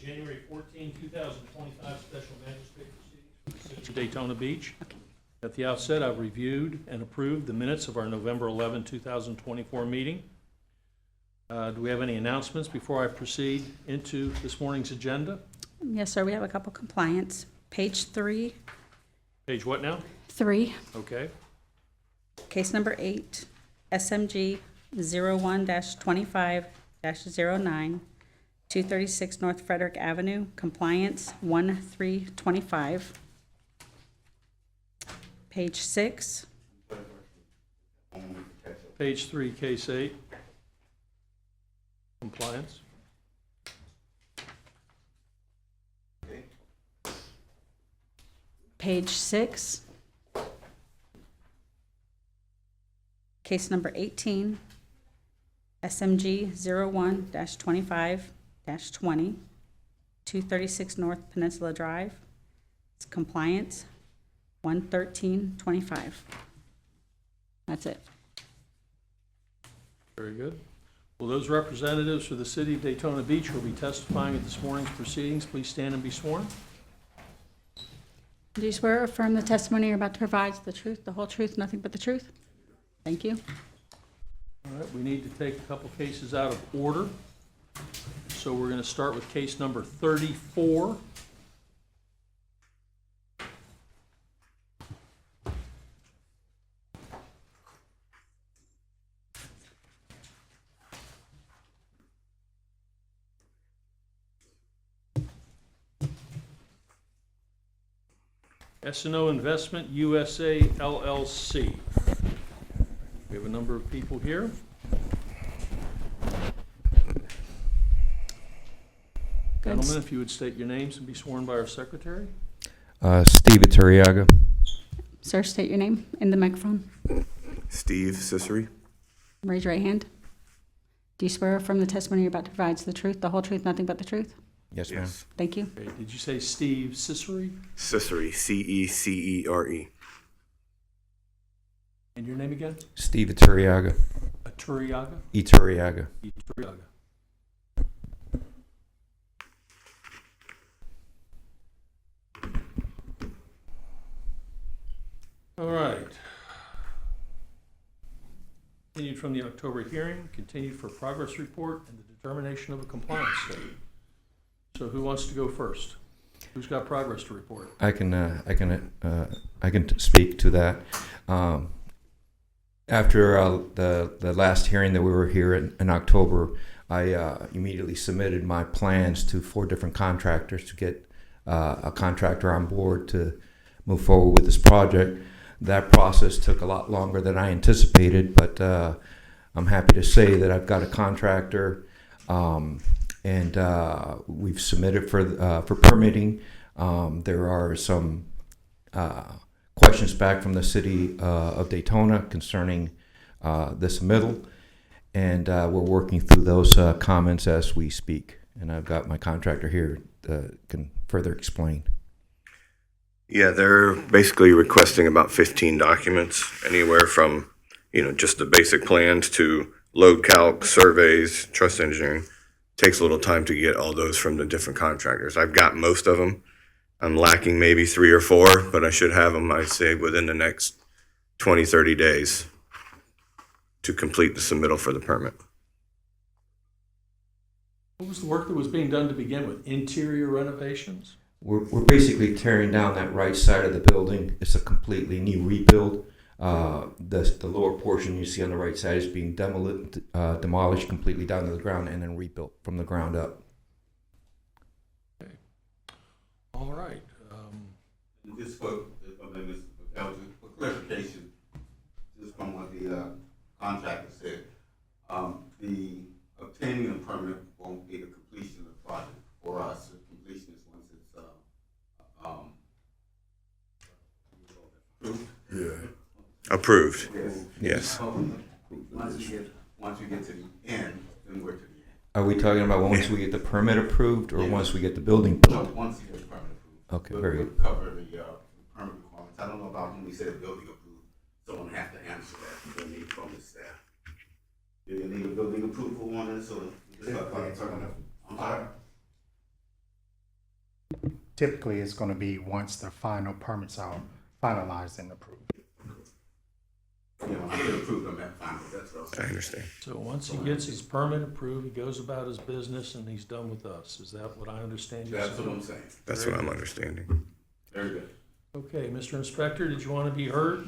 January 14, 2025 special magistrate proceedings for the city of Daytona Beach. At the outset, I've reviewed and approved the minutes of our November 11, 2024 meeting. Do we have any announcements before I proceed into this morning's agenda? Yes, sir. We have a couple compliance. Page 3. Page what now? 3. Okay. Case number 8, SMG 01-25-09, 236 North Frederick Avenue, compliance 1325. Page 6. Page 3, case 8. Compliance. Page 6. Case number 18, SMG 01-25-20, 236 North Peninsula Drive. It's compliance 11325. That's it. Very good. Will those representatives for the city of Daytona Beach who will be testifying at this morning's proceedings please stand and be sworn? Do you swear or affirm the testimony you're about to provide is the truth, the whole truth, nothing but the truth? Thank you. All right, we need to take a couple cases out of order. So we're going to start with case number 34. S&O Investment USA LLC. We have a number of people here. Gentlemen, if you would state your names and be sworn by our secretary. Steve Iturriaga. Sir, state your name in the microphone. Steve Cicery. Raise your right hand. Do you swear or affirm the testimony you're about to provide is the truth, the whole truth, nothing but the truth? Yes, ma'am. Yes. Thank you. Okay, did you say Steve Cicery? Cicery. Cecere. And your name again? Steve Iturriaga. Iturriaga? Iturriaga. Iturriaga. All right. Continued from the October hearing, continued for progress report and the determination of a compliance study. So who wants to go first? Who's got progress to report? I can speak to that. After the last hearing that we were here in October, I immediately submitted my plans to 4 different contractors to get a contractor on board to move forward with this project. That process took a lot longer than I anticipated, but I'm happy to say that I've got a contractor, and we've submitted for permitting. There are some questions back from the city of Daytona concerning this submittal, and we're working through those comments as we speak. And I've got my contractor here that can further explain. Yeah, they're basically requesting about 15 documents, anywhere from, just the basic plans to load calc, surveys, trust engineering. Takes a little time to get all those from the different contractors. I've got most of them. I'm lacking maybe 3 or 4, but I should have them, I'd say, within the next 20, 30 days to complete the submittal for the permit. What was the work that was being done to begin with? Interior renovations? We're basically tearing down that right side of the building. It's a completely new rebuild. The lower portion you see on the right side is being demolished completely down to the ground and then rebuilt from the ground up. Okay. All right. Just for clarification, just from what the contractor said, the obtaining a permit won't be the completion of the project for us. The completion is once it's Approved. Yes. Yes. Once we get to the end, then we're to the end. Are we talking about once we get the permit approved or Yeah. once we get the building No, built? once you get the permit approved. Okay, We'll- very we'll good. cover the permit requirements. I don't know about when we said building approved. Someone have to answer that. We'll need from the staff. Do you need a building approval on this, or just talking about? I'm sorry. typically it's going to be once the final permits are finalized and approved. You know, I can approve them at final, that's what I was I saying. understand. So once he gets his permit approved, he goes about his business and he's done with us. Is that what I understand you That's what saying? I'm saying. That's what I'm understanding. Very good. Okay, Mr. Inspector, did you want to be heard?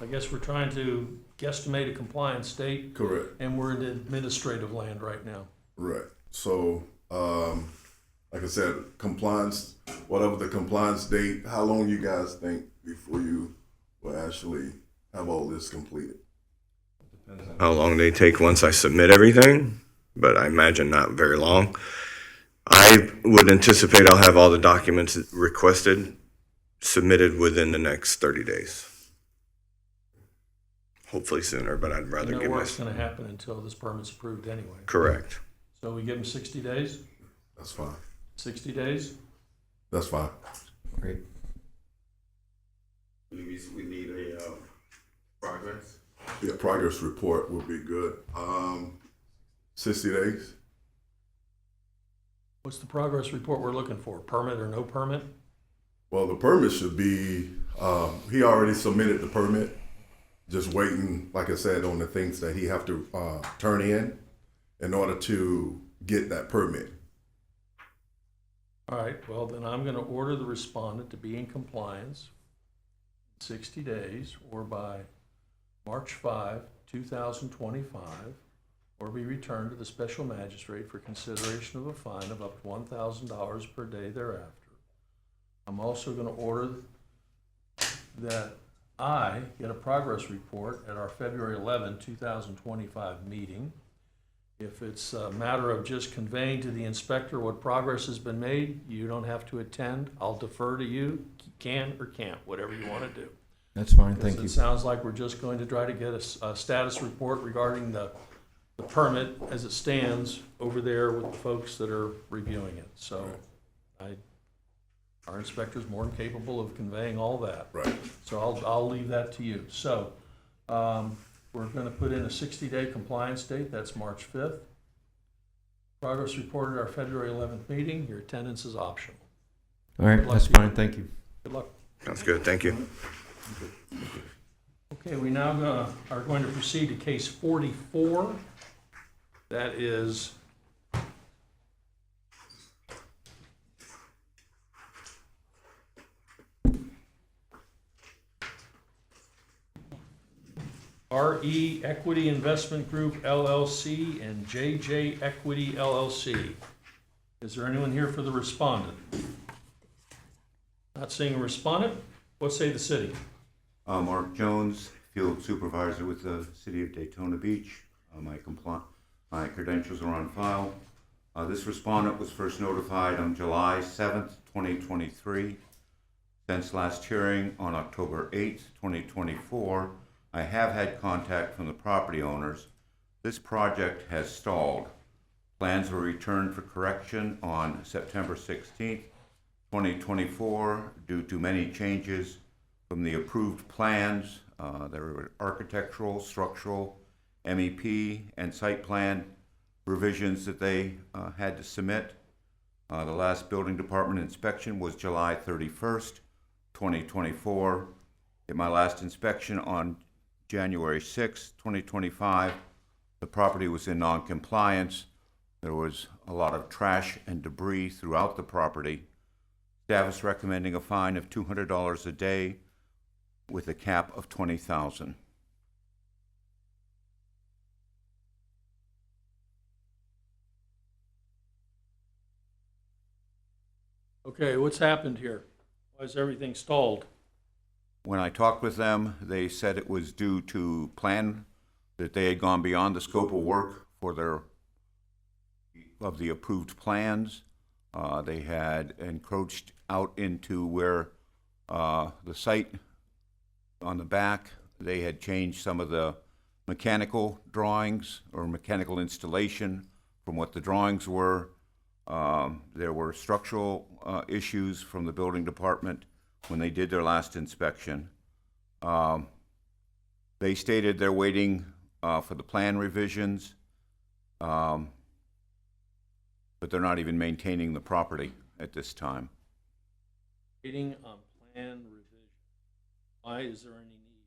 I guess we're trying to guesstimate a compliance date, Correct. and we're in administrative land right now. Right. So, like I said, compliance, whatever the compliance date, how long you guys think before you will actually have all this completed? How long they take once I submit everything, but I imagine not very long. I would anticipate I'll have all the documents requested submitted within the next 30 days. Hopefully sooner, but I'd rather No give work's myself. going to happen until this permit's approved anyway. Correct. So we give him 60 days? That's fine. 60 days? That's fine. Great. We need a, progress. Yeah, progress report would be good. 60 days. What's the progress report we're looking for? Permit or no permit? Well, the permit should be, he already submitted the permit. Just waiting, like I said, on the things that he have to turn in order to get that permit. All right, well, then I'm going to order the respondent to be in compliance 60 days or by March 5, 2025, or be returned to the special magistrate for consideration of a fine of up to $1,000 per day thereafter. I'm also going to order that I get a progress report at our February 11, 2025 meeting. If it's a matter of just conveying to the inspector what progress has been made, you don't have to attend. I'll defer to you, can or can't, whatever you want to do. That's fine, Because thank you. it sounds like we're just going to try to get a status report regarding the permit as it stands over there with the folks that are reviewing it. So our inspector's more than capable of conveying all that. Right. So I'll leave that to you. So, we're gonna put in a 60-day compliance date, that's March 5th. Progress report at our February 11th meeting, your attendance is optional. All right, Good luck that's to you. fine, thank you. Good luck. Sounds good. Thank you. Okay, we now are going to proceed to case 44. That is RE Equity Investment Group LLC and JJ Equity LLC. Is there anyone here for the respondent? Not seeing a respondent. What say the city? Mark Jones, Field Supervisor with the City of Daytona Beach. My credentials are on file. This respondent was first notified on July 7th, 2023. Since last hearing on October 8th, 2024, I have had contact from the property owners. This project has stalled. Plans were returned for correction on September 16th, 2024, due to many changes from the approved plans. There were architectural, structural, MEP, and site plan revisions that they had to submit. The last building department inspection was July 31st, 2024. At my last inspection on January 6th, 2025, the property was in non-compliance. There was a lot of trash and debris throughout the property. Staff is recommending a fine of $200 a day with a cap of $20,000. Okay, what's happened here? Why is everything stalled? When I talked with them, they said it was due to plan that they had gone beyond the scope of work for of the approved plans. They had encroached out into where the site on the back. They had changed some of the mechanical drawings or mechanical installation from what the drawings were. There were structural issues from the building department when they did their last inspection. They stated they're waiting for the plan revisions, but they're not even maintaining the property at this time. Waiting on plan revision. Why is there any need?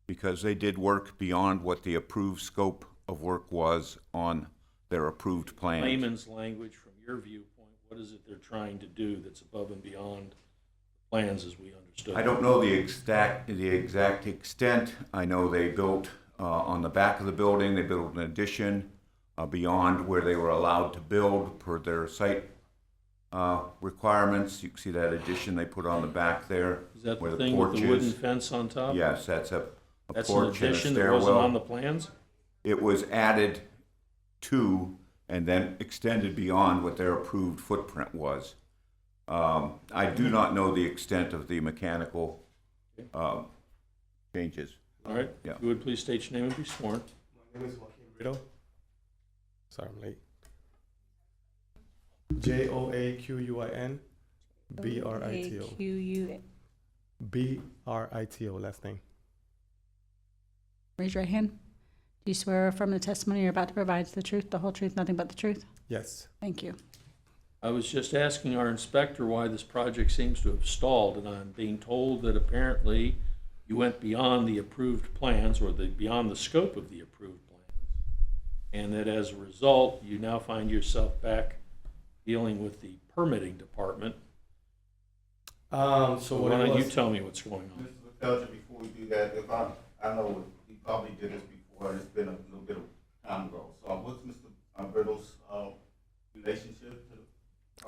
Because they did work beyond what the approved scope of work was on their approved plans. Layman's language, from your viewpoint, what is it they're trying to do that's above and beyond plans as we understood? I don't know the exact extent. I know they built on the back of the building, they built an addition beyond where they were allowed to build per their site requirements. You can see that addition they put on the back there. Is that where the thing with porch the wooden is. fence on top? Yes, that's a That's an porch and a addition that wasn't on the stairwell. plans? It was added to and then extended beyond what their approved footprint was. I do not know the extent of the mechanical changes. All right. Yeah. If you would please state your name and be sworn. My name is Joaquin Brito. Sorry, I'm late. Joaquin Brito. Q-U. Brito, last name. Raise your right hand. Do you swear or affirm the testimony you're about to provide is the truth, the whole truth, nothing but the truth? Yes. Thank you. I was just asking our inspector why this project seems to have stalled, and I'm being told that apparently you went beyond the approved plans, or beyond the scope of the approved plans, and that as a result, you now find yourself back dealing with the permitting department. So So what why it don't you was, tell me what's going on? Mr. Belcher, before we do that, if I know he probably did this before, and it's been a little bit of time ago. So what's Mr. Brittle's relationship to the?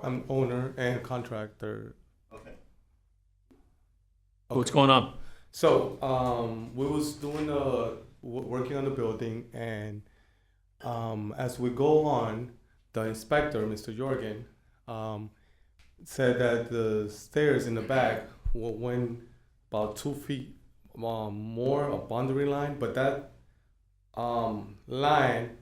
I'm owner and contractor. Okay. What's going on? So we was doing working on the building, and as we go on, the inspector, Mr. Jorgen, said that the stairs in the back went about 2 feet more a boundary line, but that line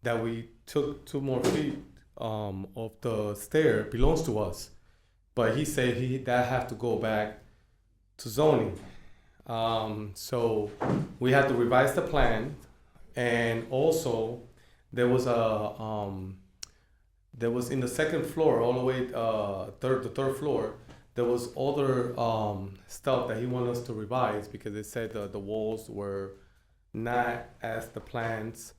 that we took 2 more feet of the stair belongs to us, but he said that have to go back to zoning. So we had to revise the plan, and also there was in the second floor all the way the third floor, there was other stuff that he wanted us to revise because they said the walls were not as the plans.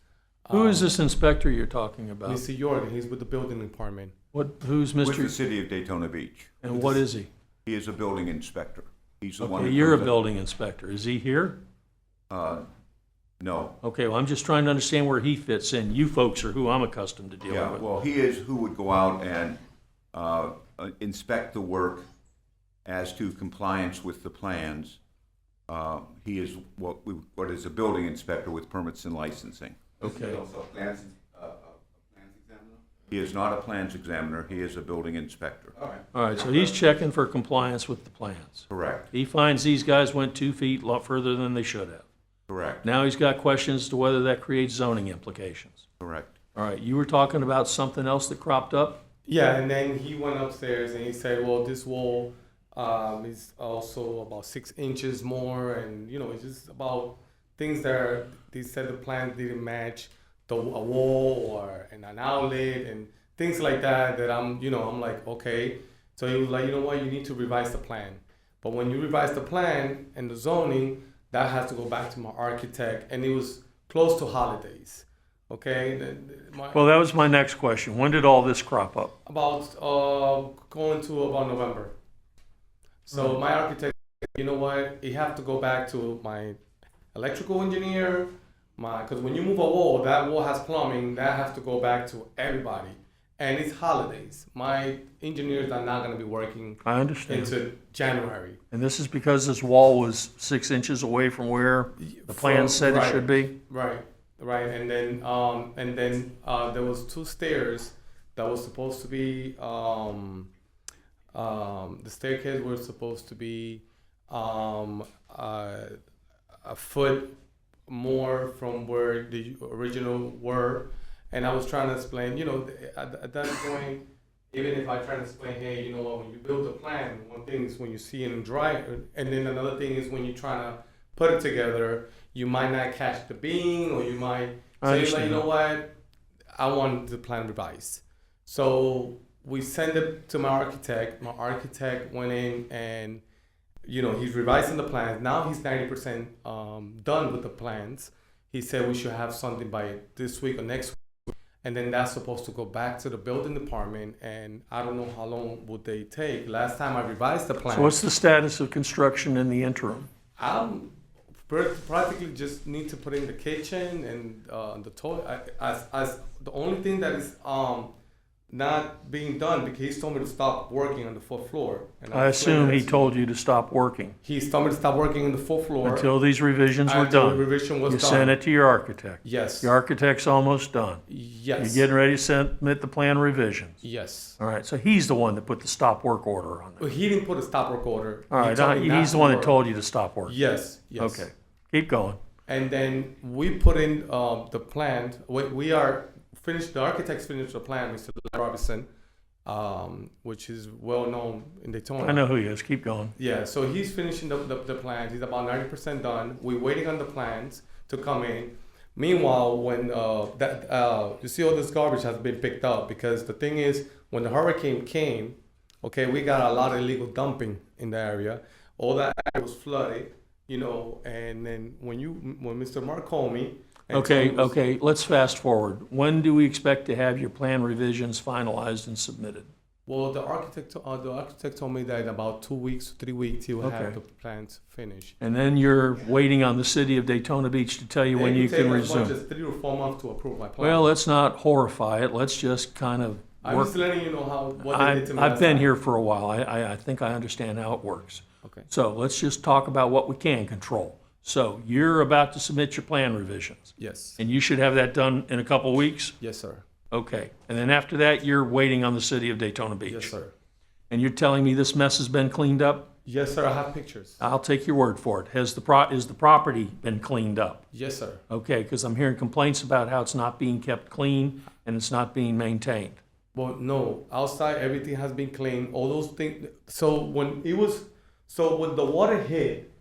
Who is this inspector you're talking about? Mr. Jorgen, he's with the building department. Who's With the Mr. city of Daytona Beach. and what is he? He is a building inspector. He's the one. Okay, that you're a comes up- building inspector. Is he here? No. Okay, well, I'm just trying to understand where he fits in. You folks are who I'm accustomed to dealing Yeah, with. well, he is who would go out and inspect the work as to compliance with the plans. He is what is a building inspector with permits and licensing. Okay. Also a plans examiner? He is not a plans examiner, he is a building inspector. All right. All right, so he's checking for compliance with the plans. Correct, He finds these guys went 2 feet a lot further than they should have. correct, Now he's got questions as to whether that creates zoning implications. correct. All right, you were talking about something else that cropped up? Yeah, and then he went upstairs and he said, well, this wall is also about 6 inches more, and it's just about things that they said the plan didn't match a wall or an outlet and things like that. That I'm like, okay. So he was like, you know what, you need to revise the plan. But when you revise the plan and the zoning, that has to go back to my architect, and it was close to holidays. Okay. Well, that was my next question. When did all this crop up? About going to about November. So my architect, you know what? You have to go back to my electrical engineer, because when you move a wall, that wall has plumbing. That has to go back to everybody, and it's holidays. My engineers are not going to be working I understand. into January. And this is because this wall was 6 inches away from where the plan said it Right. should be? Right, and then there was 2 stairs that was supposed to be the staircase was supposed to be a foot more from where the original were, and I was trying to explain, at that point, even if I try to explain, hey, you know what, when you build a plan, one thing is when you see it in dry, and then another thing is when you're trying to put it together, you might not catch the beam, or you might I say, like, understand. you know what, I want the plan revised. So we send it to my architect. My architect went in and, he's revising the plans. Now he's 90% done with the plans. He said we should have something by this week or next week. And then that's supposed to go back to the building department. And I don't know how long would they take. Last time I revised the plan. So what's the status of construction in the interim? I'm practically just need to put in the kitchen and the toilet. As the only thing that is not being done because he's told me to stop working on the fourth floor. And I assume he told you to stop working He's told me to stop working on the fourth floor until these revisions were until done. the revision was You done. sent it to your architect. Yes. Your architect's almost done. Yes. You're getting ready to submit the plan revisions. Yes. All right, so he's the one that put the stop work order on there. Well, he didn't put a stop work order. All right, told me not he's the to one that work. told you to stop work. Yes. Yes. Okay, keep going. And then we put in the plan. We are finished. The architects finished the plan, Mr. Robinson, which is well known in Daytona. I know who he is, keep going. Yeah, so he's finishing the plans. He's about 90% done. We're waiting on the plans to come in. Meanwhile, when you see all this garbage has been picked up because the thing is, when the hurricane came, okay, we got a lot of illegal dumping in the area. All that area was flooded, and then when Mr. Mark called me. and told me- Okay, let's fast forward. When do we expect to have your plan revisions finalized and submitted? Well, the architect told me that in about 2 weeks, 3 weeks, he will Okay. have the plans finished. And then you're waiting on the city of Daytona Beach to tell you when It you take can as much resume. as 3 or 4 months to approve my plan. Well, let's not horrify it, let's just kind of I'm work. just letting you know what they did to me. I've last been time. here for a while, I think I understand how it works. Okay. So let's just talk about what we can control. So you're about to submit your plan revisions, Yes. and you should have that done in a couple of weeks? Yes, sir. Okay, and then after that, you're waiting on the city of Daytona Beach? Yes, sir. And you're telling me this mess has been cleaned up? Yes, sir. I have pictures. I'll take your word for it. Is the property been cleaned up? Yes, sir. Okay, because I'm hearing complaints about how it's not being kept clean and it's not being maintained. Well, no. Outside, everything has been cleaned. All those things. So when the water hit,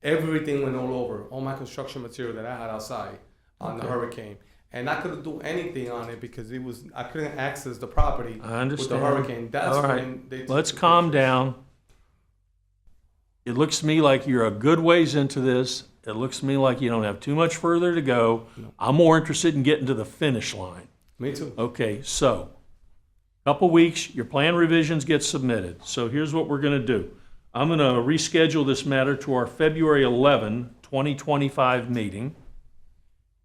everything went all over. All my construction material that I had outside on the hurricane. And I couldn't do anything on it because I couldn't access the property I understand. with the hurricane. That's All right, when they took let's the calm pictures. down. It looks to me like you're a good ways into this. It looks to me like you don't have too much further to go. I'm more interested in getting to the finish line. Me too. Okay, so, couple weeks, your plan revisions get submitted. So here's what we're gonna do. I'm gonna reschedule this matter to our February 11, 2025 meeting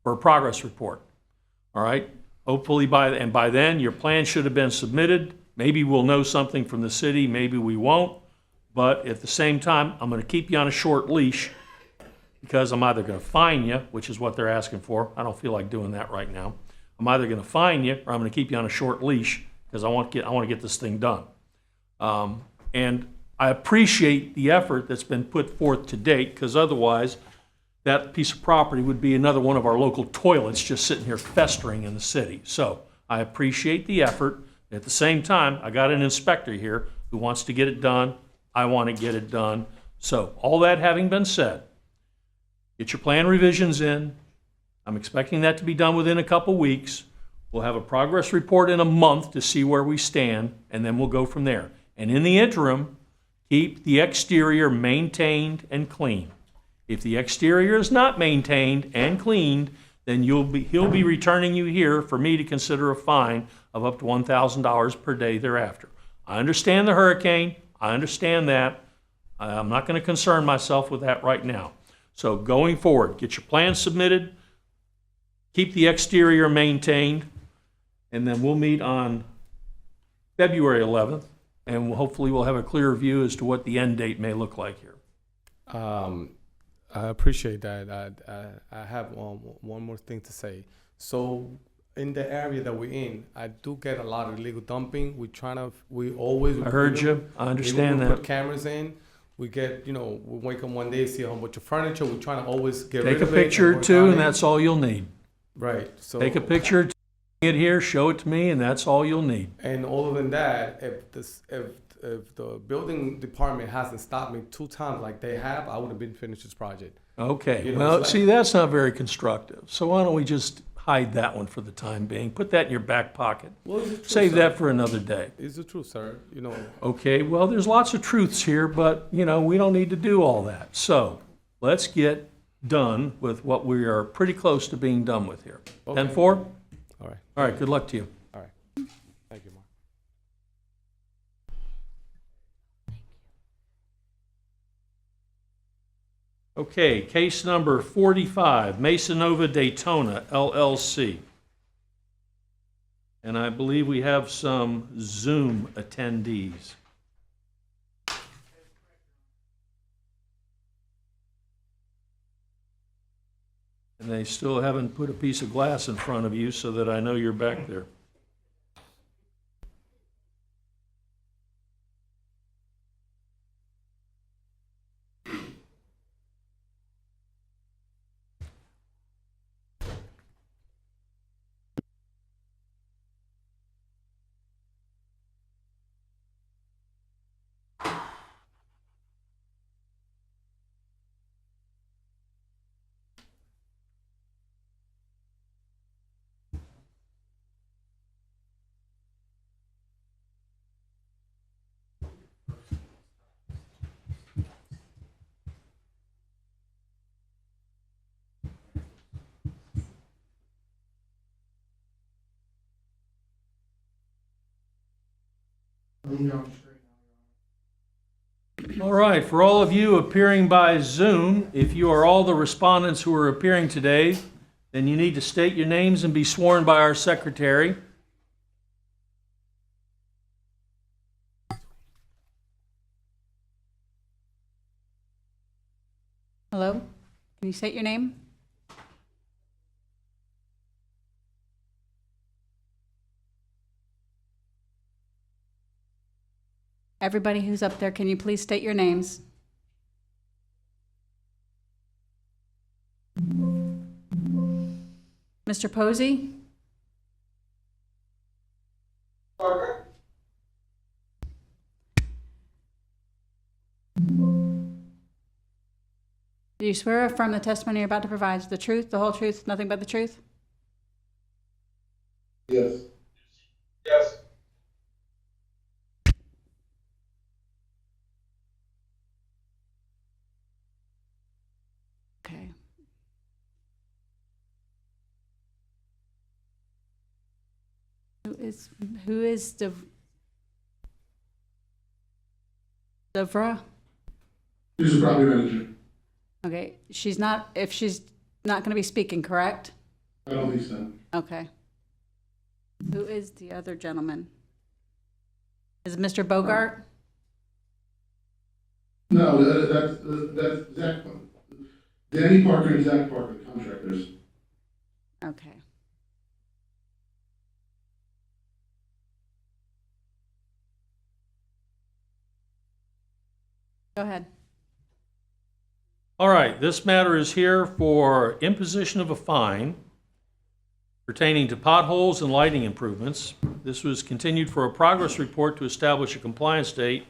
for a progress report. All right? Hopefully by then, your plan should have been submitted. Maybe we'll know something from the city, maybe we won't. But at the same time, I'm gonna keep you on a short leash because I'm either gonna fine you, which is what they're asking for. I don't feel like doing that right now. I'm either gonna fine you or I'm gonna keep you on a short leash because I want to get this thing done. And I appreciate the effort that's been put forth to date because otherwise, that piece of property would be another one of our local toilets just sitting here festering in the city. So I appreciate the effort. At the same time, I got an inspector here who wants to get it done. I want to get it done. So all that having been said, get your plan revisions in. I'm expecting that to be done within a couple weeks. We'll have a progress report in a month to see where we stand, and then we'll go from there. And in the interim, keep the exterior maintained and clean. If the exterior is not maintained and cleaned, then he'll be returning you here for me to consider a fine of up to $1,000 per day thereafter. I understand the hurricane. I understand that. I'm not going to concern myself with that right now. So going forward, get your plans submitted, keep the exterior maintained, and then we'll meet on February 11th, and hopefully we'll have a clearer view as to what the end date may look like here. I appreciate that. I have one more thing to say. So in the area that we're in, I do get a lot of illegal dumping. We always. I heard you. I understand we that. put cameras in. We get, we wake up one day, see a whole bunch of furniture. We're trying to always get Take rid a of it. picture or work two, on and it. that's all you'll need. Right. So Take a picture, it here, show it to me, and that's all you'll need. And other than that, if the building department hasn't stopped me 2 times like they have, I would have been finished this project. Okay, You know, well, it's like- see, that's not very constructive. So why don't we just hide that one for the time being. Put that in your back pocket. Well, is it true, Save sir? that for another day. Is it true, sir? You know, Okay, well, there's lots of truths here, but, you know, we don't need to do all that. So let's get done with what we are pretty close to being done with here. Okay. 10-4? all right. All right, good luck to you. All right. Thank you, Mark. Okay, case number 45, Masonova Daytona LLC. And I believe we have some Zoom attendees. And they still haven't put a piece of glass in front of you so that I know you're back there. All right, for all of you appearing by Zoom, if you are all the respondents who are appearing today, then you need to state your names and be sworn by our secretary. Hello? Can you state your name? Everybody who's up there, can you please state your names? Mr. Posey? Do you swear or affirm the testimony you're about to provide is the truth, the whole truth, nothing but the truth? Yes. Yes. Okay. Who is Devra? She's a property manager. Okay, she's not, if she's not going to be speaking, correct? I don't think so. Okay. Who is the other gentleman? Is it Mr. Bogart? No, that's Zach. Danny Parker and Zach Parker, contractors. Okay. Go ahead. All right, this matter is here for imposition of a fine pertaining to potholes and lighting improvements. This was continued for a progress report to establish a compliance date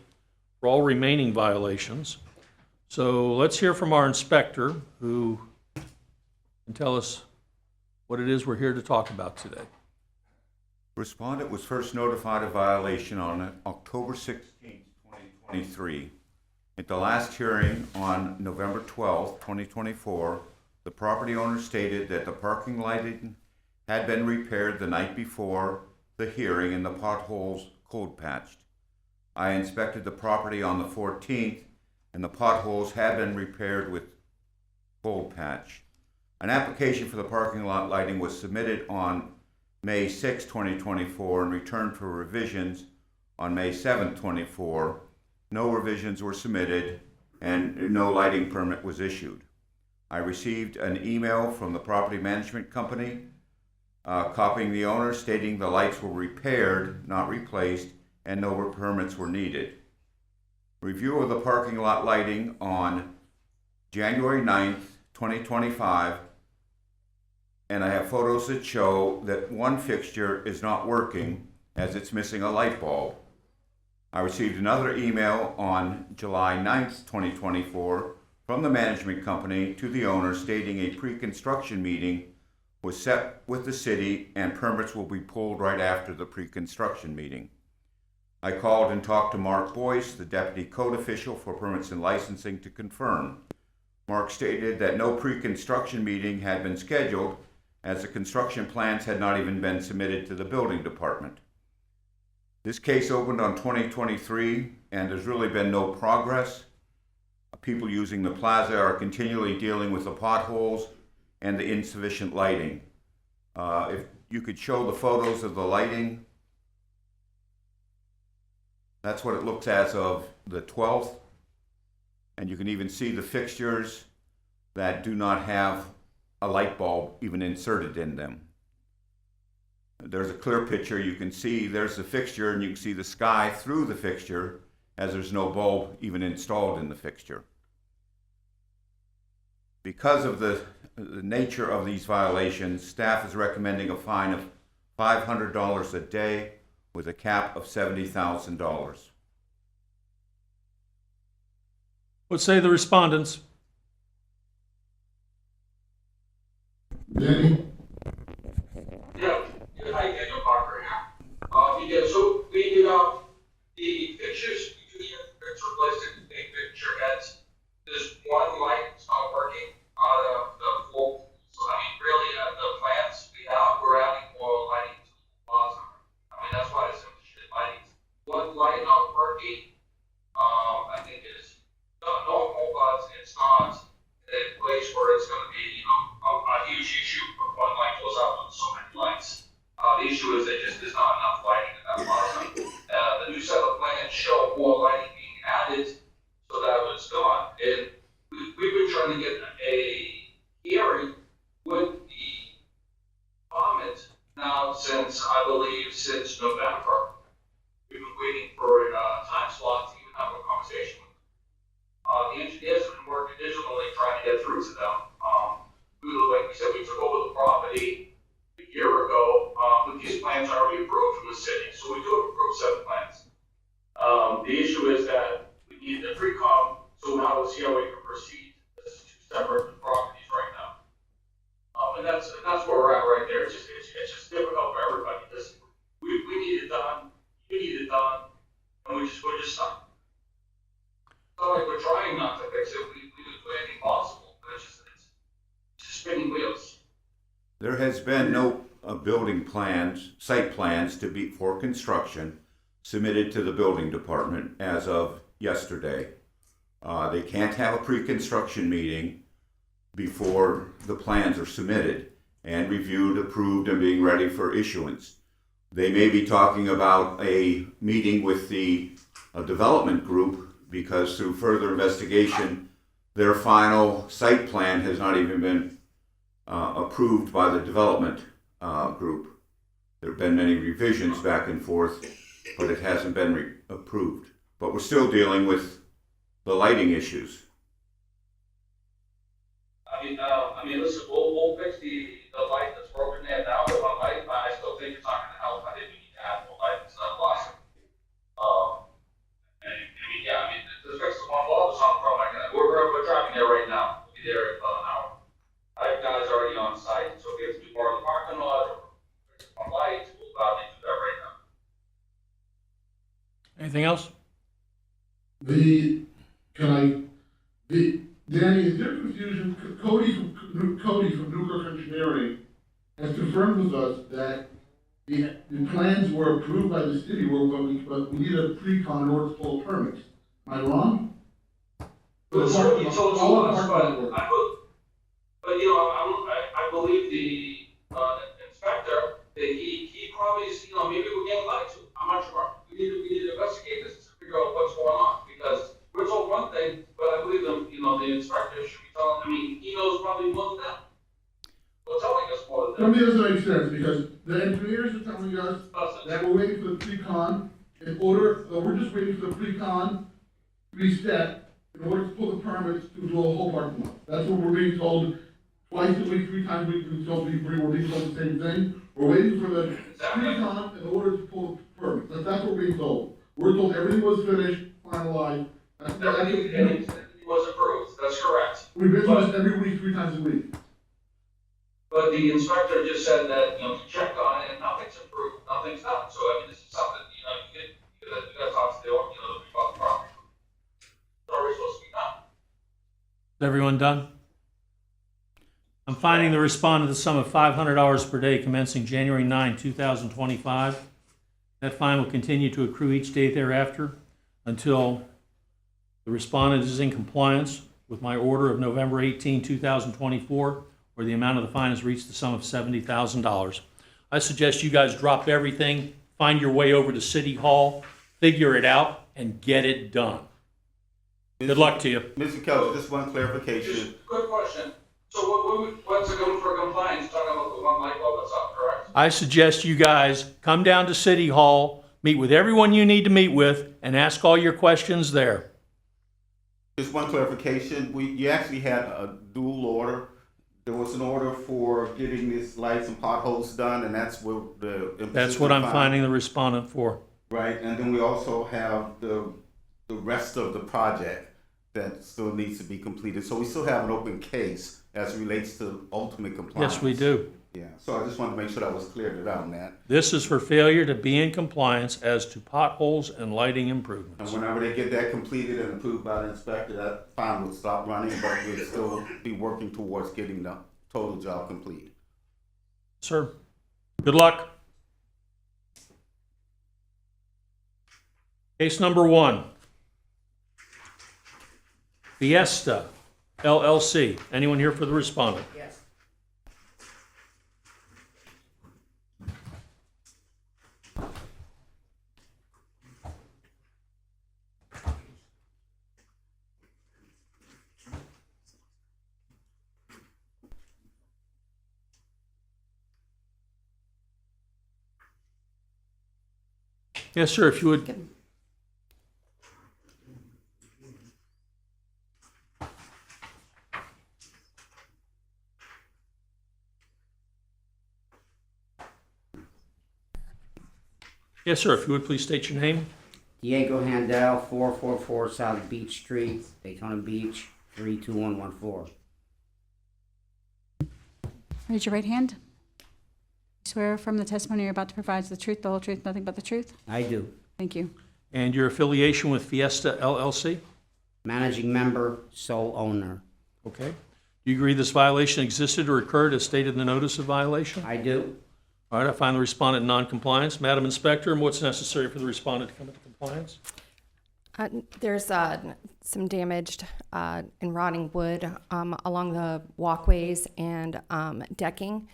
for all remaining violations. So let's hear from our inspector, who can tell us what it is we're here to talk about today. Respondent was first notified of violation on October 16, 2023. At the last hearing on November 12, 2024, the property owner stated that the parking lighting had been repaired the night before the hearing and the potholes cold patched. I inspected the property on the 14th and the potholes had been repaired with cold patch. An application for the parking lot lighting was submitted on May 6, 2024 and returned for revisions on May 7, 2024. No revisions were submitted and no lighting permit was issued. I received an email from the property management company copying the owner stating the lights were repaired, not replaced, and no permits were needed. Review of the parking lot lighting on January 9th, 2025, and I have photos that show that one fixture is not working as it's missing a light bulb. I received another email on July 9th, 2024 from the management company to the owner stating a pre-construction meeting was set with the city, and permits will be pulled right after the pre-construction meeting. I called and talked to Mark Boyce, the deputy code official for permits and licensing, to confirm. Mark stated that no pre-construction meeting had been scheduled, as the construction plans had not even been submitted to the building department. This case opened on 2023, and there's really been no progress. People using the plaza are continually dealing with the potholes and the insufficient lighting. If you could show the photos of the lighting, that's what it looks as of the 12th. And you can even see the fixtures that do not have a light bulb even inserted in them. There's a clear picture. You can see there's the fixture, and you can see the sky through the fixture, as there's no bulb even installed in the fixture. Because of the nature of these violations, staff is recommending a fine of $500 a day with a cap of $70,000. What say the respondents? Danny? Yeah, hi, Daniel Parker here. So we did the fixtures, we replaced the big fixture heads. There's one light that's not working out of the full. So I mean, really, the plans we have, we're adding more lighting to the plaza. I mean, that's why it's efficient lighting. One light not working, I think it's normal, but it's not a place where it's going to be, a huge issue if one light goes out with so many lights. The issue is there just is not enough lighting in that plaza. The new set of plans show more lighting being added, so that was done. And we've been trying to get a hearing with the department now since, I believe, since November. We've been waiting for a time slot to even have a conversation with them. The engineers have been working diligently trying to get through to them. Like we said, we took over the property a year ago, with these plans already approved from the city, so we do have approved set of plans. The issue is that we need the pre-com, so now we'll see how we can proceed. This is two separate properties right now. And that's where we're at right there. It's just difficult for everybody. We need it done, you need it done, and we're just stuck. It's not like we're trying not to fix it, we do anything possible, but it's just spinning wheels. There has been no building plans, site plans to be for construction submitted to the building department as of yesterday. They can't have a pre-construction meeting before the plans are submitted and reviewed, approved, and being ready for issuance. They may be talking about a meeting with the development group, because through further investigation, their final site plan has not even been approved by the development group. There have been many revisions back and forth, but it hasn't been approved. But we're still dealing with the lighting issues. I mean, listen, we'll fix the light that's broken there now, the one light, but I still think it's not going to help. I think we need to add more light. It's not awesome. To fix the one wall, it's not a problem. We're driving there right now. We'll be there in about an hour. I have guys already on site, so if we have to do more of the parking lot or fix one light, we'll gladly do that right now. Anything else? Danny, is there confusion? Cody from Newkirk Engineering has confirmed with us that the plans were approved by the city, but we need a pre-con in order to pull permits. Am I wrong? But sir, you told us, I believe the inspector, that he probably, maybe we're getting lied to. I'm not sure. We need to investigate this to figure out what's going on, because we're told one thing, but I believe them, the inspector should be telling, he knows probably more than them. Well, telling us more than For them. me, it doesn't make sense, because the engineers are telling us that we're waiting for the pre-con we're just waiting for the pre-con to be set in order to pull the permits to do a whole parking lot. That's what we're being told twice a week, 3 times a week, we're being told the same thing. We're waiting for the pre-con in order to pull the permits. That's what we're being told. We're told everything was finished, finalized. Everything was approved, that's correct. We've been through this every week, 3 times a week. but the inspector just said that, you know, he checked on it and nothing's approved, nothing's done. So, I mean, this is something, you know, you gotta talk to the, you know, the people on the property. It's already supposed to be done. Is everyone done? I'm finding the respondent the sum of $500 per day commencing January 9, 2025. That fine will continue to accrue each day thereafter until the respondent is in compliance with my order of November 18, 2024, where the amount of the fine has reached the sum of $70,000. I suggest you guys drop everything, find your way over to City Hall, figure it out, and get it done. Good luck to you. Mr. Kelly, just one clarification. Just quick question. So what's it going for compliance? Talking about the one light bulb that's up, correct? I suggest you guys come down to City Hall, meet with everyone you need to meet with, and ask all your questions there. Just one clarification. You actually had a dual order. There was an order for getting these lights and potholes done, and that's where the... That's what I'm finding the respondent for. Right, and then we also have the rest of the project that still needs to be completed. So we still have an open case as it relates to ultimate compliance. Yes, we do. Yeah, so I just wanted to make sure that was cleared out on that. This is for failure to be in compliance as to potholes and lighting improvements. And whenever they get that completed and approved by the inspector, that fine will stop running, but we'll still be working towards getting the total job complete. Sir, good luck. Case number 1. Fiesta LLC. Anyone here for the respondent? Yes. Yes, sir, if you would. Yes, sir, if you would please state your name. Diego Handel, 444 South Beach Street, Daytona Beach, 32114. Raise your right hand. Swear affirm the testimony you're about to provide is the truth, the whole truth, nothing but the truth? I do. Thank you. And your affiliation with Fiesta LLC? Managing member, sole owner. Okay. Do you agree this violation existed or occurred as stated in the notice of violation? I do. All right, I find the respondent in non-compliance. Madam Inspector, and what's necessary for the respondent to come into compliance? There's some damaged and rotting wood along the walkways and decking.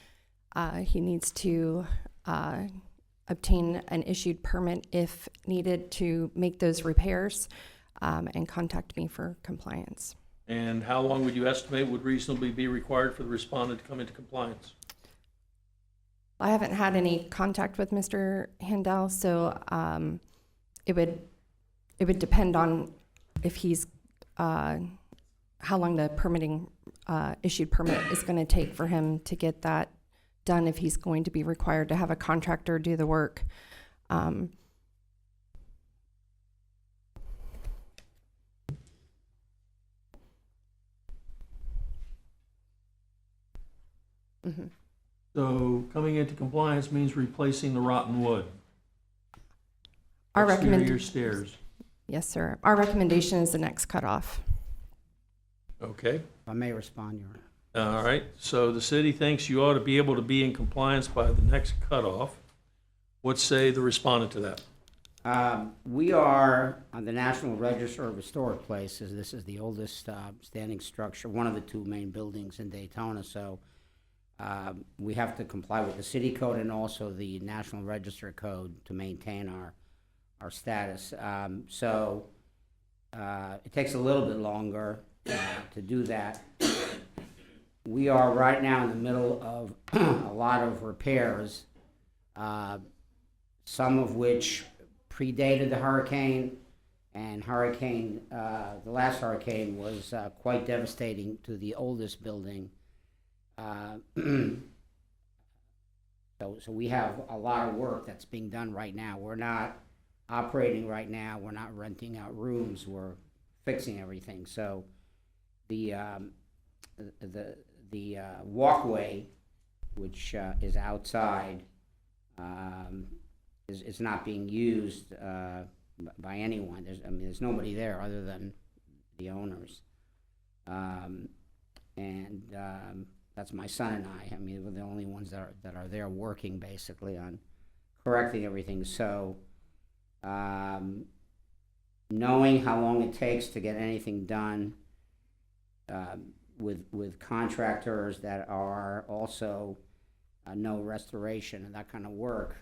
He needs to obtain an issued permit if needed to make those repairs and contact me for compliance. And how long would you estimate would reasonably be required for the respondent to come into compliance? I haven't had any contact with Mr. Handel, so it would depend on if he's how long the permitting issued permit is going to take for him to get that done, if he's going to be required to have a contractor do the work. Mm-hmm. So coming into compliance means replacing the rotten wood. Our Exterior stairs. Yes, sir. Our recommendation is the next cutoff. Okay. If I may respond, Your Honor. All right. So the city thinks you ought to be able to be in compliance by the next cutoff. What say the respondent to that? We are on the National Register of Historic Places. This is the oldest standing structure, one of the two main buildings in Daytona. So we have to comply with the city code and also the National Register code to maintain our status. So it takes a little bit longer to do that. We are right now in the middle of a lot of repairs, some of which predated the hurricane, and the last hurricane was quite devastating to the oldest building. So we have a lot of work that's being done right now. We're not operating right now. We're not renting out rooms. We're fixing everything. So the walkway which is outside, is not being used by anyone. There's nobody there other than the owners. That's my son and I. We're the only ones that are there working basically on correcting everything. So, knowing how long it takes to get anything done with contractors that are also no restoration and that kind of work,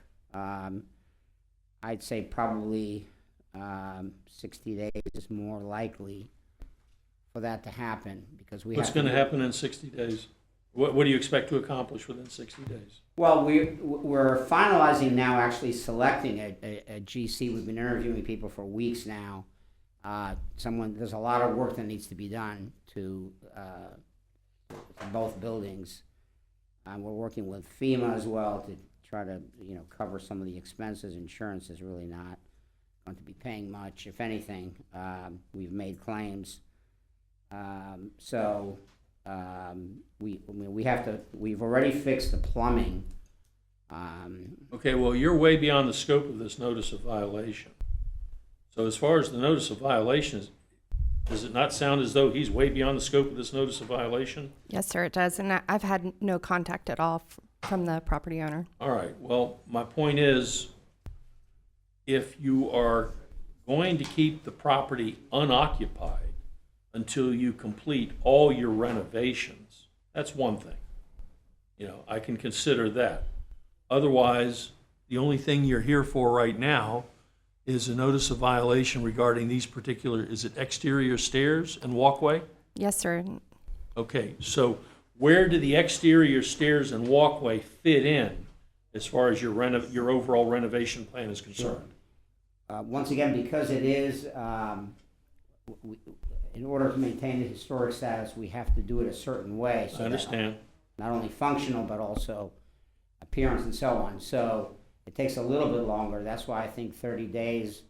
I'd say probably 60 days is more likely for that to happen, because What's going to happen in 60 days? What do you expect to accomplish within 60 days? Well, we're finalizing now, actually selecting a GC. We've been interviewing people for weeks now. There's a lot of work that needs to be done to both buildings. We're working with FEMA as well to try to, cover some of the expenses. Insurance is really not going to be paying much, if anything. We've made claims. We've already fixed the plumbing. Okay, well, you're way beyond the scope of this notice of violation. So as far as the notice of violation, does it not sound as though he's way beyond the scope of this notice of violation? Yes, sir, it does. And I've had no contact at all from the property owner. All right, well, my point is, if you are going to keep the property unoccupied until you complete all your renovations, that's one thing. I can consider that. Otherwise, the only thing you're here for right now is a notice of violation regarding these particular, is it exterior stairs and walkway? Yes, sir. Okay, so where do the exterior stairs and walkway fit in as far as your overall renovation plan is concerned? Once again, because it is, in order to maintain the historic status, we have to do it a certain way. So I understand. Not only functional, but also appearance and so on. So it takes a little bit longer. That's why I think 30 days,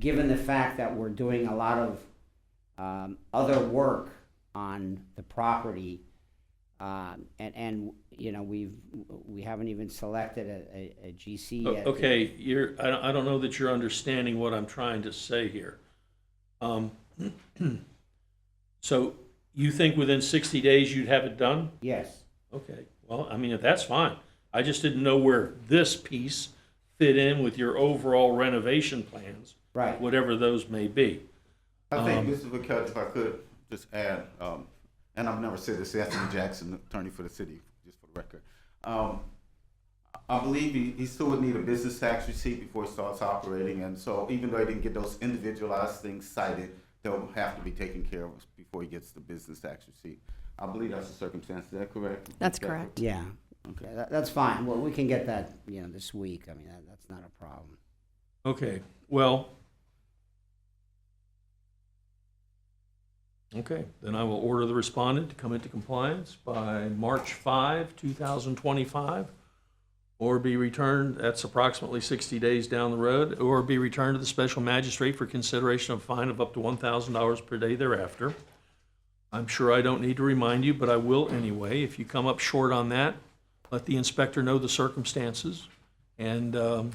given the fact that we're doing a lot of other work on the property, and we haven't even selected a GC yet. Okay, I don't know that you're understanding what I'm trying to say here. So you think within 60 days you'd have it done? Yes. Okay, well, that's fine. I just didn't know where this piece fit in with your overall renovation plans. Right. Whatever those may be. I think, Mr. Vickers, if I could just add, and I've never said this, Anthony Jackson, attorney for the city, just for the record. I believe he still would need a business tax receipt before he starts operating, and so even though he didn't get those individualized things cited, they'll have to be taken care of before he gets the business tax receipt. I believe that's the circumstance. Is that correct? That's correct. Yeah. Okay, that's fine. Well, we can get that, this week. That's not a problem. Okay, well, okay, then I will order the respondent to come into compliance by March 5, 2025, or be returned, that's approximately 60 days down the road, or be returned to the special magistrate for consideration of a fine of up to $1,000 per day thereafter. I'm sure I don't need to remind you, but I will anyway. If you come up short on that, let the inspector know the circumstances, and good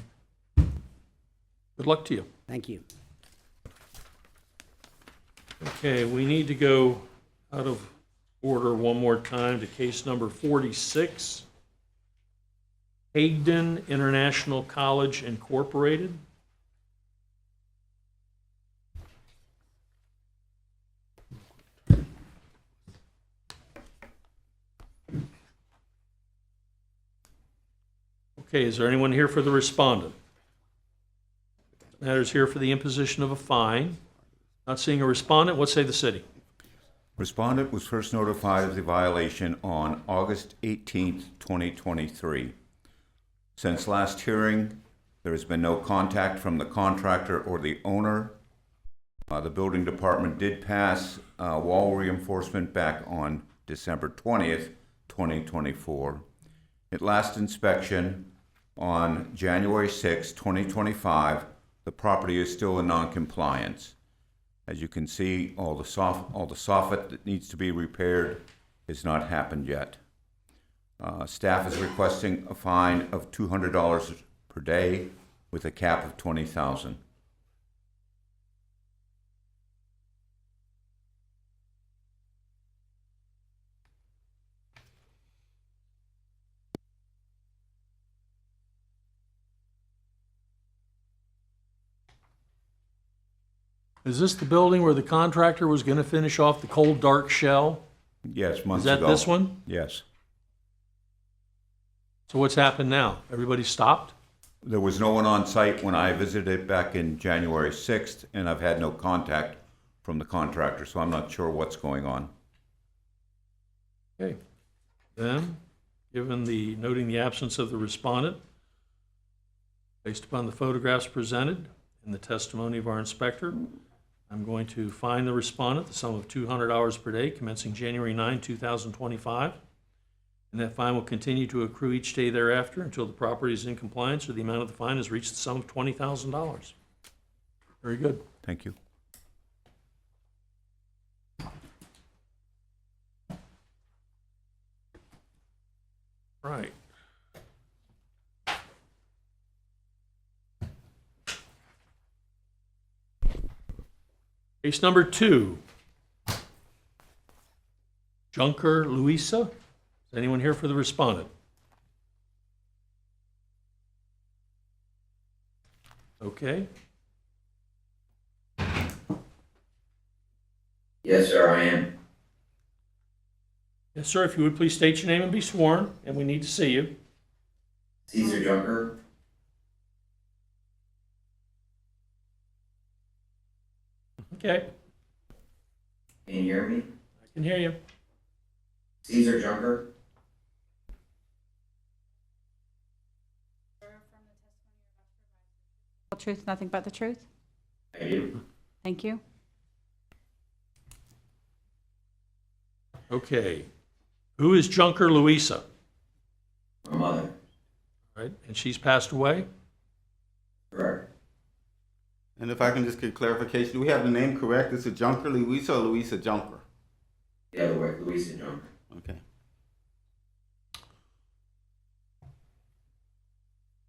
luck to you. Thank you. Okay, we need to go out of order one more time to case number 46, Hagden International College Incorporated. Okay, is there anyone here for the respondent? Matters here for the imposition of a fine. Not seeing a respondent, what say the city? Respondent was first notified of the violation on August 18th, 2023. Since last hearing, there has been no contact from the contractor or the owner. The building department did pass wall reinforcement back on December 20th, 2024. At last inspection on January 6, 2025, the property is still in non-compliance. As you can see, all the soffit that needs to be repaired has not happened yet. Staff is requesting a fine of $200 per day with a cap of $20,000. Is this the building where the contractor was gonna finish off the cold, dark shell? Yes, months Is ago. that this one? Yes. So what's happened now? Everybody stopped? There was no one on site when I visited back in January 6th, and I've had no contact from the contractor, so I'm not sure what's going on. Okay. Then, noting the absence of the respondent, based upon the photographs presented and the testimony of our inspector, I'm going to fine the respondent the sum of $200 per day commencing January 9, 2025. And that fine will continue to accrue each day thereafter until the property is in compliance or the amount of the fine has reached the sum of $20,000. Very good. Thank you. Right. Case number 2. Junker Louisa. Is anyone here for the respondent? Okay. Yes, sir, I am. Yes, sir, if you would please state your name and be sworn, and we need to see you. Caesar Junker. Okay, Can you hear me? I can hear you. Caesar Junker. Whole truth, nothing but the truth? I do. Thank you. Okay. Who is Junker Louisa? My mother. Right, and she's passed away? Correct. And if I can just get clarification, do we have the name correct? Is it Junker Louisa or Louisa Junker? The other way, Louisa Junker. Okay.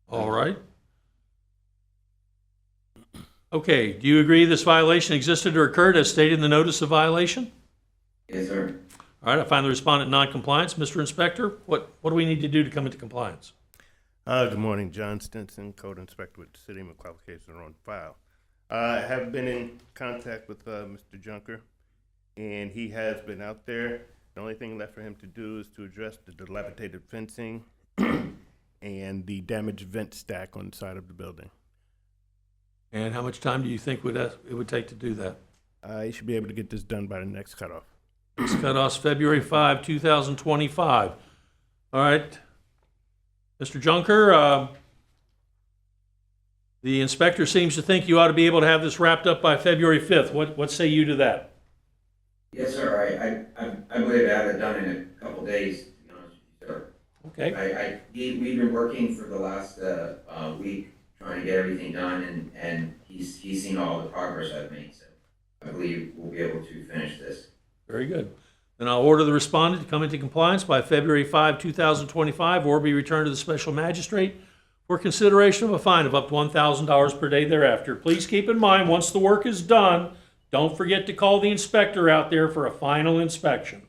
All right. Okay, do you agree this violation existed or occurred as stated in the notice of violation? Yes, sir. All right, I find the respondent in non-compliance. Mr. Inspector, what do we need to do to come into compliance? Good morning, John Stinson, Code Inspector with the City. My qualifications are on file. I have been in contact with Mr. Junker, and he has been out there. The only thing left for him to do is to address the dilapidated fencing and the damaged vent stack on the side of the building. And how much time do you think it would take to do that? He should be able to get this done by the next cutoff. Next cutoff's February 5, 2025. All right. Mr. Junker, the inspector seems to think you ought to be able to have this wrapped up by February 5th. What say you to that? Yes, sir. I believe I have it done in a couple days, to be honest with you, sir. Okay. We've been working for the last week trying to get everything done, and he's seen all the progress I've made, so I believe we'll be able to finish this. Very good. Then I'll order the respondent to come into compliance by February 5, 2025, or be returned to the special magistrate for consideration of a fine of up to $1,000 per day thereafter. Please keep in mind, once the work is done, don't forget to call the inspector out there for a final inspection.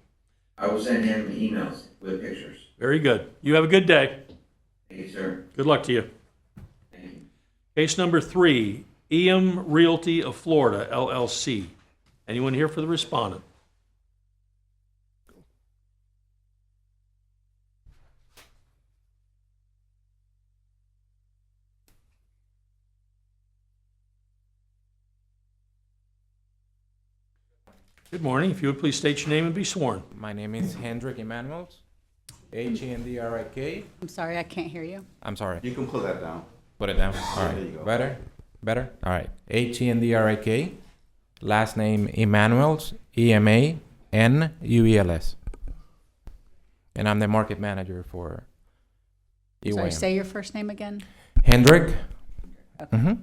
I will send him emails with pictures. Very good. You have a good day. Thank you, sir. Good luck to you. Thank you. Case number 3, EM Realty of Florida, LLC. Anyone here for the respondent? Good morning. If you would please state your name and be sworn. My name is Hendrik Emanuels, Hendrik. I'm sorry, I can't hear you. I'm sorry. You can pull that down. Put it down. All There you right. go. Better? All right. Hendrik. Last name Emanuels, Emanuels. And I'm the market manager for Sorry, EYM. say your first name again. Hendrik. Okay.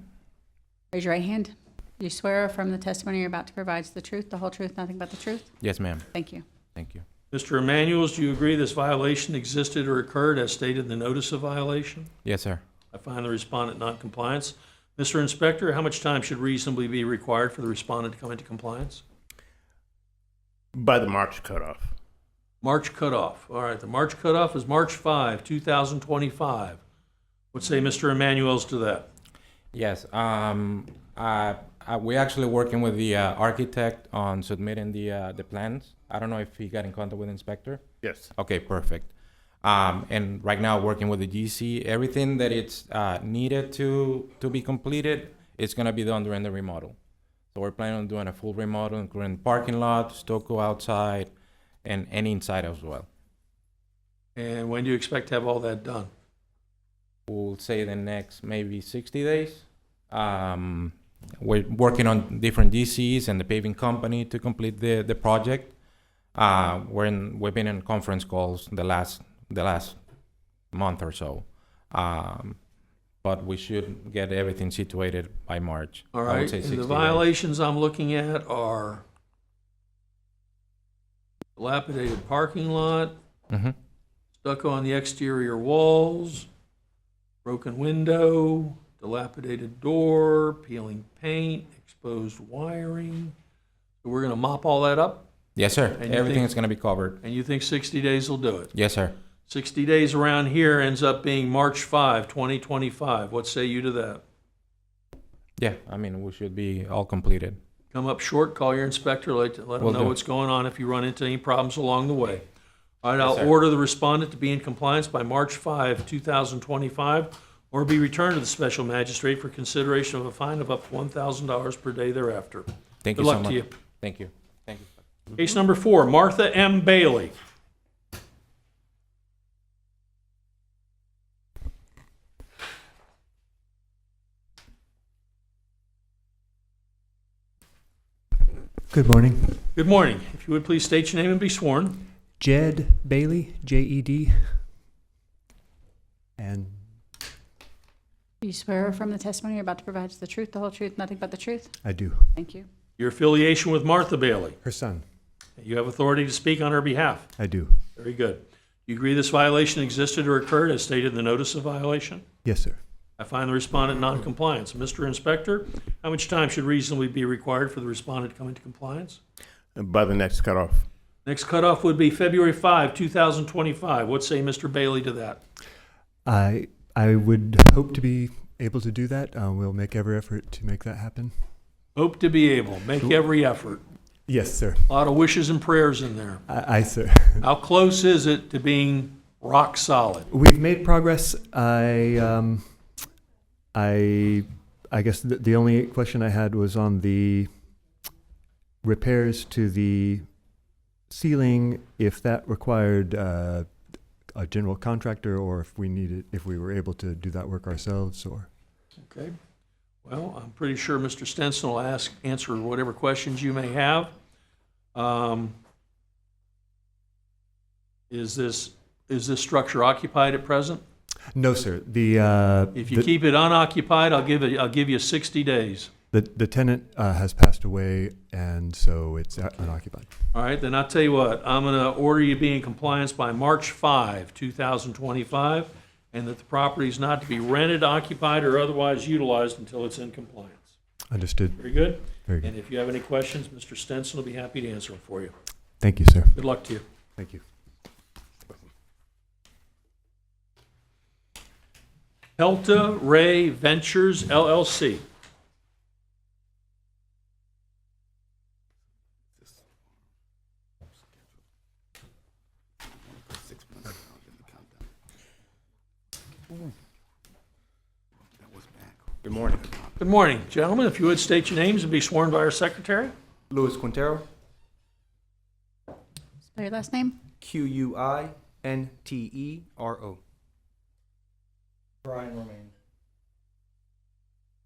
Raise your right hand. Do you swear or affirm the testimony you're about to provide is the truth, the whole truth, nothing but the truth? Yes, ma'am. Thank you. Thank you. Mr. Emanuels, do you agree this violation existed or occurred as stated in the notice of violation? Yes, sir. I find the respondent non-compliance. Mr. Inspector, how much time should reasonably be required for the respondent to come into compliance? By the March cutoff. March cutoff. All right, the March cutoff is March 5, 2025. What say Mr. Emanuels to that? Yes. We're actually working with the architect on submitting the plans. I don't know if he got in contact with the inspector. Yes. Okay, perfect. And right now working with the GC, everything that it's needed to be completed, it's gonna be done during the remodel. So we're planning on doing a full remodel, including parking lot, stucco outside, and inside as well. And when do you expect to have all that done? We'll say the next maybe 60 days. We're working on different DCs and the paving company to complete the project. We've been in conference calls the last month or so. But we should get everything situated by March. All I would right, say and 60 the days. violations I'm looking at are dilapidated parking lot, Mhm. stucco on the exterior walls, broken window, dilapidated door, peeling paint, exposed wiring. So we're gonna mop all that up? Yes, sir. And you Everything think- is going to be covered. And you think 60 days will do it? Yes, sir. 60 days around here ends up being March 5, 2025. What say you to that? Yeah, I mean, we should be all completed. Come up short, call your inspector, let them Will know do. what's going on if you run into any problems along the way. All right, Yes, I'll sir. order the respondent to be in compliance by March 5, 2025, or be returned to the special magistrate for consideration of a fine of up to $1,000 per day thereafter. Thank Good you so luck to much. you. Thank you. Thank you. Case number 4, Martha M. Bailey. Good morning. Good morning. If you would please state your name and be sworn. Jed Bailey, J-E-D. And Do you swear affirm the testimony you're about to provide is the truth, the whole truth, nothing but the truth? I do. Thank you. Your affiliation with Martha Bailey. Her son. You have authority to speak on her behalf. I do. Very good. You agree this violation existed or occurred as stated in the notice of violation? Yes, sir. I find the respondent non-compliance. Mr. Inspector, how much time should reasonably be required for the respondent to come into compliance? By the next cutoff. Next cutoff would be February 5, 2025. What say Mr. Bailey to that? I would hope to be able to do that. We'll make every effort to make that happen. Hope to be able. Make every effort. Yes, sir. A lot of wishes and prayers in there. Aye, sir. How close is it to being rock solid? We've made progress. I guess the only question I had was on the repairs to the ceiling, if that required a general contractor, or if we were able to do that work ourselves, or. Okay. Well, I'm pretty sure Mr. Stenson will answer whatever questions you may have. Is this structure occupied at present? No, sir. If you keep it unoccupied, I'll give you 60 days. The tenant has passed away, and so it's unoccupied. All right, then I'll tell you what, I'm going to order you be in compliance by March 5, 2025, and that the property is not to be rented, occupied, or otherwise utilized until it's in compliance. Understood. Very good? Very good. And if you have any questions, Mr. Stenson will be happy to answer them for you. Thank you, sir. Good luck to you. Thank you. Pelta Ray Ventures, LLC. Good morning. Good morning, gentlemen. If you would state your names and be sworn by our secretary. Luis Quintero, Spell your last name. Quintero. Brian Romaine.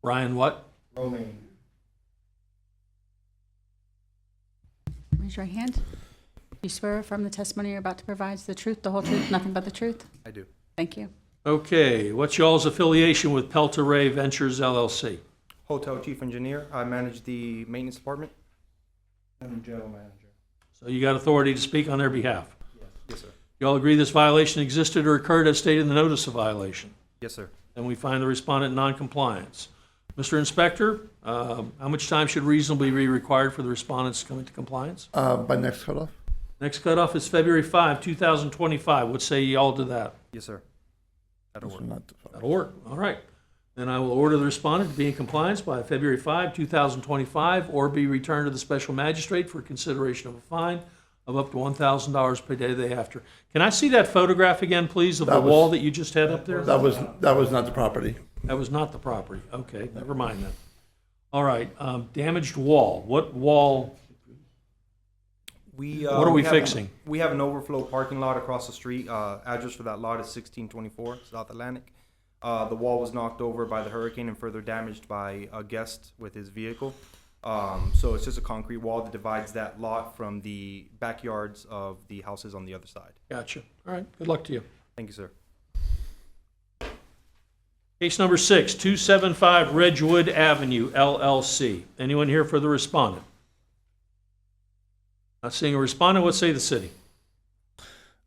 Ryan what? Romaine. Raise your right hand. Do you swear affirm the testimony you're about to provide is the truth, the whole truth, nothing but the truth? I do. Thank you. Okay, what's y'all's affiliation with Pelta Ray Ventures, LLC? Hotel chief engineer. I manage the maintenance department. I'm the general manager. So you got authority to speak on their behalf. Yes, sir. You all agree this violation existed or occurred as stated in the notice of violation? Yes, sir. Then we find the respondent in non-compliance. Mr. Inspector, how much time should reasonably be required for the respondents to come into compliance? By next cutoff? Next cutoff is February 5, 2025. What say ye all to that? Yes, sir. That'll work. That'll work. All right. Then I will order the respondent to be in compliance by February 5, 2025, or be returned to the special magistrate for consideration of a fine of up to $1,000 per day thereafter. Can I see that photograph again, please, of the wall that you just had up there? That was not the property. That was not the property. Okay, never mind then. All right, damaged wall. What wall? What are we fixing? We have an overflow parking lot across the street. Address for that lot is 1624 South Atlantic. The wall was knocked over by the hurricane and further damaged by a guest with his vehicle. So it's just a concrete wall that divides that lot from the backyards of the houses on the other side. Gotcha. All right, good luck to you. Thank you, sir. Case number 6, 275 Ridgewood Avenue, LLC. Anyone here for the respondent? Not seeing a respondent, what say the city?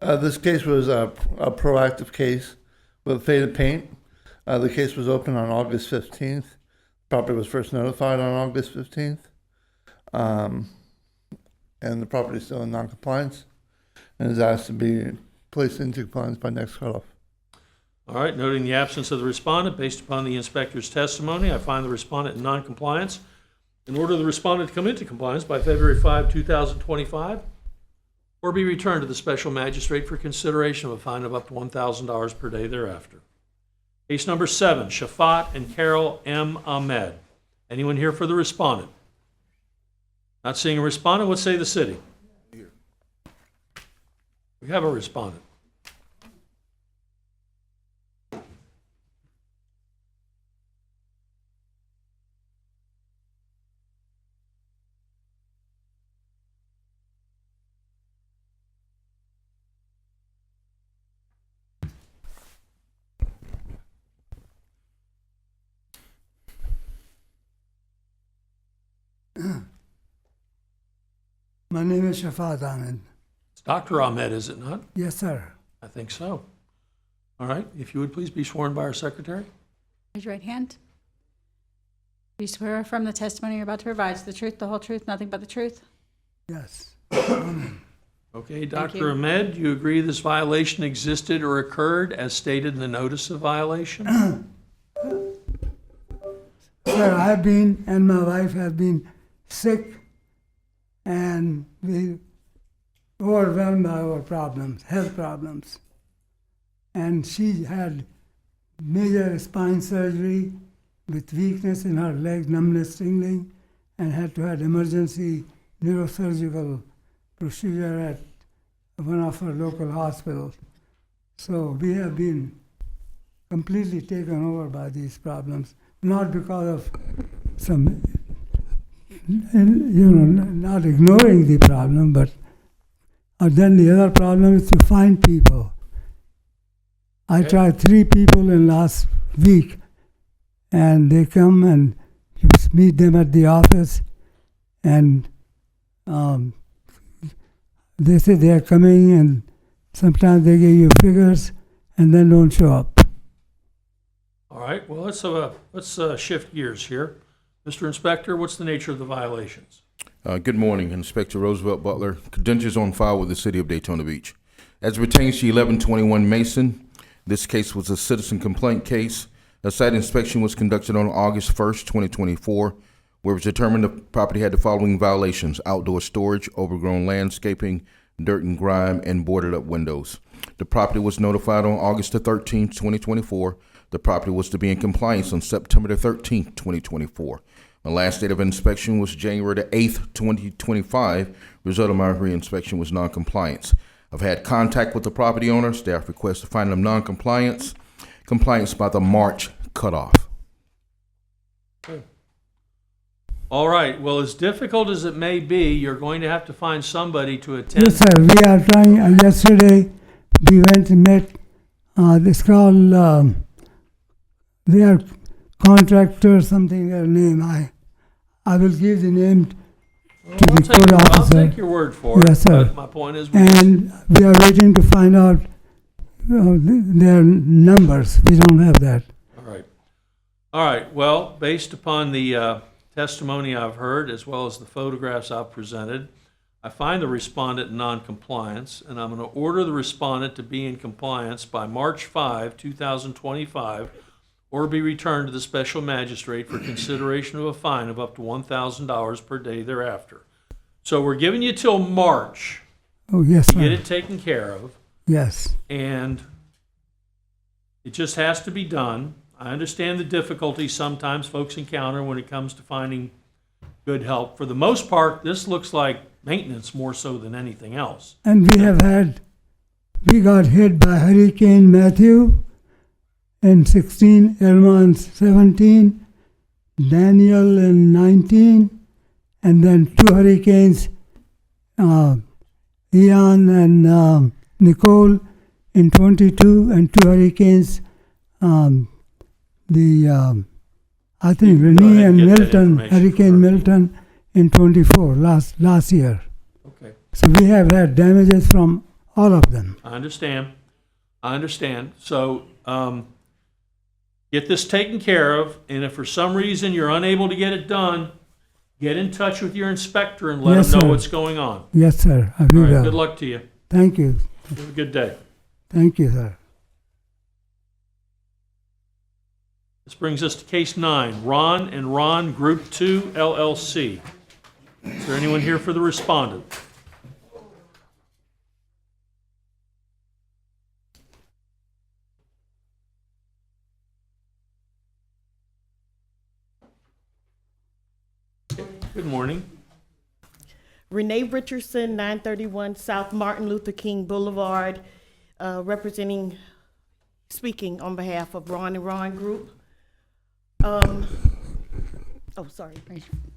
This case was a proactive case with faded paint. The case was opened on August 15th. Property was first notified on August 15th. And the property is still in non-compliance and is asked to be placed into compliance by next cutoff. All right, noting the absence of the respondent, based upon the inspector's testimony, I find the respondent in non-compliance. In order the respondent to come into compliance by February 5, 2025, or be returned to the special magistrate for consideration of a fine of up to $1,000 per day thereafter. Case number 7, Shafat and Carol M. Ahmed. Anyone here for the respondent? Not seeing a respondent, what say the city? We have a respondent. My name is Shafat Ahmed. It's Dr. Ahmed, is it not? Yes, sir. I think so. All right, if you would please be sworn by our secretary. Raise your right hand. Do you swear affirm the testimony you're about to provide is the truth, the whole truth, nothing but the truth? Yes. Okay, Dr. Ahmed, do you agree this violation existed or occurred as stated in the notice of violation? Sir, I've been, and my wife have been sick, and we overwhelmed by our problems, health problems. And she had major spine surgery with weakness in her leg, numbness, tingling, and had to have emergency neurosurgical procedure at one of our local hospitals. So we have been completely taken over by these problems, not because of some, not ignoring the problem, but then the other problem is to find people. I tried 3 people in last week, and they come and you meet them at the office, and they say they are coming, and sometimes they give you figures and then don't show up. All right, well, let's shift gears here. Mr. Inspector, what's the nature of the violations? Good morning, Inspector Roosevelt Butler. Credentials on file with the City of Daytona Beach. As it pertains to 1121 Mason, this case was a citizen complaint case. A site inspection was conducted on August 1st, 2024, where it was determined the property had the following violations: outdoor storage, overgrown landscaping, dirt and grime, and boarded up windows. The property was notified on August the 13th, 2024. The property was to be in compliance on September the 13th, 2024. My last date of inspection was January the 8th, 2025. Result of my re-inspection was non-compliance. I've had contact with the property owner. Staff requests to find them non-compliance. Compliance by the March cutoff. Okay. All right, well, as difficult as it may be, you're going to have to find somebody to attend. Yes, sir. We are trying. Yesterday, we went and met. It's called. They are contractor, something their name. I will give the name to the code I'll officer. take your word for it. Yes, sir. But my point is, we just- And we are waiting to find out their numbers. We don't have that. all right, well, based upon the testimony I've heard, as well as the photographs I've presented, I find the respondent in non-compliance, and I'm going to order the respondent to be in compliance by March 5, 2025, or be returned to the special magistrate for consideration of a fine of up to $1,000 per day thereafter. So we're giving you till March Oh, yes, to sir. get it taken care of, Yes. and it just has to be done. I understand the difficulties sometimes folks encounter when it comes to finding good help. For the most part, this looks like maintenance more so than anything else. And we got hit by Hurricane Matthew in 16, Irma in 17, Daniel in 19, and then 2 hurricanes, Ian and Nicole in 22, and 2 hurricanes, I think Renee ahead and and get that Milton, information Hurricane from her. Milton in 24, last year. Okay. So we have had damages from all of them. I understand. So, get this taken care of, and if for some reason you're unable to get it done, get in touch with your inspector and let Yes, him know sir. what's going on. Yes, sir. All We right, will. good luck to you. Thank you. Have a good day. Thank you, sir. This brings us to case 9, Ron and Ron Group 2 LLC. Is there anyone here for the respondent? Good morning. Renee Richardson, 931 South Martin Luther King Boulevard, speaking on behalf of Ron and Ron Group. Sorry.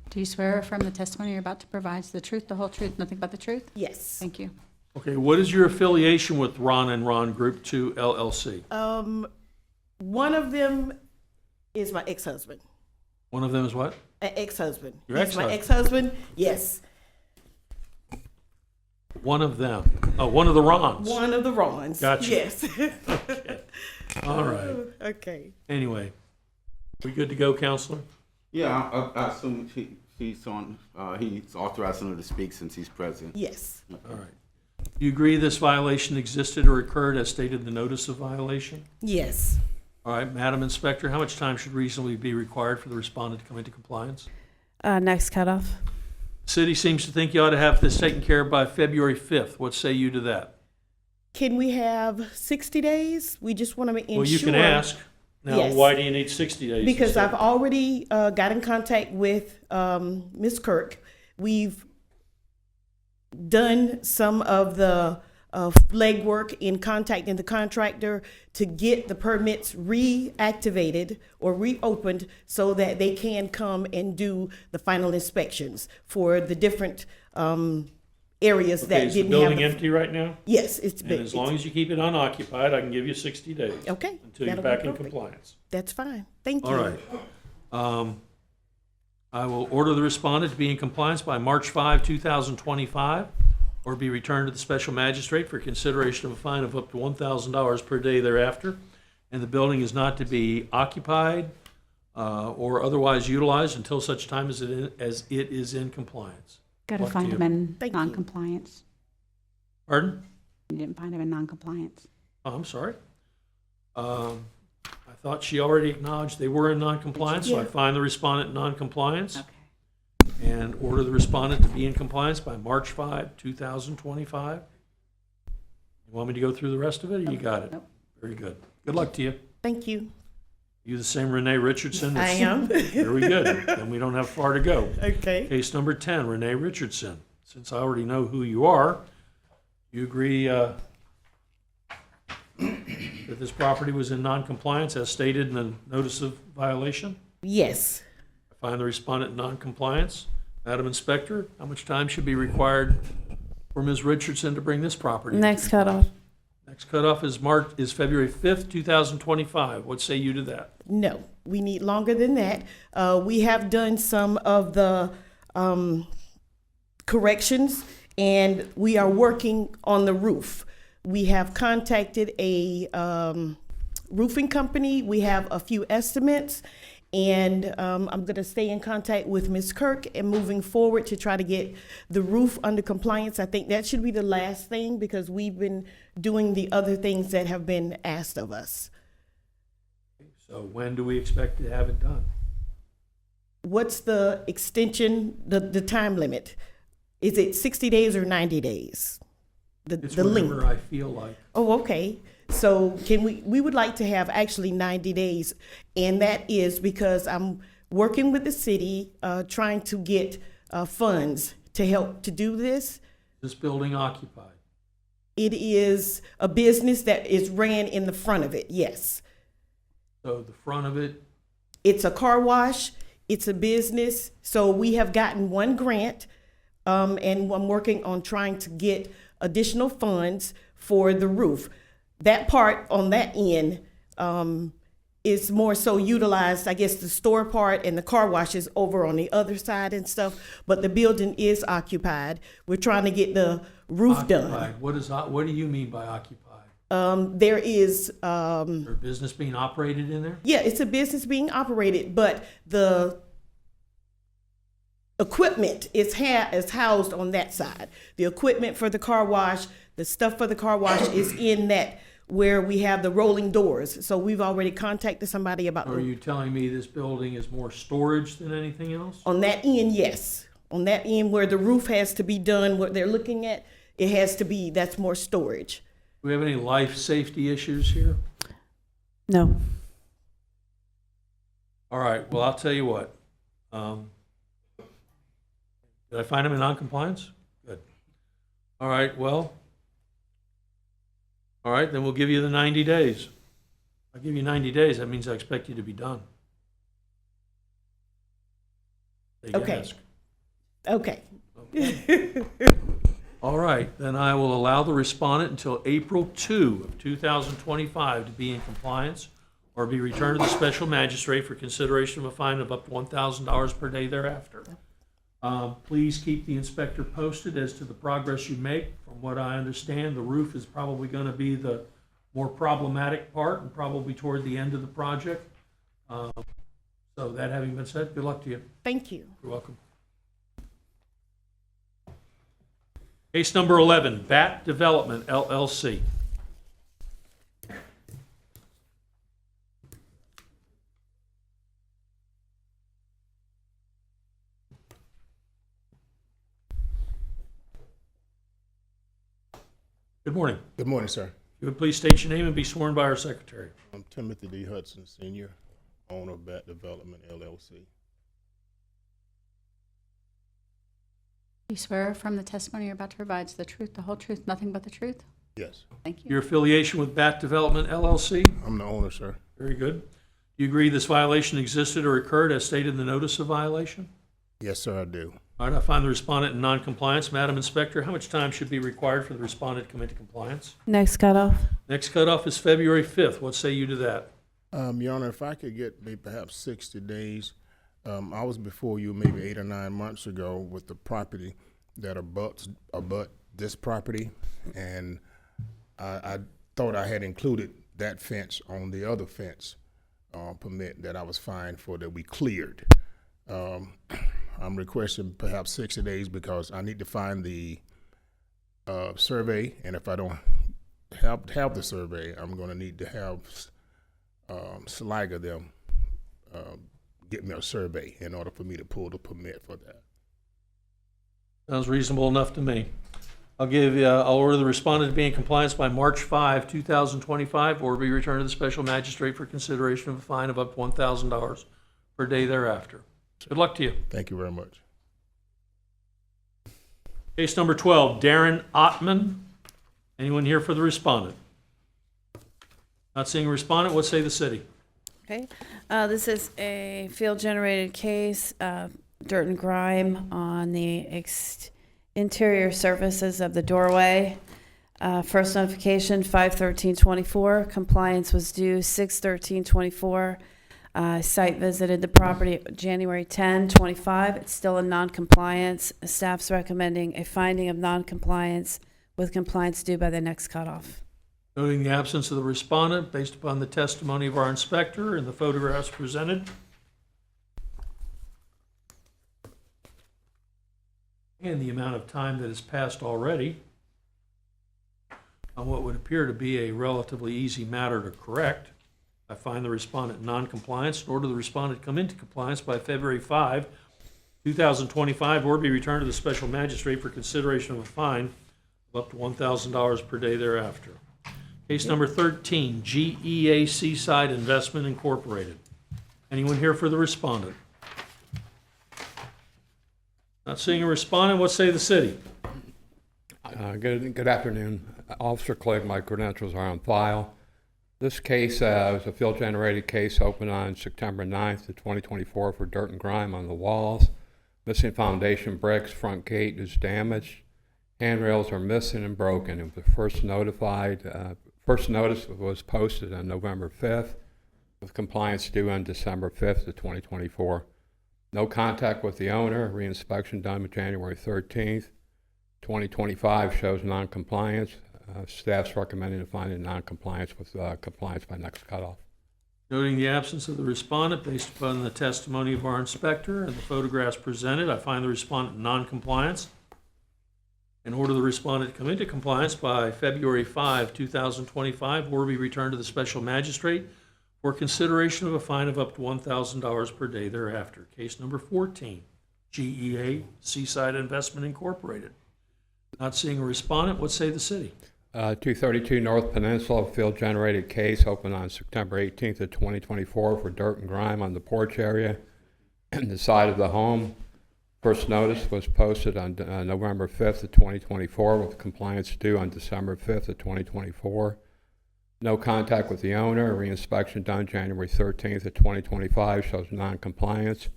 Do you swear or affirm the testimony you're about to provide is the truth, the whole truth, nothing but the truth? Yes. Thank you. Okay, what is your affiliation with Ron and Ron Group 2 LLC? One of them is my ex-husband. One of them is what? An ex-husband. Your He's my ex-husband? ex-husband, yes. One of them. Oh, one of the Rons. One of the Rons. Gotcha. Yes. Okay. All right. Okay. Anyway, we good to go, counselor? Yeah, I assume he's authorized him to speak since he's present. Yes. All right. Do you agree this violation existed or occurred as stated in the notice of violation? Yes. All right, Madam Inspector, how much time should reasonably be required for the respondent to come into compliance? Next cutoff. City seems to think you ought to have this taken care of by February 5th. What say you to that? Can we have 60 days? We just want to ensure. Well, you can ask. Now, Yes. why do you need 60 days? Because instead? I've already got in contact with Ms. Kirk. We've done some of the legwork in contacting the contractor to get the permits reactivated or reopened so that they can come and do the final inspections for the different areas Okay, that is the didn't have. building empty right now? Yes, it's And as long as you keep it unoccupied, I can give you 60 days. Okay, Until you're that'll back be in perfect. compliance. That's fine. Thank you. All right. I will order the respondent to be in compliance by March 5, 2025, or be returned to the special magistrate for consideration of a fine of up to $1,000 per day thereafter, and the building is not to be occupied or otherwise utilized until such time as it is in compliance. Got to Luck find you. him in Thank you. non-compliance. Pardon? You didn't find him in non-compliance. Oh, I'm sorry. I thought she already acknowledged they were in non-compliance, so I Yeah. find the respondent in non-compliance. Okay. And order the respondent to be in compliance by March 5, 2025. You want me to go through the rest of it, or you got it? Nope. Very good. Good luck to you. Thank you. You the same Renee Richardson? I am. Very good. Then we don't have far to go. Okay. Case number 10, Renee Richardson. Since I already know who you are, you agree that this property was in non-compliance as stated in the notice of violation? Yes. I find the respondent in non-compliance. Madam Inspector, how much time should be required for Ms. Richardson to bring this property? Next cutoff. Next cutoff is February 5th, 2025. What say you to that? No, we need longer than that. We have done some of the corrections, and we are working on the roof. We have contacted a roofing company. We have a few estimates, and I'm going to stay in contact with Ms. Kirk and moving forward to try to get the roof under compliance. I think that should be the last thing because we've been doing the other things that have been asked of us. So when do we expect to have it done? What's the extension, the time limit? Is it 60 days or 90 days? It's The length? whenever I feel like. Oh, okay. So can we would like to have actually 90 days. And that is because I'm working with the city, trying to get funds to help to do this. This building occupied. It is a business that is ran in the front of it, yes. So the front of it, It's a car wash, it's a business. So we have gotten one grant, and I'm working on trying to get additional funds for the roof. That part on that end is more so utilized, I guess, the store part and the car wash is over on the other side and stuff, but the building is occupied. We're trying to get the roof done. occupied. What do you mean by occupied? There is, Is there a business being operated in there? yeah, it's a business being operated, but the equipment is housed on that side. The equipment for the car wash, the stuff for the car wash is in that where we have the rolling doors. So we've already contacted somebody about. Are you telling me this building is more storage than anything else? On that end, yes. On that end where the roof has to be done, what they're looking at, it has to be, that's more storage. Do we have any life safety issues here? No. All right, well, I'll tell you what. Did I find him in noncompliance? Good. All right, well. All right, then we'll give you the 90 days. I'll give you 90 days. That means I expect you to be done. They Okay. ask. Okay. All right, then I will allow the respondent until April 2 of 2025 to be in compliance or be returned to the special magistrate for consideration of a fine of up to $1,000 per day thereafter. Please keep the inspector posted as to the progress you make. From what I understand, the roof is probably going to be the more problematic part and probably toward the end of the project. So that having been said, good luck to you. Thank you. You're welcome. Case number 11, Bat Development, LLC. Good morning. Good morning, sir. You would please state your name and be sworn by our secretary. I'm Timothy D. Hudson, Sr., owner of Bat Development, LLC. You swear from the testimony you're about to provide is the truth, the whole truth, nothing but the truth? Yes. Thank you. Your affiliation with Bat Development, LLC? I'm the owner, sir. Very good. Do you agree this violation existed or occurred as stated in the notice of violation? Yes, sir, I do. All right, I find the respondent in noncompliance. Madam Inspector, how much time should be required for the respondent to come into compliance? Next cutoff. Next cutoff is February 5th. What say you to that? Your Honor, if I could get maybe perhaps 60 days. I was before you maybe 8 or 9 months ago with the property that abut this property, and I thought I had included that fence on the other fence permit that I was fined for that we cleared. I'm requesting perhaps 60 days because I need to find the survey, and if I don't have the survey, I'm going to need to have Sliger them get me a survey in order for me to pull the permit for that. Sounds reasonable enough to me. I'll order the respondent to be in compliance by March 5, 2025, or be returned to the special magistrate for consideration of a fine of up to $1,000 per day thereafter. Good luck to you. Thank you very much. Case number 12, Darren Ottman. Anyone here for the respondent? Not seeing a respondent, what say the city? Okay, this is a field-generated case, dirt and grime on the interior surfaces of the doorway. First notification, 5/13/24. Compliance was due 6/13/24. Site visited the property January 10, 25. It's still in non-compliance. Staff's recommending a finding of non-compliance with compliance due by the next cutoff. Noting the absence of the respondent, based upon the testimony of our inspector and the photographs presented, and the amount of time that has passed already on what would appear to be a relatively easy matter to correct, I find the respondent in non-compliance and order the respondent come into compliance by February 5, 2025, or be returned to the special magistrate for consideration of a fine of up to $1,000 per day thereafter. Case number 13, GEA Seaside Investment Incorporated. Anyone here for the respondent? Not seeing a respondent, what say the city? Good afternoon. Officer Clegg, my credentials are on file. This case was a field-generated case opened on September 9th of 2024 for dirt and grime on the walls. Missing foundation bricks, front gate is damaged. Handrails are missing and broken. It was first notice was posted on November 5th with compliance due on December 5th of 2024. No contact with the owner. Reinspection done on January 13th. 2025 shows non-compliance. Staff's recommending a finding non-compliance with compliance by next cutoff. Noting the absence of the respondent, based upon the testimony of our inspector and the photographs presented, I find the respondent in non-compliance and order the respondent to come into compliance by February 5, 2025, or be returned to the special magistrate for consideration of a fine of up to $1,000 per day thereafter. Case number 14, GEA Seaside Investment Incorporated. Not seeing a respondent, what say the city? 232 North Peninsula, field-generated case opened on September 18th of 2024 for dirt and grime on the porch area and the side of the home. First notice was posted on November 5th of 2024 with compliance due on December 5th of 2024. No contact with the owner. Reinspection done January 13th of 2025 shows non-compliance.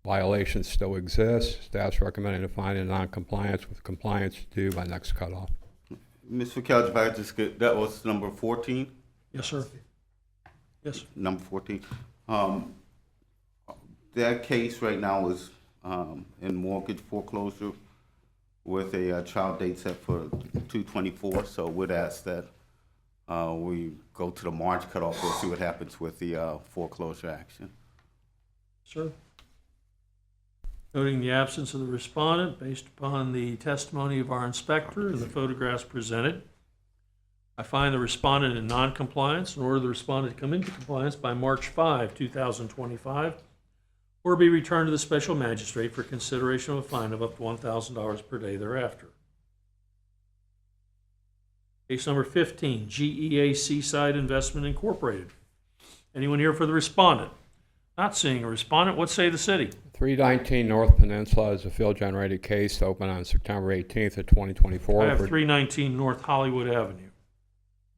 Violations still exist. Staff's recommending a fine in non-compliance with compliance due by next cutoff. Ms. McKelvey, if I could just get, that was number 14? Yes, sir. Yes. Number 14. That case right now is in mortgage foreclosure with a trial date set for 2/24, so we'd ask that we go to the March cutoff. We'll see what happens with the foreclosure action. Sir. Noting the absence of the respondent, based upon the testimony of our inspector and the photographs presented, I find the respondent in non-compliance and order the respondent to come into compliance by March 5, 2025, or be returned to the special magistrate for consideration of a fine of up to $1,000 per day thereafter. Case number 15, GEA Seaside Investment Incorporated. Anyone here for the respondent? Not seeing a respondent, what say the city? 319 North Peninsula is a field-generated case opened on September 18th of 2024. I have 319 North Hollywood Avenue.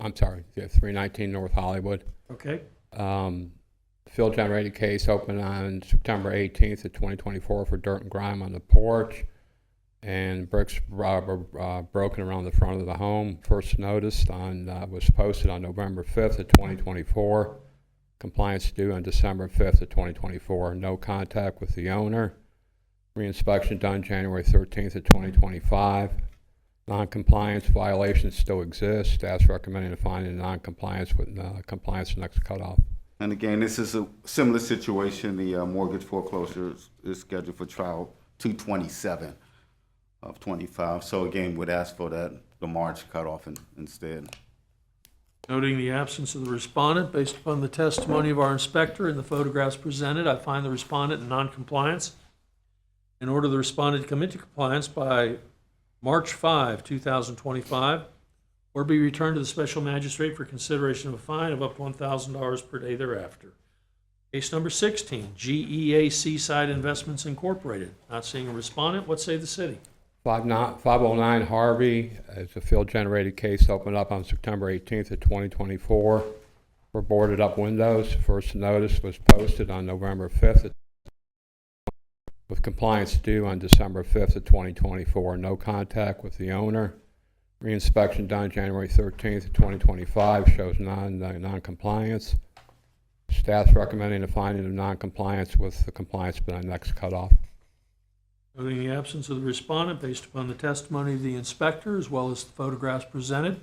I'm sorry, yeah, 319 North Hollywood. Okay. Field-generated case opened on September 18th of 2024 for dirt and grime on the porch, and bricks were broken around the front of the home. First notice was posted on November 5th of 2024. Compliance due on December 5th of 2024. No contact with the owner. Reinspection done January 13th of 2025. Non-compliance violations still exist. Staff's recommending a fine in non-compliance with compliance next cutoff. And again, this is a similar situation. The mortgage foreclosure is scheduled for trial 2/27 of 25. So again, we'd ask for the March cutoff instead. Noting the absence of the respondent, based upon the testimony of our inspector and the photographs presented, I find the respondent in non-compliance and order the respondent to come into compliance by March 5, 2025, or be returned to the special magistrate for consideration of a fine of up to $1,000 per day thereafter. Case number 16, GEA Seaside Investments Incorporated. Not seeing a respondent, what say the city? 509 Harvey is a field-generated case opened up on September 18th of 2024 for boarded up windows. First notice was posted on November 5th with compliance due on December 5th of 2024. No contact with the owner. Reinspection done January 13th of 2025 shows non-compliance. Staff's recommending the finding of noncompliance with the compliance by the next cutoff. Noting the absence of the respondent based upon the testimony of the inspector as well as the photographs presented,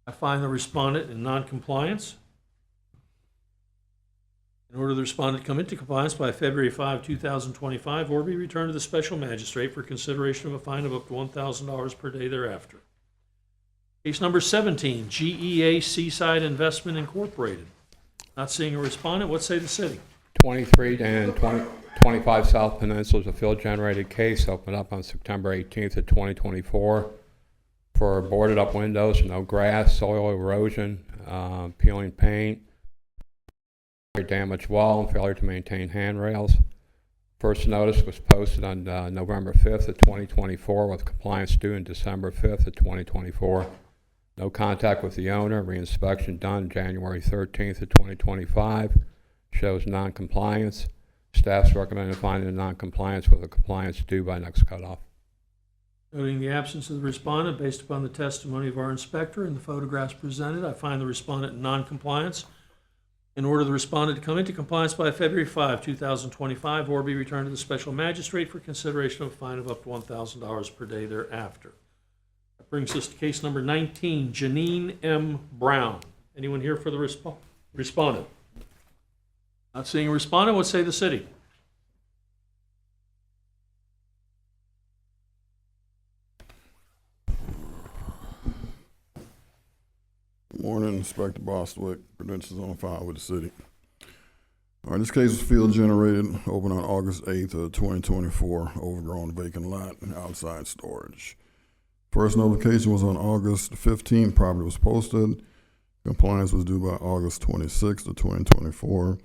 I find the respondent in noncompliance. In order the respondent come into compliance by February 5, 2025, or be returned to the special magistrate for consideration of a fine of up to $1,000 per day thereafter. Case number 17, GEA Seaside Investment Incorporated. Not seeing a respondent, what say the city? 23 and 25 South Peninsula is a field-generated case opened up on September 18th of 2024 for boarded up windows, no grass, soil erosion, peeling paint, damaged wall, and failure to maintain handrails. First notice was posted on November 5th of 2024 with compliance due in December 5th of 2024. No contact with the owner. Reinspection done January 13th of 2025. Shows non-compliance. Staff's recommended finding non-compliance with a compliance due by next cutoff. Noting the absence of the respondent based upon the testimony of our inspector and the photographs presented, I find the respondent in non-compliance. In order the respondent to come into compliance by February 5, 2025, or be returned to the special magistrate for consideration of a fine of up to $1,000 per day thereafter. That brings us to case number 19, Janine M. Brown. Anyone here for the respondent? Not seeing a respondent, what say the city? Good morning, Inspector Bostwick, credentials on file with the city. All right, this case was field generated, opened on August 8th of 2024, overgrown vacant lot and outside storage. First notification was on August 15th, property was posted. Compliance was due by August 26th of 2024.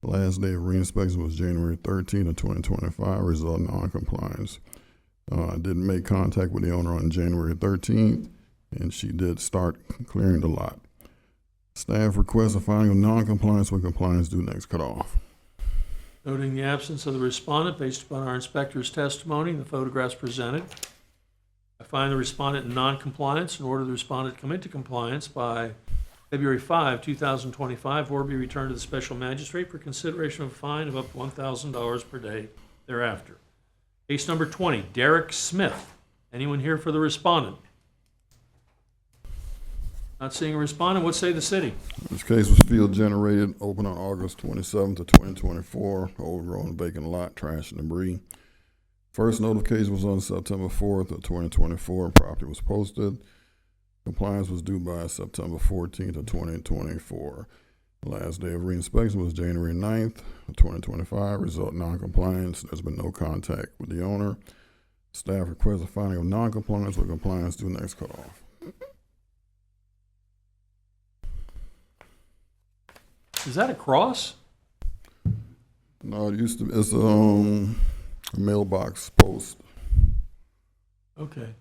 The last day of reinspection was January 13th of 2025, resulting in non-compliance. I didn't make contact with the owner on January 13th, and she did start clearing the lot. Staff requests a finding of non-compliance with compliance due next cutoff. Noting the absence of the respondent based upon our inspector's testimony and the photographs presented, I find the respondent in non-compliance and order the respondent to come into compliance by February 5, 2025, or be returned to the special magistrate for consideration of a fine of up to $1,000 per day thereafter. Case number 20, Derek Smith. Anyone here for the respondent? Not seeing a respondent, what say the city? This case was field generated, opened on August 27th of 2024, overgrown vacant lot, trash and debris. First notification was on September 4th of 2024, property was posted. Compliance was due by September 14th of 2024. The last day of reinspection was January 9th of 2025, result non-compliance. There's been no contact with the owner. Staff requests a finding of non-compliance with compliance due next cutoff. Is that a cross? No, it used to be, it's a mailbox post. Okay.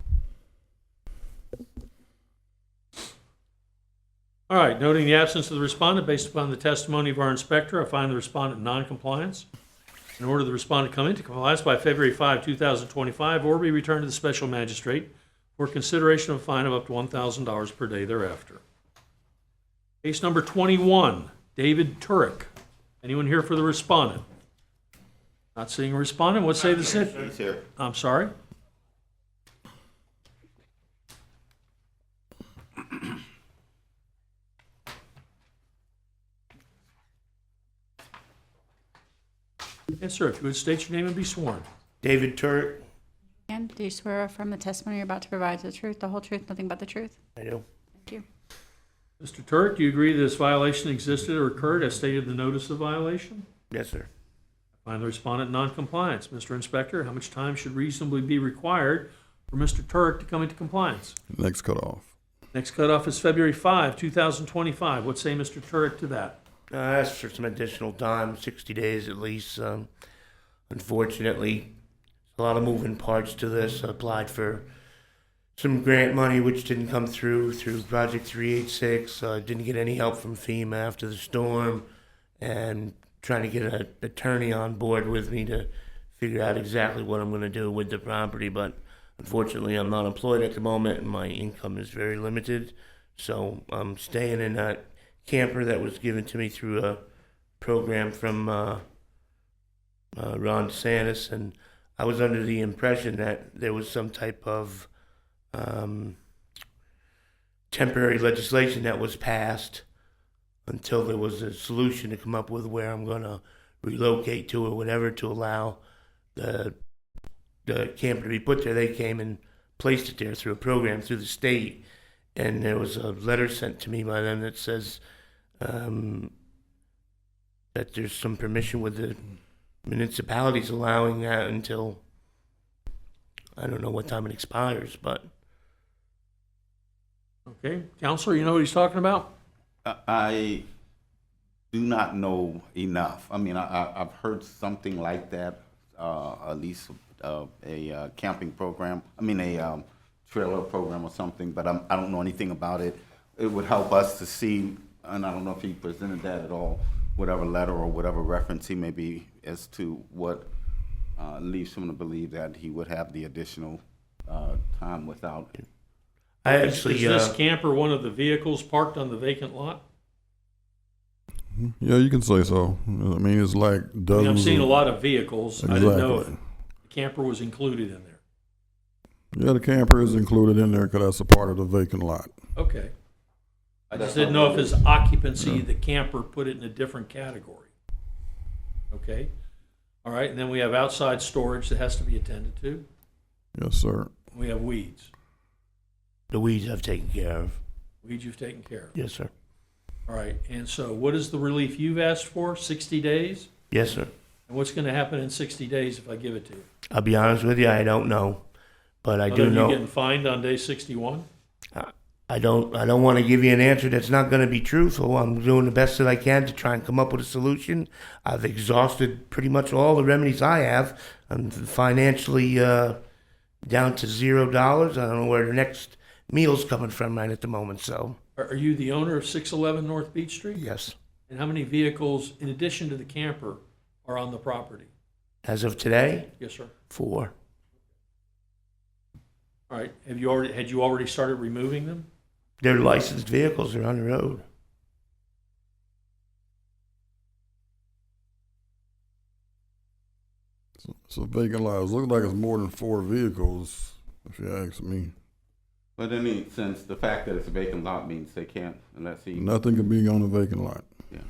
All right, noting the absence of the respondent based upon the testimony of our inspector, I find the respondent in non-compliance. In order the respondent come into compliance by February 5, 2025, or be returned to the special magistrate for consideration of a fine of up to $1,000 per day thereafter. Case number 21, David Turek. Anyone here for the respondent? Not seeing a respondent, what say the city? He's here. I'm sorry? Yes, sir. If you would state your name and be sworn. David Turk. And do you swear affirm the testimony you're about to provide the truth, the whole truth, nothing but the truth? I do. Thank you. Mr. Turk, do you agree that this violation existed or occurred as stated in the notice of violation? Yes, sir. Find the respondent in non-compliance. Mr. Inspector, how much time should reasonably be required for Mr. Turk to come into compliance? Next cutoff. Next cutoff is February 5, 2025. What say Mr. Turk to that? I asked for some additional time, 60 days at least. Unfortunately, a lot of moving parts to this. I applied for some grant money, which didn't come through Project 386. Didn't get any help from FEMA after the storm, and trying to get an attorney on board with me to figure out exactly what I'm going to do with the property. But unfortunately, I'm not employed at the moment, and my income is very limited. So I'm staying in that camper that was given to me through a program from Ron DeSantis, and I was under the impression that there was some type of temporary legislation that was passed until there was a solution to come up with where I'm going to relocate to or whatever to allow the camper to be put there. They came and placed it there through a program through the state, and there was a letter sent to me by them that says that there's some permission with the municipalities allowing that until, I don't know what time it expires, but. Okay, Counselor, you know what he's talking about? I do not know enough. I mean, I've heard something like that, at least a camping program. I mean, a trailer program or something, but I don't know anything about it. It would help us to see, and I don't know if he presented that at all, whatever letter or whatever reference he may be as to what leads someone to believe that he would have the additional time without. Is this camper one of the vehicles parked on the vacant lot? Yeah, you can say so. I mean, it's like dozens. I've seen a lot of vehicles. Exactly. I didn't know if the camper was included in there. Yeah, the camper is included in there because that's a part of the vacant lot. Okay. I just didn't know if his occupancy, the camper put it in a different category. Okay. All right, and then we have outside storage that has to be attended to. Yes, sir. We have weeds. The weeds I've taken care of. Weeds you've taken care of. Yes, sir. All right, and so what is the relief you've asked for? 60 days? Yes, sir. And what's going to happen in 60 days if I give it to you? I'll be honest with you, I don't know, but I Other do than know. You getting fined on day 61? I don't want to give you an answer that's not going to be truthful. I'm doing the best that I can to try and come up with a solution. I've exhausted pretty much all the remedies I have. I'm financially down to $0. I don't know where the next meal's coming from right at the moment. So. Are you the owner of 611 North Beach Street? Yes. And how many vehicles, in addition to the camper, are on the property? As of today? Yes, sir. 4. All right. Had you already started removing them? They're licensed vehicles. They're on the road. So vacant lots. Looks like it's more than 4 vehicles, if you ask me. But in any sense, the fact that it's a vacant lot means they can't, unless he. Nothing can be on a vacant lot. Yeah.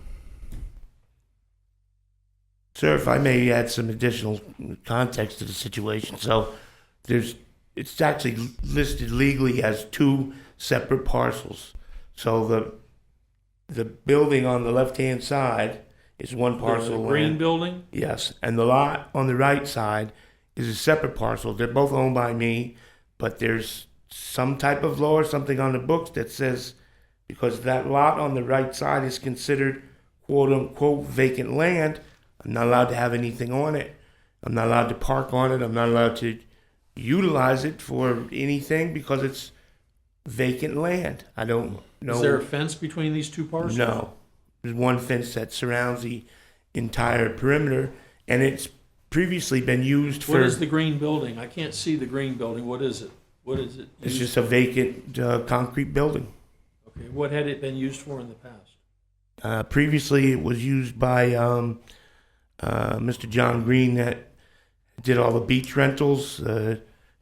Sir, if I may add some additional context to the situation. So it's actually listed legally as 2 separate parcels. So the building on the left-hand side is one parcel. The green land. building? Yes, and the lot on the right side is a separate parcel. They're both owned by me, but there's some type of law or something on the books that says because that lot on the right side is considered quote-unquote vacant land, I'm not allowed to have anything on it. I'm not allowed to park on it. I'm not allowed to utilize it for anything because it's vacant land. I don't know. Is there a fence between these 2 parcels? No. There's one fence that surrounds the entire perimeter, and it's previously been used for... What is the green building? I can't see the green building. What is it? What is it? It's just a vacant concrete building. Okay. What had it been used for in the past? Previously, it was used by Mr. John Green that did all the beach rentals,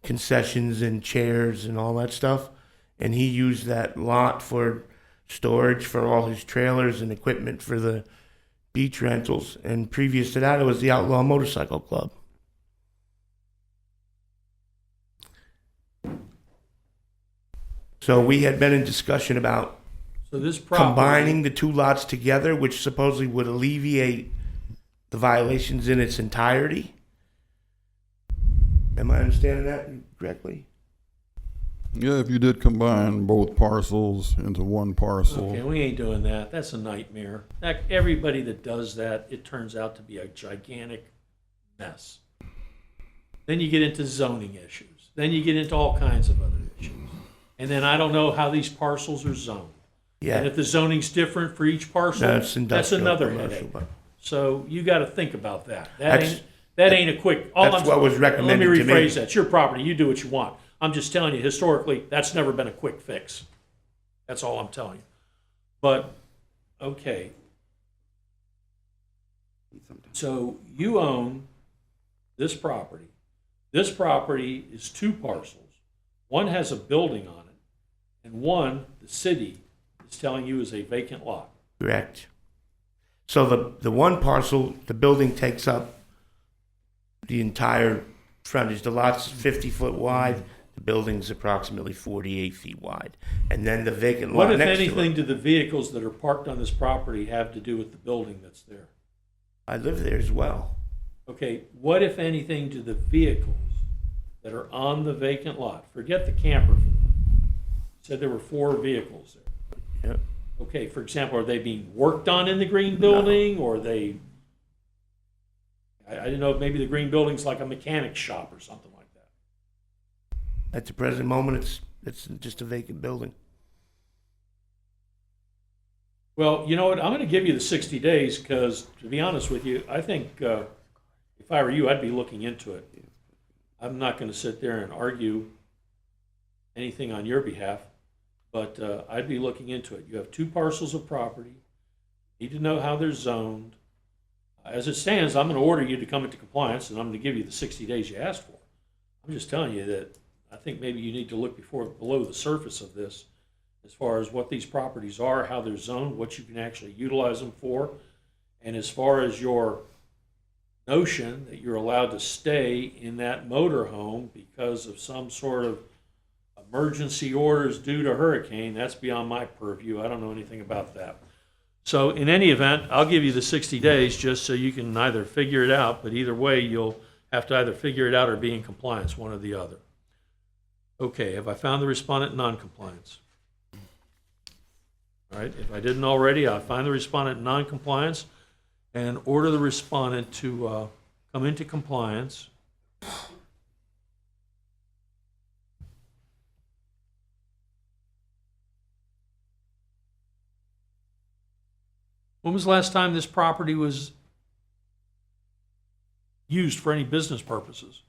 concessions and chairs and all that stuff. And he used that lot for storage for all his trailers and equipment for the beach rentals. And previous to that, it was the Outlaw Motorcycle Club. So we had been in discussion about combining the 2 lots together, which supposedly would alleviate the violations in its entirety. Am I understanding that correctly? Yeah, if you did combine both parcels into one parcel. Okay, we ain't doing that. That's a nightmare. Everybody that does that, it turns out to be a gigantic mess. Then you get into zoning issues. Then you get into all kinds of other issues. And then I don't know how these parcels are zoned. Yeah. And if the zoning's different for each parcel, That's industrial, another commercial, headache. but- So you got to think about that. That's- That ain't a quick. That's what was recommended to me. Let me rephrase that. It's your property. You do what you want. I'm just telling you, historically, that's never been a quick fix. That's all I'm telling you. But Okay. So you own this property. This property is 2 parcels. One has a building on it, and one, the city, is telling you is a vacant lot. Correct. So the one parcel, the building takes up the entire frontage. The lot's 50 foot wide. The building's approximately 48 feet wide. And then the vacant lot What, if next to anything, it. do the vehicles that are parked on this property have to do with the building that's there? I live there as well. Okay, what, if anything, do the vehicles that are on the vacant lot, forget the camper for them, said there were 4 vehicles there. Yep. Okay, for example, are they being worked on in the green building, or are they, I didn't know if maybe the green building's like a mechanic shop or something like that. At the present moment, it's just a vacant building. Well, you know what, I'm gonna give you the 60 days, because, to be honest with you, I think, if I were you, I'd be looking into it. I'm not gonna sit there and argue anything on your behalf, but I'd be looking into it. You have 2 parcels of property, need to know how they're zoned. As it stands, I'm gonna order you to come into compliance, and I'm gonna give you the 60 days you asked for. I'm just telling you that I think maybe you need to look below the surface of this, as far as what these properties are, how they're zoned, what you can actually utilize them for, and as far as your notion that you're allowed to stay in that motorhome because of some sort of emergency orders due to hurricane, that's beyond my purview. I don't know anything about that. So in any event, I'll give you the 60 days just so you can either figure it out, but either way, you'll have to either figure it out or be in compliance, one or the other. Okay, have I found the respondent in non-compliance? All right, if I didn't already, I'll find the respondent in non-compliance and order the respondent to come into compliance. When was the last time this property was used for any business purposes?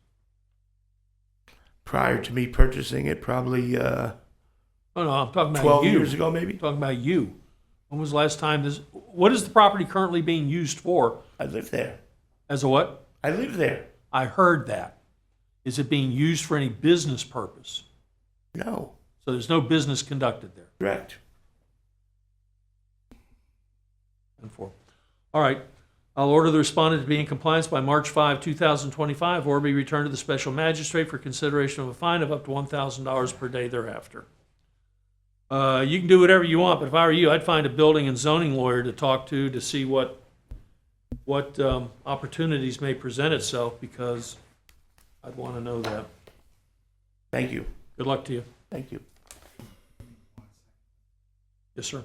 Prior to me purchasing it, probably Oh, no, I'm talking about 12 you. years ago, maybe. I'm talking about you. When was the last time this, what is the property currently being used for? I live there. As a what? I live there. I heard that. Is it being used for any business purpose? No. So there's no business conducted there? Correct. And 4. All right. I'll order the respondent to be in compliance by March 5, 2025, or be returned to the special magistrate for consideration of a fine of up to $1,000 per day thereafter. You can do whatever you want, but if I were you, I'd find a building and zoning lawyer to talk to see what opportunities may present itself, because I'd want to know that. Thank you. Good luck to you. Thank you. Yes, sir.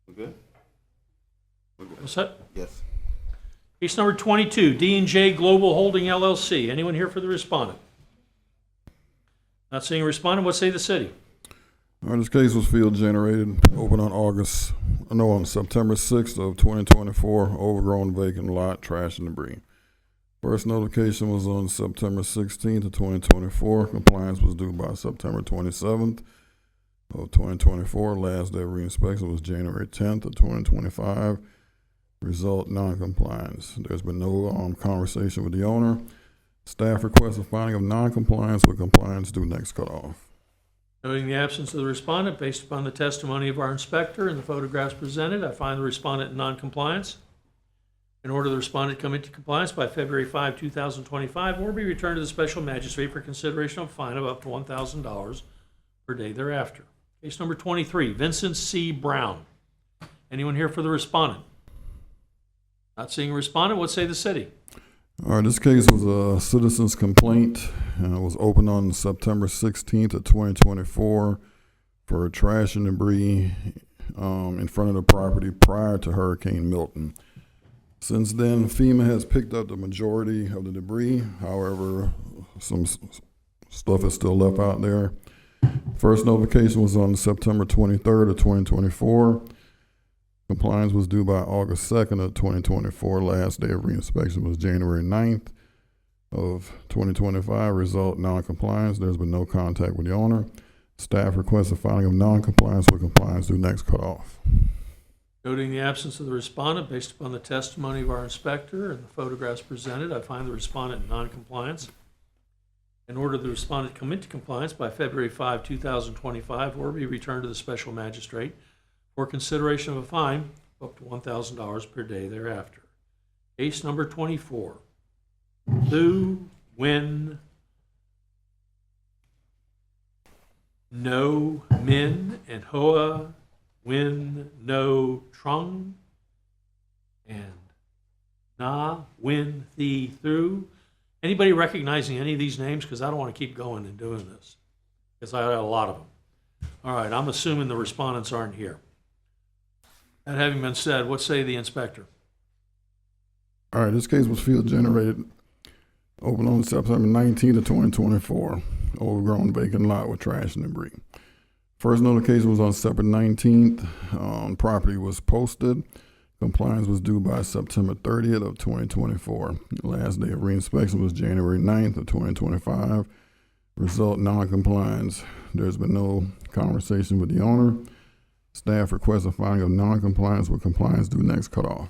We're good? We're good. What's that? Yes. Case number 22, D&J Global Holding LLC. Anyone here for the respondent? Not seeing a respondent. What say the city? All right, this case was field generated, opened on September 6th of 2024, overgrown vacant lot, trash and debris. First notification was on September 16th of 2024. Compliance was due by September 27th of 2024. Last day of reinspection was January 10th of 2025. Result, non-compliance. There's been no conversation with the owner. Staff requests a finding of non-compliance with compliance due next cutoff. Noting the absence of the respondent, based upon the testimony of our inspector and the photographs presented, I find the respondent in non-compliance. In order the respondent come into compliance by February 5, 2025, or be returned to the special magistrate for consideration of a fine of up to $1,000 per day thereafter. Case number 23, Vincent C. Brown. Anyone here for the respondent? Not seeing a respondent, what say the city? All right, this case was a citizen's complaint, and it was opened on September 16th of 2024 for trash and debris in front of the property prior to Hurricane Milton. Since then, FEMA has picked up the majority of the debris. However, some stuff is still left out there. First notification was on September 23rd of 2024. Compliance was due by August 2nd of 2024. Last day of reinspection was January 9th of 2025. Result, non-compliance. There's been no contact with the owner. Staff requests a filing of non-compliance with compliance due next cutoff. Noting the absence of the respondent, based upon the testimony of our inspector and the photographs presented, I find the respondent in non-compliance. In order the respondent come into compliance by February 5, 2025, or be returned to the special magistrate for consideration of a fine of up to $1,000 per day thereafter. Case number 24, Lu Win No Min and Hoa Win No Trung and Na Win Thi Thu. Anybody recognizing any of these names? Because I don't want to keep going and doing this, because I got a lot of them. All right, I'm assuming the respondents aren't here. That having been said, what say the inspector? All right, this case was field generated, opened on September 19th of 2024, overgrown vacant lot with trash and debris. First notification was on September 19th. Property was posted. Compliance was due by September 30th of 2024. Last day of reinspection was January 9th of 2025. Result, non-compliance. There's been no conversation with the owner. Staff requests a finding of non-compliance with compliance due next cutoff.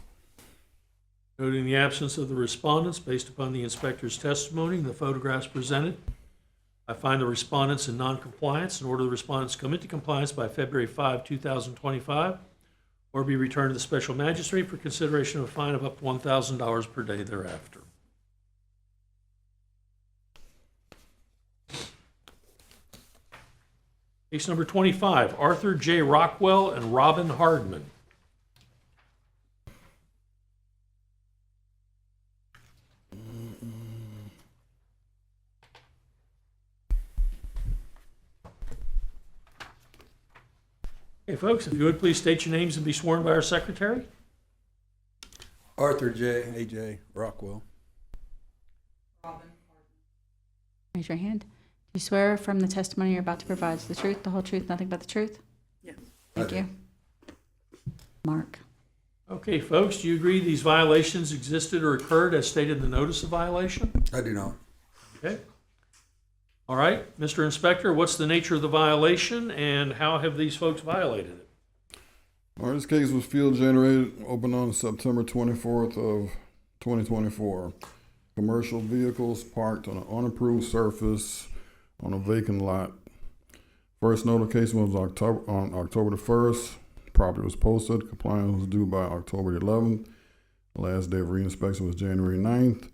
Noting the absence of the respondents, based upon the inspector's testimony and the photographs presented, I find the respondents in non-compliance. In order the respondents come into compliance by February 5, 2025, or be returned to the special magistrate for consideration of a fine of up to $1,000 per day thereafter. Case number 25, Arthur J. Rockwell and Robin Hardman. Okay, folks, if you would please state your names and be sworn by our secretary. Arthur J. A.J. Rockwell. Raise your hand. Do you swear from the testimony you're about to provide is the truth, the whole truth, nothing but the truth? Yes. Thank you. Mark. Okay, folks, do you agree these violations existed or occurred as stated in the notice of violation? I do not. Okay. All right, Mr. Inspector, what's the nature of the violation and how have these folks violated it? All right, this case was field generated, opened on September 24th of 2024. Commercial vehicles parked on an unapproved surface on a vacant lot. First notification was on October the 1st. Property was posted. Compliance was due by October the 11th. Last day of reinspection was January 9th.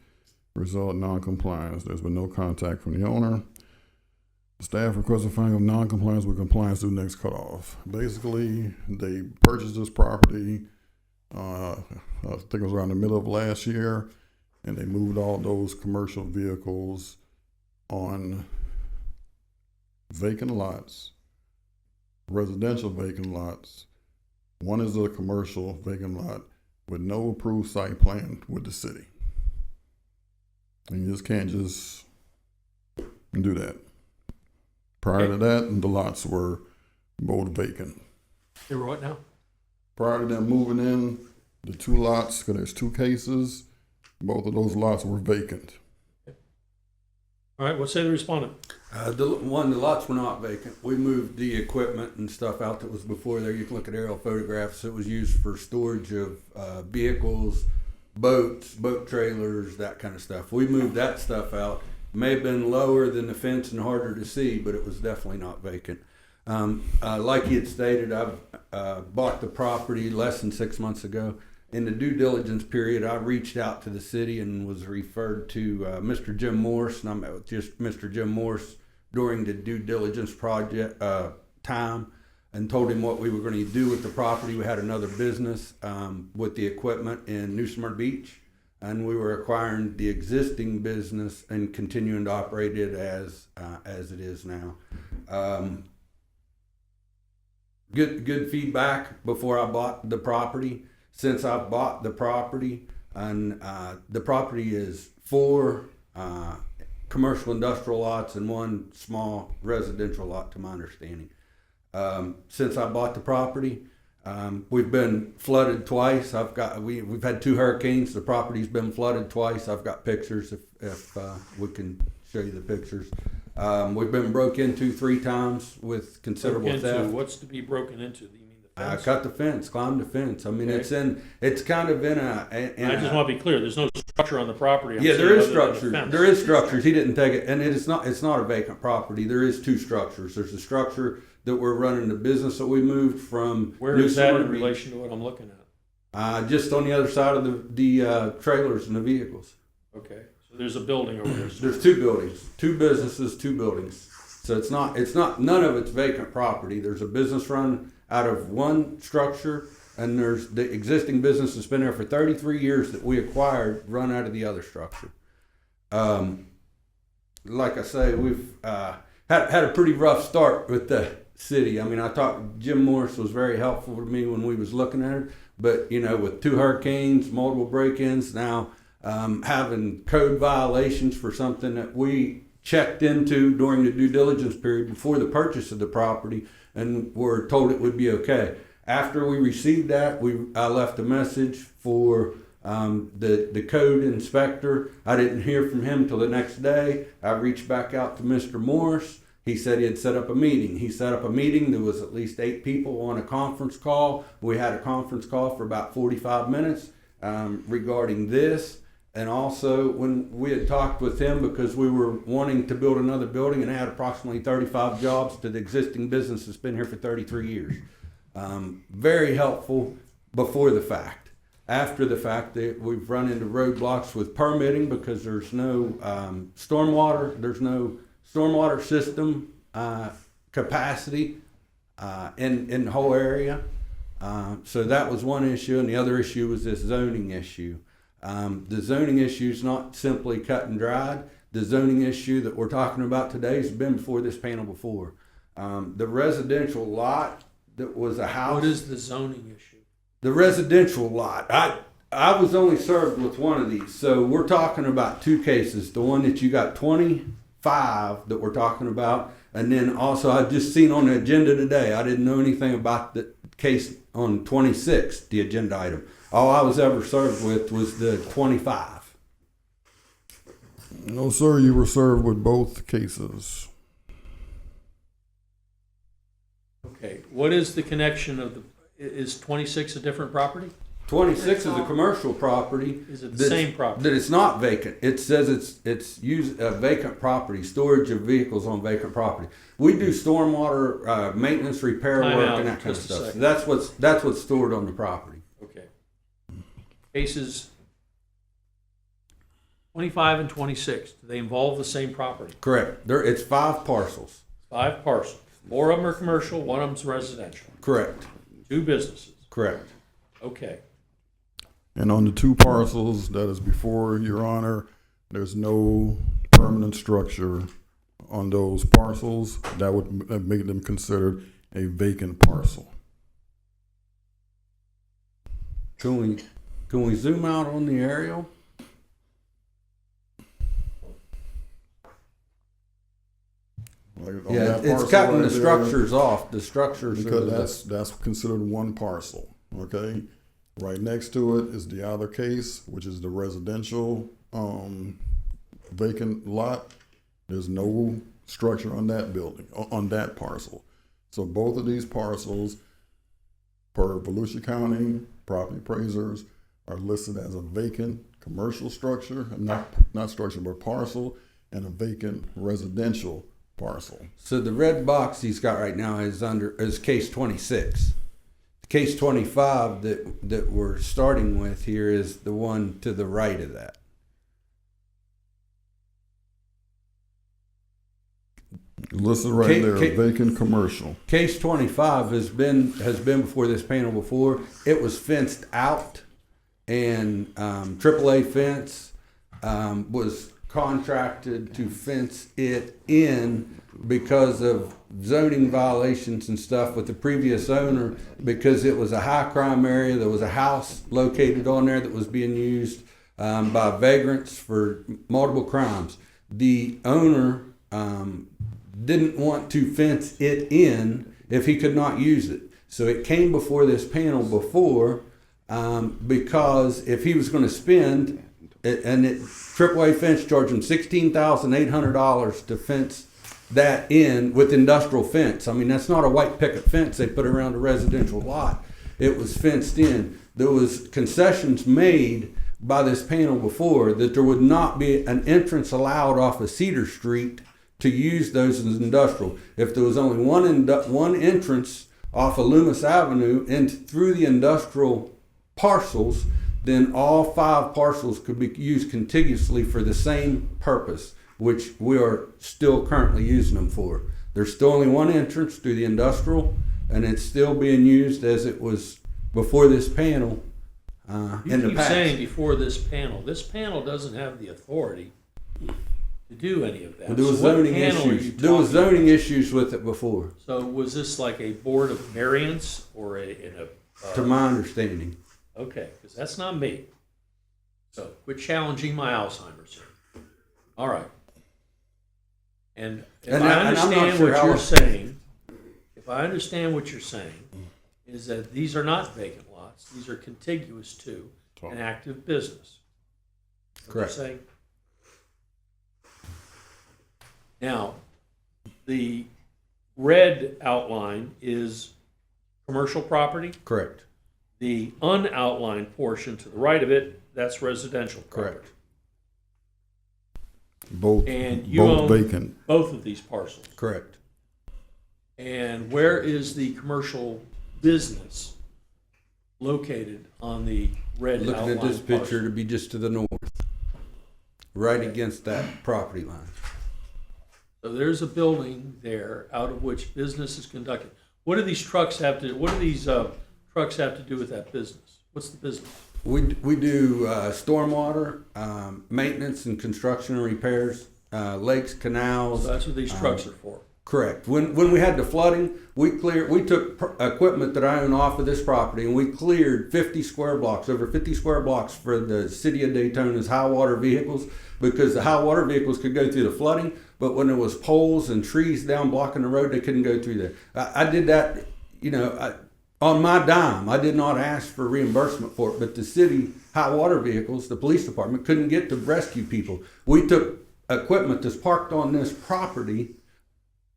Result, non-compliance. There's been no contact from the owner. Staff requests a finding of non-compliance with compliance due next cutoff. Basically, they purchased this property, I think it was around the middle of last year, and they moved all those commercial vehicles on vacant lots, residential vacant lots. One is a commercial vacant lot with no approved site plan with the city. And you just can't just do that. Prior to that, the lots were both vacant. They were what now? Prior to them moving in, the two lots, because there's two cases, both of those lots were vacant. All right, what say the respondent? The lots were not vacant. We moved the equipment and stuff out that was before there. You can look at aerial photographs. It was used for storage of vehicles, boats, boat trailers, that kind of stuff. We moved that stuff out. May have been lower than the fence and harder to see, but it was definitely not vacant. Like he had stated, I've bought the property less than 6 months ago. In the due diligence period, I reached out to the city and was referred to Mr. Jim Morse, and I met with just Mr. Jim Morse during the due diligence project time, and told him what we were going to do with the property. We had another business with the equipment in New Smyrna Beach, and we were acquiring the existing business and continuing to operate it as it is now. Good feedback before I bought the property. Since I bought the property, and the property is 4 commercial industrial lots and 1 small residential lot, to my understanding. Since I bought the property, we've been flooded twice. We've had 2 hurricanes. The property's been flooded twice. I've got pictures if we can show you the pictures. We've been broke into 3 times with considerable theft. What's to be broken into? You mean the fence? I cut the fence, climbed the fence. I mean, Okay. it's kind of in a. I just want to be clear. There's no structure on the property. Yeah, there is other than the structures. fence. There is structures. He didn't take it, and it's not a vacant property. There is 2 structures. There's a structure that we're running the business that we moved from. Where New is that in Smyrna Beach. relation to what I'm looking at? Just on the other side of the trailers and the vehicles. Okay, so there's a building over there. There's 2 buildings, 2 businesses, 2 buildings. So it's not, none of it's vacant property. There's a business run out of 1 structure, and there's the existing business that's been there for 33 years that we acquired, run out of the other structure. Like I say, we've had a pretty rough start with the city. I mean, I thought Jim Morris was very helpful to me when we was looking at it, but with 2 hurricanes, multiple break-ins, now having code violations for something that we checked into during the due diligence period before the purchase of the property, and were told it would be okay. After we received that, I left a message for the code inspector. I didn't hear from him till the next day. I reached back out to Mr. Morse. He said he had set up a meeting. He set up a meeting. There was at least 8 people on a conference call. We had a conference call for about 45 minutes regarding this. And also, when we had talked with him, because we were wanting to build another building and add approximately 35 jobs to the existing business that's been here for 33 years. Very helpful before the fact. After the fact, we've run into roadblocks with permitting because there's no stormwater. There's no stormwater system capacity in the whole area. So that was one issue, and the other issue was this zoning issue. The zoning issue is not simply cut and dried. The zoning issue that we're talking about today has been before this panel before. The residential lot that was a house. What is the zoning issue? The residential lot. I was only served with one of these. So we're talking about 2 cases. The one that you got 25 that we're talking about. And then also I just seen on the agenda today, I didn't know anything about the case on 26, the agenda item. All I was ever served with was the 25. No, sir, you were served with both cases. Okay, what is the connection of is 26 a different property? 26 is a commercial property. Is it the same property? That it's not vacant. It says it's used vacant property, storage of vehicles on vacant property. We do stormwater maintenance, repair work, and that kind of stuff. So that's what's stored on the property. Okay. Cases 25 and 26, do they involve the same property? Correct. It's 5 parcels. 5 parcels. 4 of them are commercial, 1 of them's residential. Correct. 2 businesses. Correct. Okay. And on the 2 parcels that is before Your Honor, there's no permanent structure on those parcels that would make them considered a vacant parcel. Can we zoom out on the aerial? Yeah, it's cutting the structures off. The structures because that's considered one parcel. Okay, right next to it is the other case, which is the residential vacant lot, There's no structure on that building, on that parcel. So both of these parcels, per Volusia County property appraisers, are listed as a vacant commercial structure, not structure, but parcel, and a vacant residential parcel. So the red box he's got right now is case 26. Case 25 that we're starting with here is the one to the right of that. Listed right there, vacant commercial. Case 25 has been before this panel before. It was fenced out, and AAA Fence was contracted to fence it in because of zoning violations and stuff with the previous owner, because it was a high crime area. There was a house located on there that was being used by vagrants for multiple crimes. The owner didn't want to fence it in if he could not use it. So it came before this panel before because if he was going to spend, AAA Fence charged him $16,800 to fence that in with industrial fence. I mean, that's not a white picket fence they put around a residential lot. It was fenced in. There was concessions made by this panel before that there would not be an entrance allowed off of Cedar Street to use those as industrial. If there was only one entrance off of Loomis Avenue and through the industrial parcels, then all 5 parcels could be used contiguously for the same purpose, which we are still currently using them for. There's still only one entrance through the industrial, and it's still being used as it was before this panel in the You keep past. saying before this panel doesn't have the authority to do any of that. There was So what zoning panel are you issues. There was talking about? zoning issues with it before, So was this like a board of variance or to my understanding. Okay, because that's not me. So quit challenging my Alzheimer's here. All right. And if I understand what you're saying, if I understand what you're saying, is that these are not vacant lots. These are contiguous to an active business. Is that what you're Correct. saying? Now, the red outline is commercial property. Correct. The unoutlined portion to the right of it, that's residential property. Correct. Both own vacant. both of these parcels. Correct. And where is the commercial business located on the red Looking outlined at this parcel? picture, to be just to the north, right against that property line. So there's a building there out of which business is conducted. What do these trucks have to? What do these trucks have to do with that business? What's the business? We do stormwater maintenance and construction and repairs, lakes, canals. So that's what these trucks are for. Correct. When we had the flooding, we took equipment that I own off of this property, and we cleared 50 square blocks, over 50 square blocks for the city of Daytona's high water vehicles, because the high water vehicles could go through the flooding, but when there was poles and trees down blocking the road, they couldn't go through there. I did that, on my dime. I did not ask for reimbursement for it, but the city high water vehicles, the police department, couldn't get to rescue people. We took equipment that's parked on this property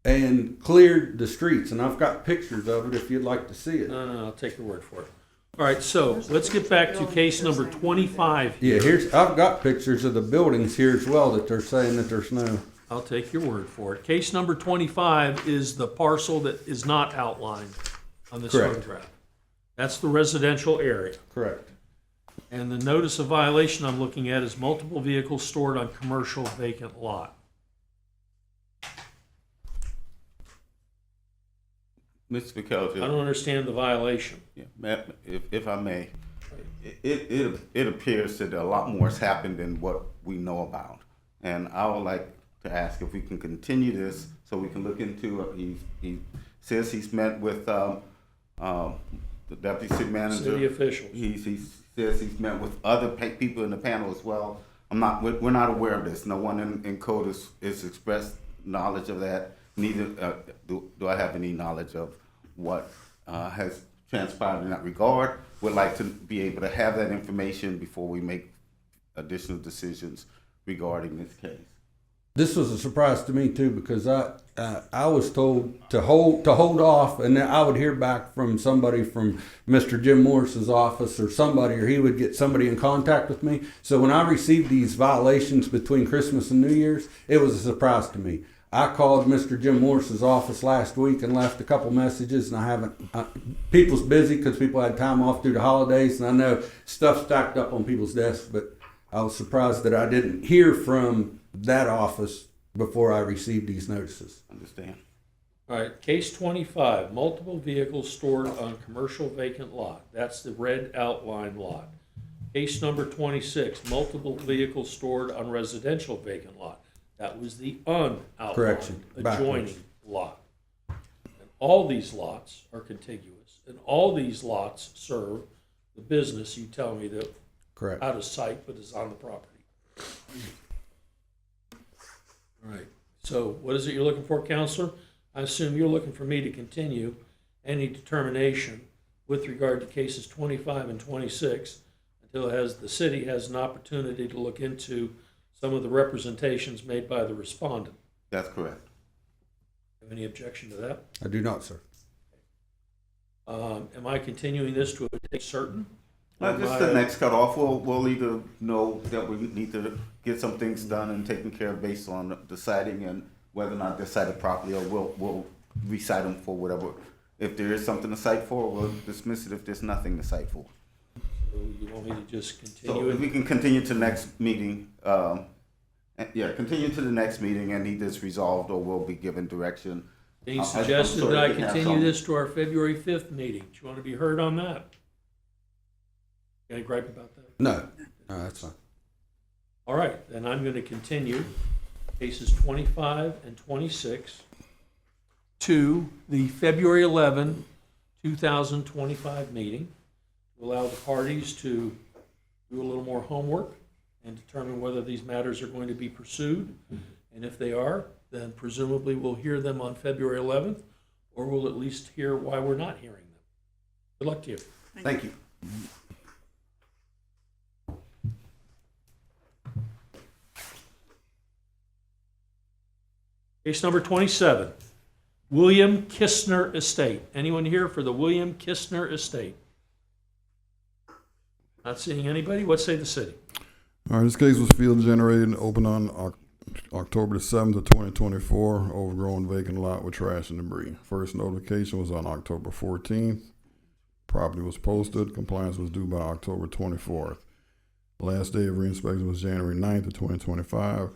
and cleared the streets, and I've got pictures of it if you'd like to see it. No, I'll take your word for it. All right, so let's get back to case number 25. Yeah, I've got pictures of the buildings here as well that they're saying that there's no. I'll take your word for it. Case number 25 is the parcel that is not outlined on this Correct. photograph. That's the residential area. Correct. And the notice of violation I'm looking at is multiple vehicles stored on commercial vacant lot. Mr. McKelvey. I don't understand the violation. Yeah, if I may, it appears that a lot more has happened than what we know about. And I would like to ask if we can continue this so we can look into, he says he's met with the deputy city manager. City officials. He says he's met with other people in the panel as well. We're not aware of this. No one in code has expressed knowledge of that. Neither do I have any knowledge of what has transpired in that regard. Would like to be able to have that information before we make additional decisions regarding this case. This was a surprise to me too, because I was told to hold off, and then I would hear back from somebody from Mr. Jim Morris's office or somebody, or he would get somebody in contact with me. So when I received these violations between Christmas and New Year's, it was a surprise to me. I called Mr. Jim Morris's office last week and left a couple messages, and I haven't. People's busy because people had time off through the holidays, and I know stuff stacked up on people's desks, but I was surprised that I didn't hear from that office before I received these notices. Understand. All right, case 25, multiple vehicles stored on commercial vacant lot. That's the red outline lot. Case number 26, multiple vehicles stored on residential vacant lot. That was the unoutlined Correction. adjoining lot. And all these lots are contiguous, and all these lots serve the business you tell me that Correct. out of sight but is on the property. All right, so what is it you're looking for, Counselor? I assume you're looking for me to continue any determination with regard to cases 25 and 26 until the city has an opportunity to look into some of the representations made by the respondent. That's correct. Have any objection to that? I do not, sir. Am I continuing this to a date certain? This is the next cutoff. We'll either know that we need to get some things done and taken care of based on deciding and whether or not they're cited properly, or we'll recite them for whatever. If there is something to cite for, we'll dismiss it if there's nothing to cite for. So you want me to just continue So it? if we can continue to next meeting, continue to the next meeting, and either it's resolved or we'll be given direction. Dean I'm suggested sorry, that I we can have continue some- this to our February 5th meeting. Do you want to be heard on that? Any gripe about that? No, that's fine. All right, then I'm going to continue cases 25 and 26 to the February 11, 2025 meeting, to allow the parties to do a little more homework and determine whether these matters are going to be pursued. And if they are, then presumably we'll hear them on February 11th, or we'll at least hear why we're not hearing them. Good luck to you. Thank you. Case number 27, William Kistner Estate. Anyone here for the William Kistner Estate? Not seeing anybody. What say the city? All right, this case was field generated and opened on October the 7th of 2024, overgrown vacant lot with trash and debris. First notification was on October 14th. Property was posted. Compliance was due by October 24th. Last day of reinspection was January 9th of 2025.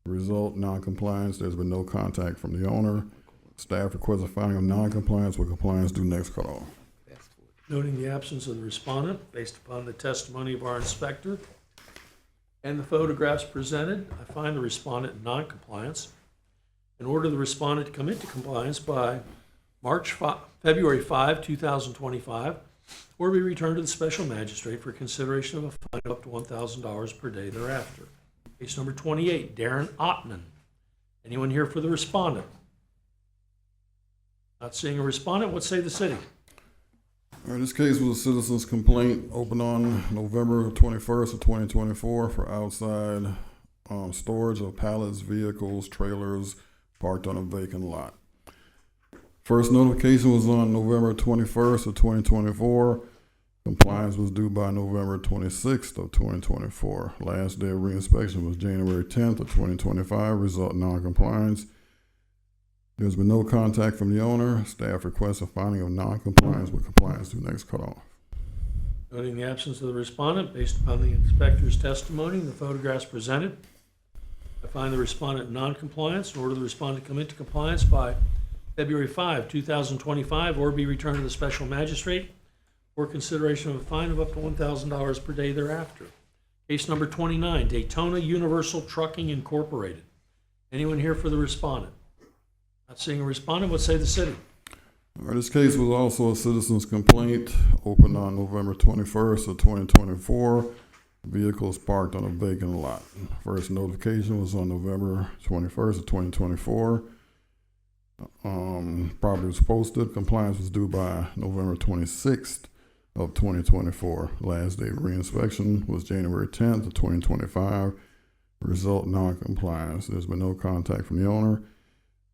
Result, non-compliance. There's been no contact from the owner. Staff requests a finding of non-compliance with compliance due next cutoff. Noting the absence of the respondent, based upon the testimony of our inspector and the photographs presented, I find the respondent in non-compliance and order the respondent to come into compliance by February 5, 2025, or be returned to the special magistrate for consideration of a fine of up to $1,000 per day thereafter. Case number 28, Darren Ottman. Anyone here for the respondent? Not seeing a respondent. What say the city? All right, this case was a citizen's complaint opened on November 21st of 2024 for outside storage of pallets, vehicles, trailers parked on a vacant lot. First notification was on November 21st of 2024. Compliance was due by November 26th of 2024. Last day of reinspection was January 10th of 2025. Result, non-compliance. There's been no contact from the owner. Staff requests a finding of non-compliance with compliance due next cutoff. Noting the absence of the respondent, based upon the inspector's testimony and the photographs presented, I find the respondent in non-compliance and order the respondent to come into compliance by February 5, 2025, or be returned to the special magistrate for consideration of a fine of up to $1,000 per day thereafter. Case number 29, Daytona Universal Trucking Incorporated. Anyone here for the respondent? Not seeing a respondent. What say the city? All right, this case was also a citizen's complaint opened on November 21st of 2024. Vehicles parked on a vacant lot. First notification was on November 21st of 2024. Property was posted. Compliance was due by November 26th of 2024. Last day of reinspection was January 10th of 2025. result non-compliance. There's been no contact from the owner.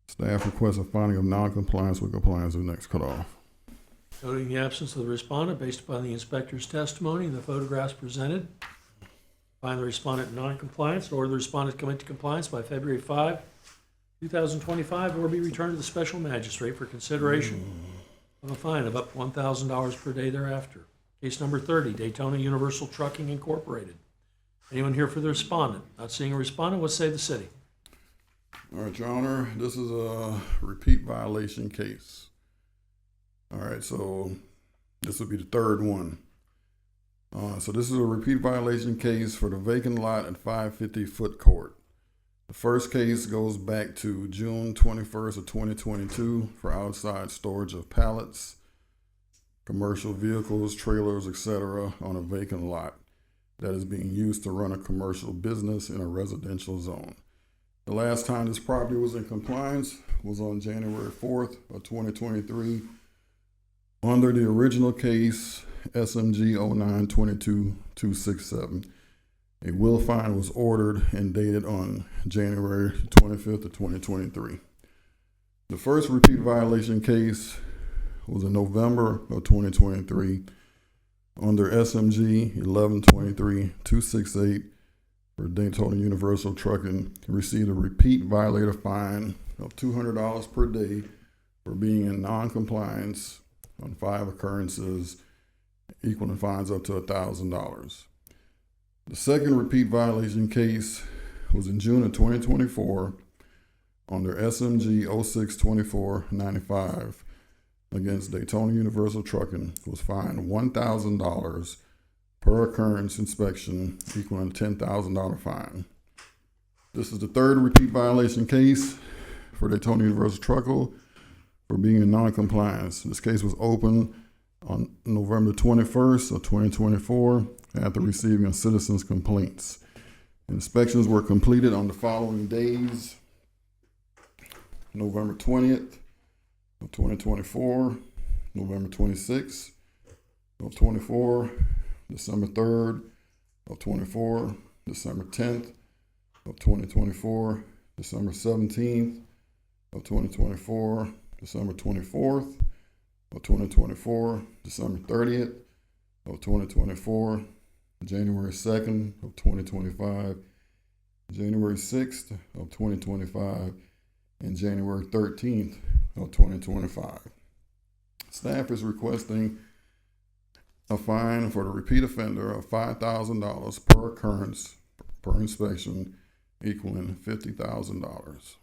Staff requests a finding of non-compliance with compliance with next cutoff. Noting the absence of the respondent based upon the inspector's testimony and the photographs presented, find the respondent in non-compliance, order the respondent come into compliance by February 5, 2025, or be returned to the special magistrate for consideration of a fine of up to $1,000 per day thereafter. Case number 30, Daytona Universal Trucking Incorporated. Anyone here for the respondent? Not seeing a respondent, what say the city? All right, Your Honor, this is a repeat violation case. All right, so this will be the third one. So this is a repeat violation case for the vacant lot at 550 Foot Court. The first case goes back to June 21st of 2022 for outside storage of pallets, commercial vehicles, trailers, etc. on a vacant lot that is being used to run a commercial business in a residential zone. The last time this property was in compliance was on January 4th of 2023 under the original case SMG 09-22-267. A will fine was ordered and dated on January 25th of 2023. The first repeat violation case was in November of 2023 under SMG 11-23-268 for Daytona Universal Trucking. Received a repeat violator fine of $200 per day for being in non-compliance on 5 occurrences, equaling fines up to $1,000. The second repeat violation case was in June of 2024 under SMG 06-24-95 against Daytona Universal Trucking, was fined $1,000 per occurrence inspection, equaling a $10,000 fine. This is the third repeat violation case for Daytona Universal Trucking for being in non-compliance. This case was opened on November 21st of 2024 after receiving a citizen's complaints. Inspections were completed on the following days: November 20th of 2024, November 26th of 24, December 3rd of 24, December 10th of 2024, December 17th of 2024, December 24th of 2024, December 30th of 2024, January 2nd of 2025, January 6th of 2025, and January 13th of 2025. Staff is requesting a fine for the repeat offender of $5,000 per occurrence per inspection, equaling $50,000.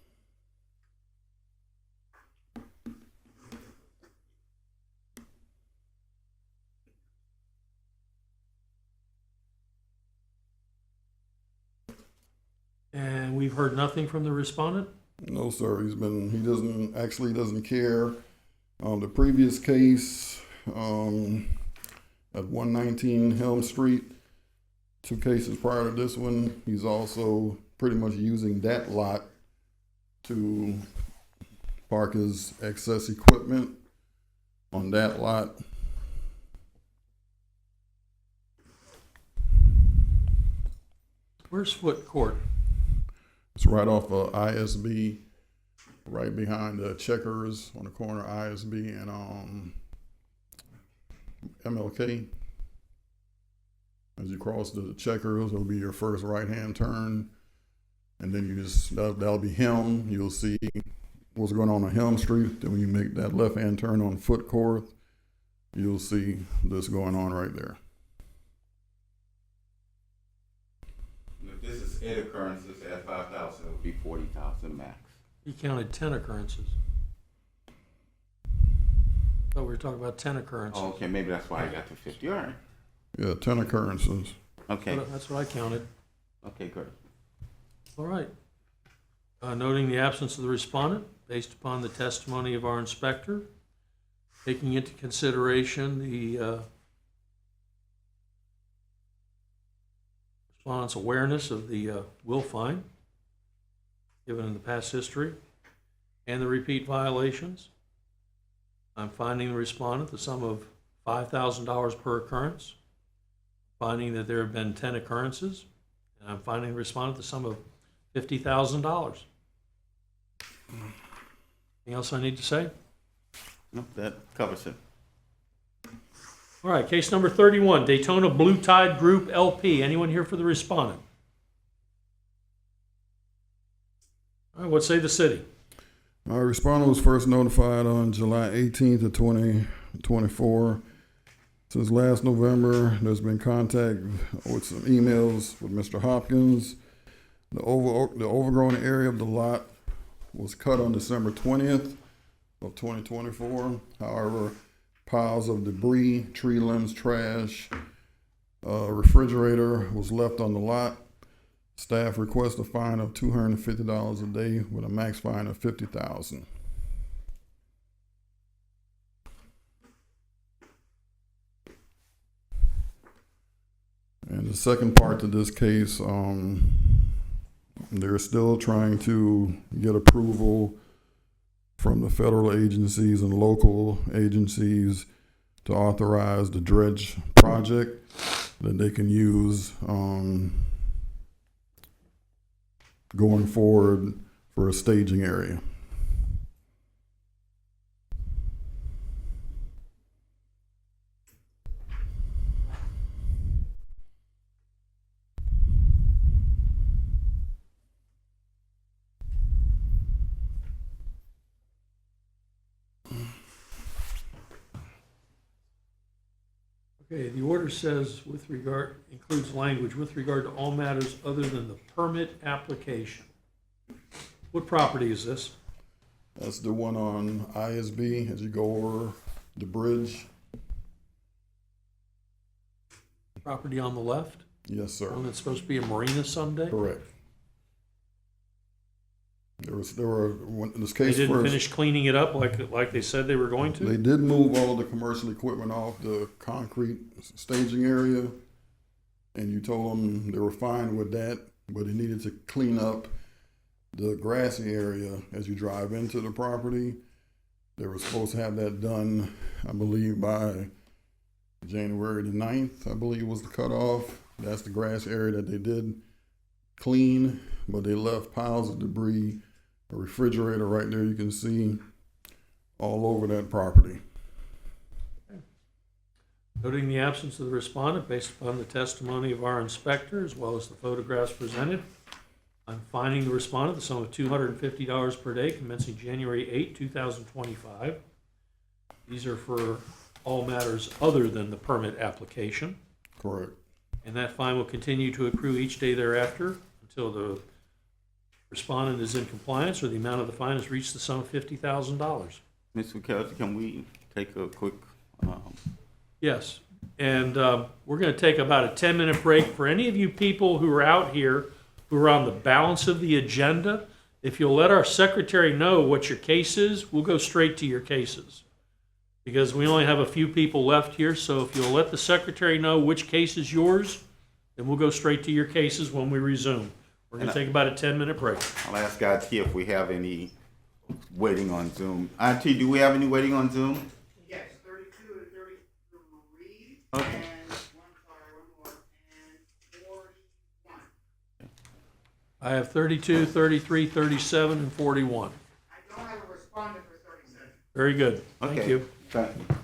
And we've heard nothing from the respondent? No, sir. He doesn't care. The previous case at 119 Helm Street, 2 cases prior to this one, he's also pretty much using that lot to park his excess equipment on that lot. Where's Foot Court? It's right off of ISB, right behind the Checkers on the corner of ISB and MLK. As you cross the Checkers, it'll be your first right-hand turn, and then that'll be Helm. You'll see what's going on Helm Street. Then when you make that left-hand turn on Foot Court, you'll see this going on right there. If this is 8 occurrences at 5,000, it would be 40,000 max. He counted 10 occurrences. Thought we were talking about 10 occurrences. Oh, okay, maybe that's why I got to 50. All right. Yeah, 10 occurrences. Okay. That's what I counted. Okay, good. All right. Noting the absence of the respondent, based upon the testimony of our inspector, taking into consideration the respondent's awareness of the will fine, given in the past history, and the repeat violations, I'm finding the respondent the sum of $5,000 per occurrence, finding that there have been 10 occurrences, And I'm finding the respondent the sum of $50,000. Anything else I need to say? No, that covers it. All right, case number 31, Daytona Blue Tide Group LP. Anyone here for the respondent? All right, what say the city? Our respondent was first notified on July 18th of 2024. Since last November, there's been contact with some emails with Mr. Hopkins. The overgrown area of the lot was cut on December 20th of 2024. However, piles of debris, tree limbs, trash, refrigerator was left on the lot. Staff requests a fine of $250 a day with a max fine of $50,000. And the second part to this case, they're still trying to get approval from the federal agencies and local agencies to authorize the dredge project that they can use going forward for a staging area. Okay, the order says includes language with regard to all matters other than the permit application. What property is this? That's the one on ISB as you go over the bridge. Property on the left? Yes, sir. One that's supposed to be a marina someday? Correct. This They case didn't first, finish cleaning it up like they said they were going to? they did move all the commercial equipment off the concrete staging area, and you told them they were fine with that, but they needed to clean up the grassy area as you drive into the property. They were supposed to have that done, I believe, by January the 9th, I believe was the cutoff. That's the grass area that they did clean, but they left piles of debris, a refrigerator right there you can see all over that property. Noting the absence of the respondent based upon the testimony of our inspector as well as the photographs presented, I'm fining the respondent the sum of $250 per day commencing January 8, 2025. These are for all matters other than the permit application. Correct. And that fine will continue to accrue each day thereafter until the respondent is in compliance or the amount of the fine has reached the sum of $50,000. Mr. McKelvey, can we take a quick? Yes, and we're going to take about a 10-minute break. For any of you people who are out here who are on the balance of the agenda, if you'll let our secretary know what your case is, we'll go straight to your cases. Because we only have a few people left here, so if you'll let the secretary know which case is yours, then we'll go straight to your cases when we resume. We're going to take about a 10-minute break. I'll ask IT if we have any waiting on Zoom. IT, do we have any waiting on Zoom? Yes, 32 and 33. Okay. And one more, and 41. I have 32, 33, 37, and 41. I don't have a respondent for 37. Very good. Thank Okay. you. Thank you.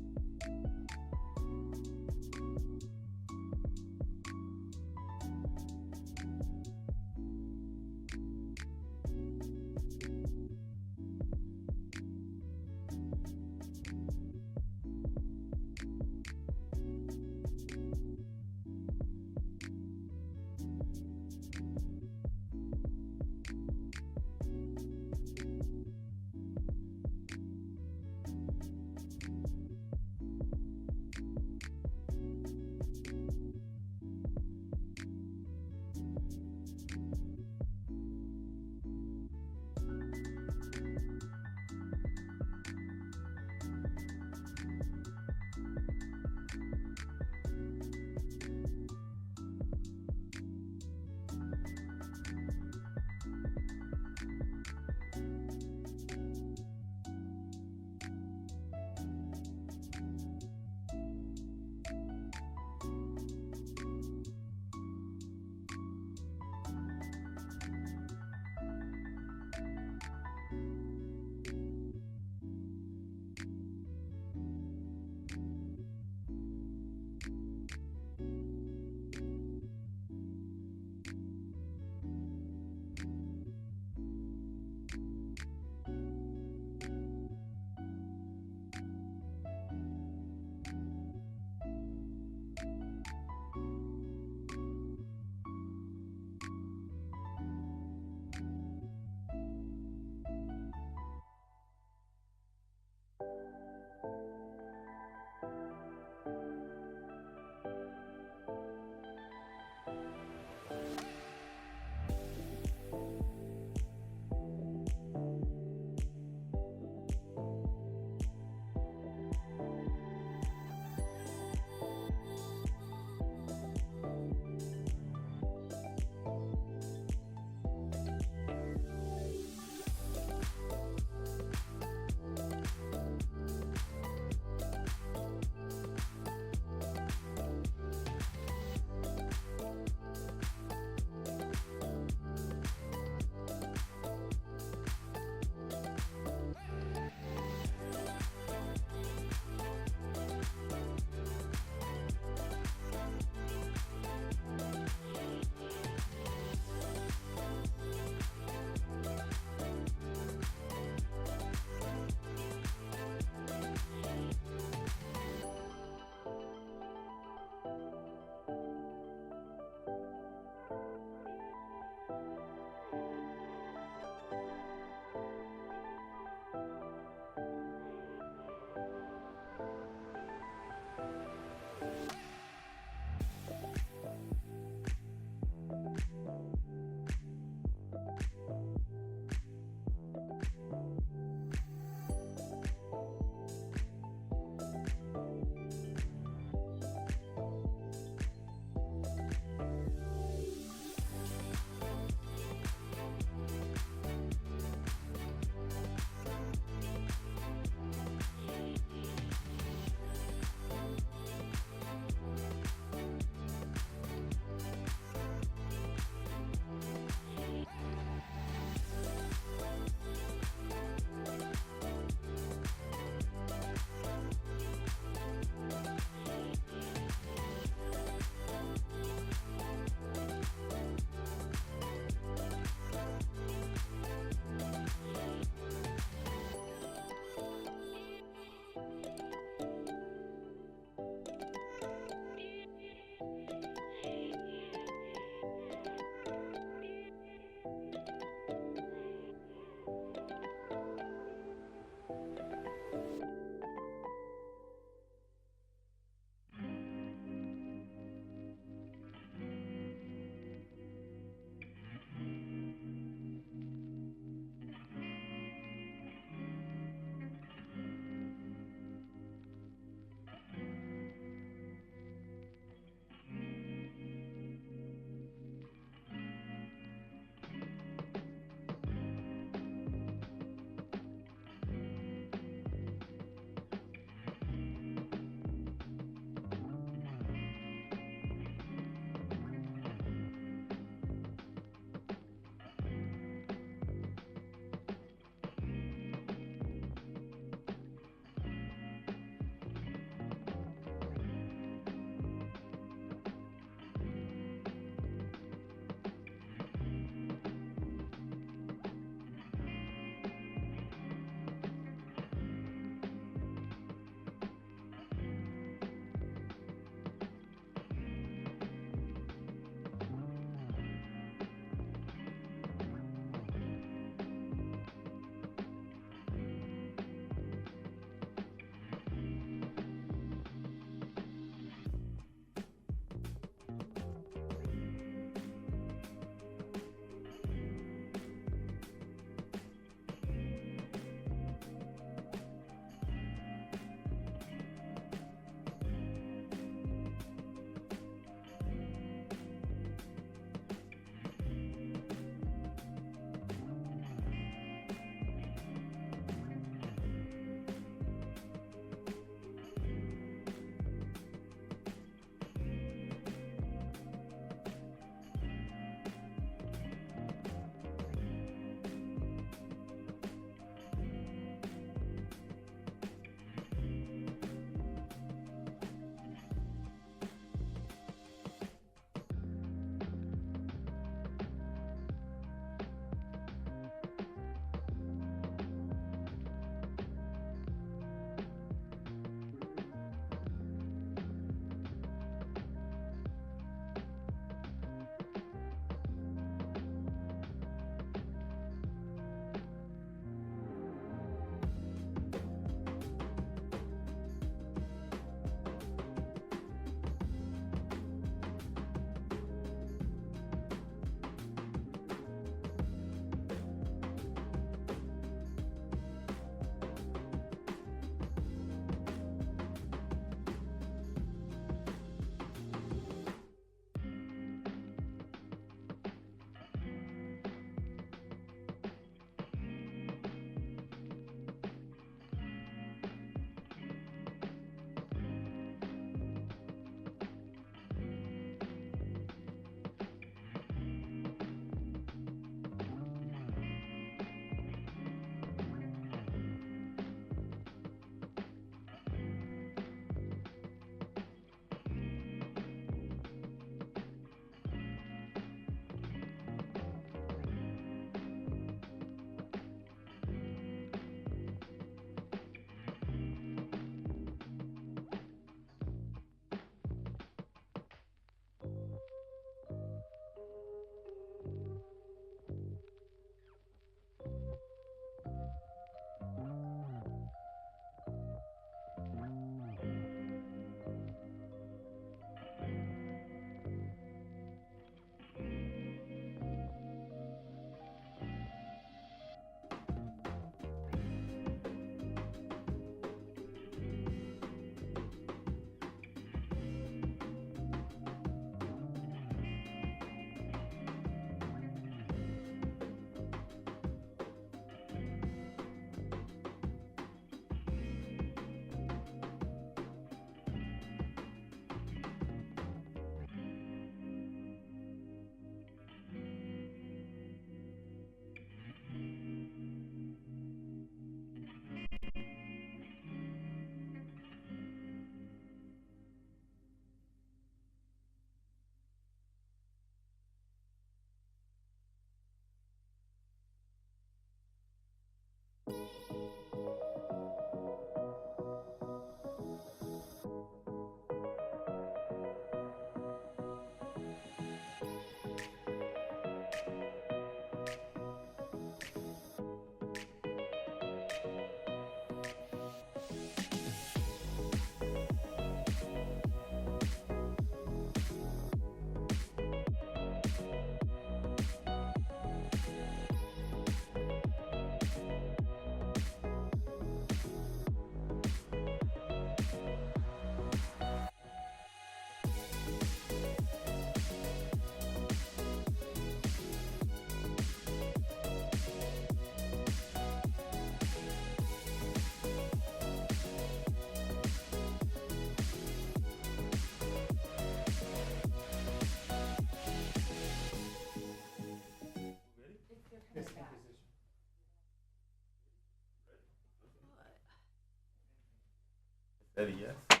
Eddie, yes?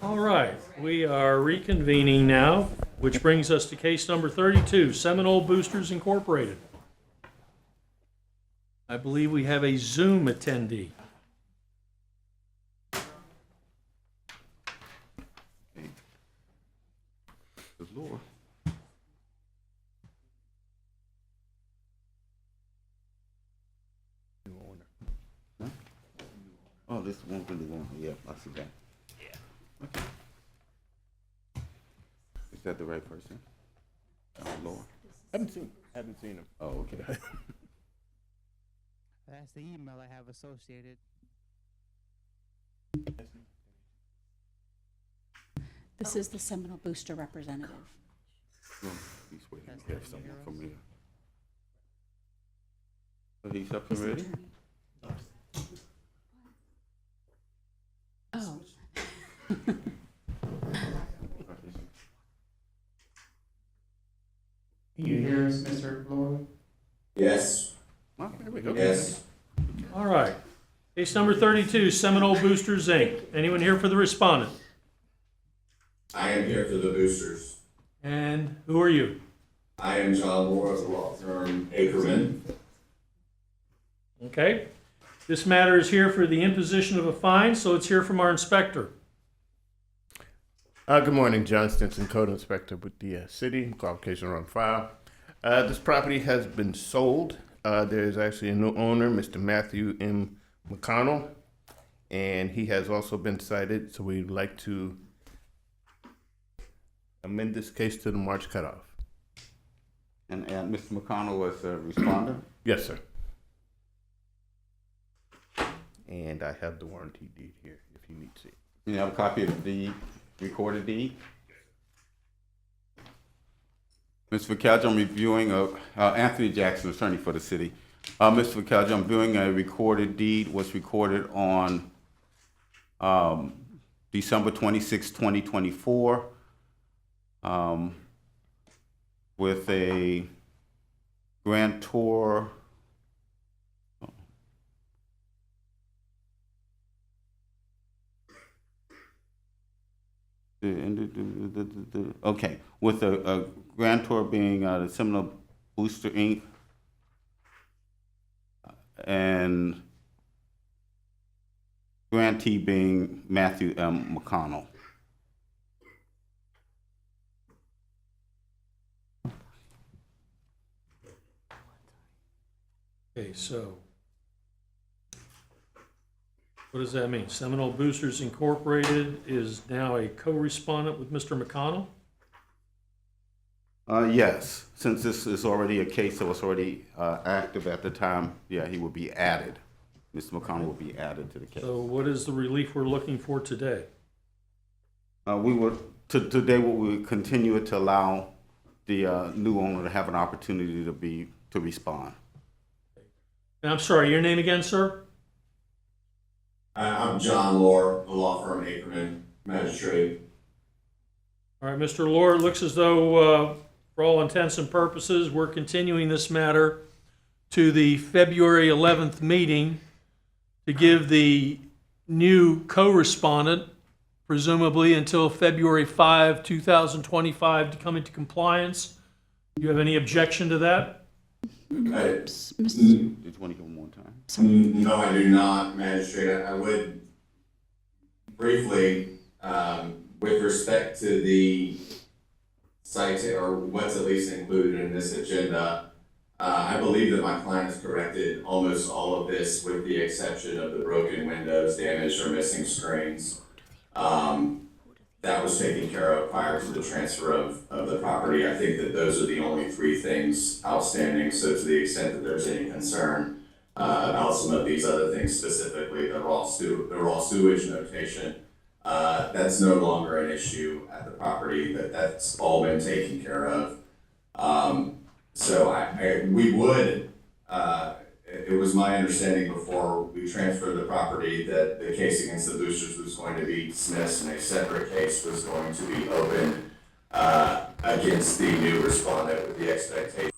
All right, we are reconvening now, which brings us to case number 32, Seminole Boosters Incorporated. I believe we have a Zoom attendee. Good Lord. Oh, this won't really want, yeah, I see that. Yeah. Okay. Is that the right person? Oh, Lord. Haven't seen him. Oh, okay. That's the email I have associated. This is the Seminole Booster representative. No, he's waiting to have someone from here. So he's up and ready? Oh. Can you hear us, Mr. Floyd? Yes. Well, there we go. Yes. All right. Case number 32, Seminole Boosters, Inc. Anyone here for the respondent? I am here for the boosters. And who are you? I am John Moore of the law firm Ackerman. Okay. This matter is here for the imposition of a fine, so it's here from our inspector. Good morning, John Stinson, Code Inspector with the city. Qualifications are on file. This property has been sold. There is actually a new owner, Mr. Matthew M. McConnell, and he has also been cited, so we'd like to amend this case to the March cutoff. And Mr. McConnell was a responder? Yes, sir. And I have the warranty deed here if you need to see it. You have a copy of the recorded deed? Mr. Vicalja, I'm reviewing, Anthony Jackson, attorney for the city. Mr. Vicalja, I'm viewing a recorded deed, was recorded on December 26, 2024, with a grantor. Okay, with a grantor being the Seminole Booster Inc. And grantee being Matthew M. McConnell. Okay, so what does that mean? Seminole Boosters Incorporated is now a co-respondent with Mr. McConnell? Yes, since this is already a case that was already active at the time, yeah, he will be added. Mr. McConnell will be added to the case. So what is the relief we're looking for today? We would, today we would continue to allow the new owner to have an opportunity to respond. And I'm sorry, your name again, sir? I'm John Lohr, the law firm Ackerman, Magistrate. All right, Mr. Lohr, it looks as though, for all intents and purposes, we're continuing this matter to the February 11th meeting to give the new co-respondent, presumably until February 5, 2025, to come into compliance. Do you have any objection to that? Did you want to give him one time? No, I do not, Magistrate. I would briefly, with respect to the site or what's at least included in this agenda, I believe that my client has corrected almost all of this with the exception of the broken windows, damaged or missing screens. That was taken care of prior to the transfer of the property. I think that those are the only three things outstanding. So to the extent that there's any concern about some of these other things, specifically the raw sewage notation, that's no longer an issue at the property. That's all been taken care of. So we would. It was my understanding before we transferred the property that the case against the boosters was going to be dismissed and a separate case was going to be opened against the new respondent with the expectation.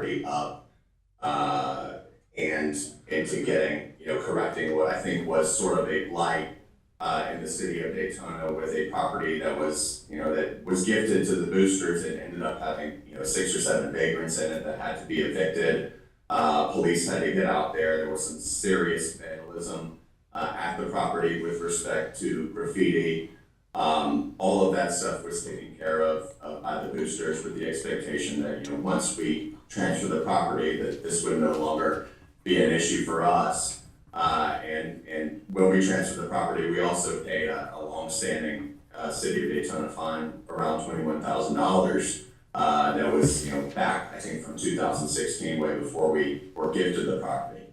property up, and into getting, correcting what I think was sort of a blight in the city of Daytona with a property that was, that was gifted to the boosters and ended up having, 6 or 7 vagrants in it that had to be evicted. Police had to get out there. There was some serious vandalism at the property with respect to graffiti. All of that stuff was taken care of by the boosters with the expectation that, once we transfer the property, that this would no longer be an issue for us. And when we transferred the property, we also paid a long-standing City of Daytona fine around $21,000. That was, back, I think, from 2016, way before we were gifted the property.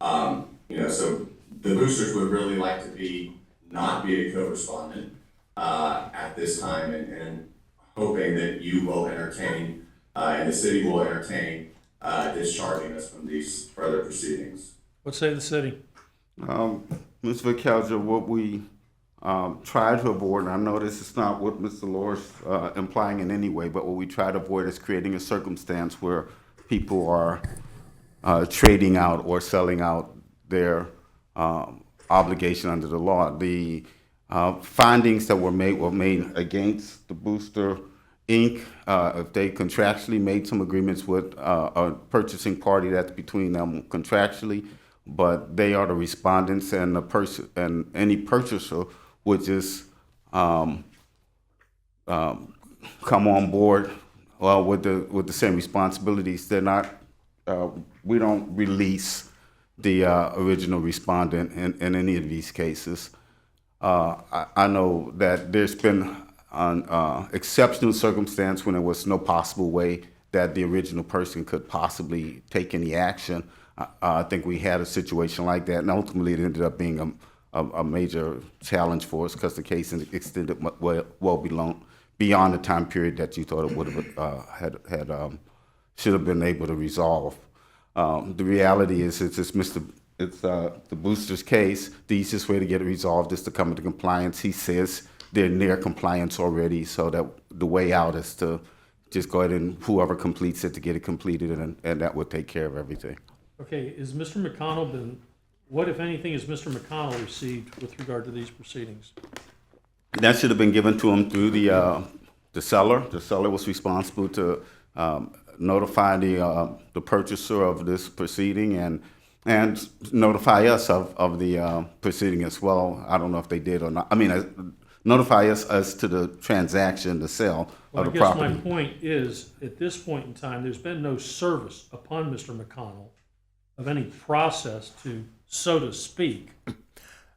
So the boosters would really like to not be a co-respondent at this time, and hoping that you will entertain, and the city will entertain, discharging us from these further proceedings. What say the city? Mr. Vicalja, what we try to avoid, and I know this is not what Mr. Lore's implying in any way, but what we try to avoid is creating a circumstance where people are trading out or selling out their obligation under the law. The findings that were made against the Booster Inc. If they contractually made some agreements with a purchasing party, that's between them contractually, but they are the respondents, and and any purchaser would just come on board with the same responsibilities. They're not. We don't release the original respondent in any of these cases. I know that there's been an exceptional circumstance when there was no possible way that the original person could possibly take any action. I think we had a situation like that, and ultimately it ended up being a major challenge for us because the case extended well beyond the time period that you thought it would have should have been able to resolve. The reality is, it's the Booster's case. The easiest way to get it resolved is to come into compliance. He says they're near compliance already, so that the way out is to just go ahead and whoever completes it to get it completed, and that would take care of everything. Okay, is Mr. McConnell what, if anything, has Mr. McConnell received with regard to these proceedings? That should have been given to him through the seller. The seller was responsible to notify the purchaser of this proceeding and notify us of the proceeding as well. I don't know if they did or not. I mean, notify us as to the transaction, the sale of the property. I guess my point is, at this point in time, there's been no service upon Mr. McConnell of any process to, so to speak,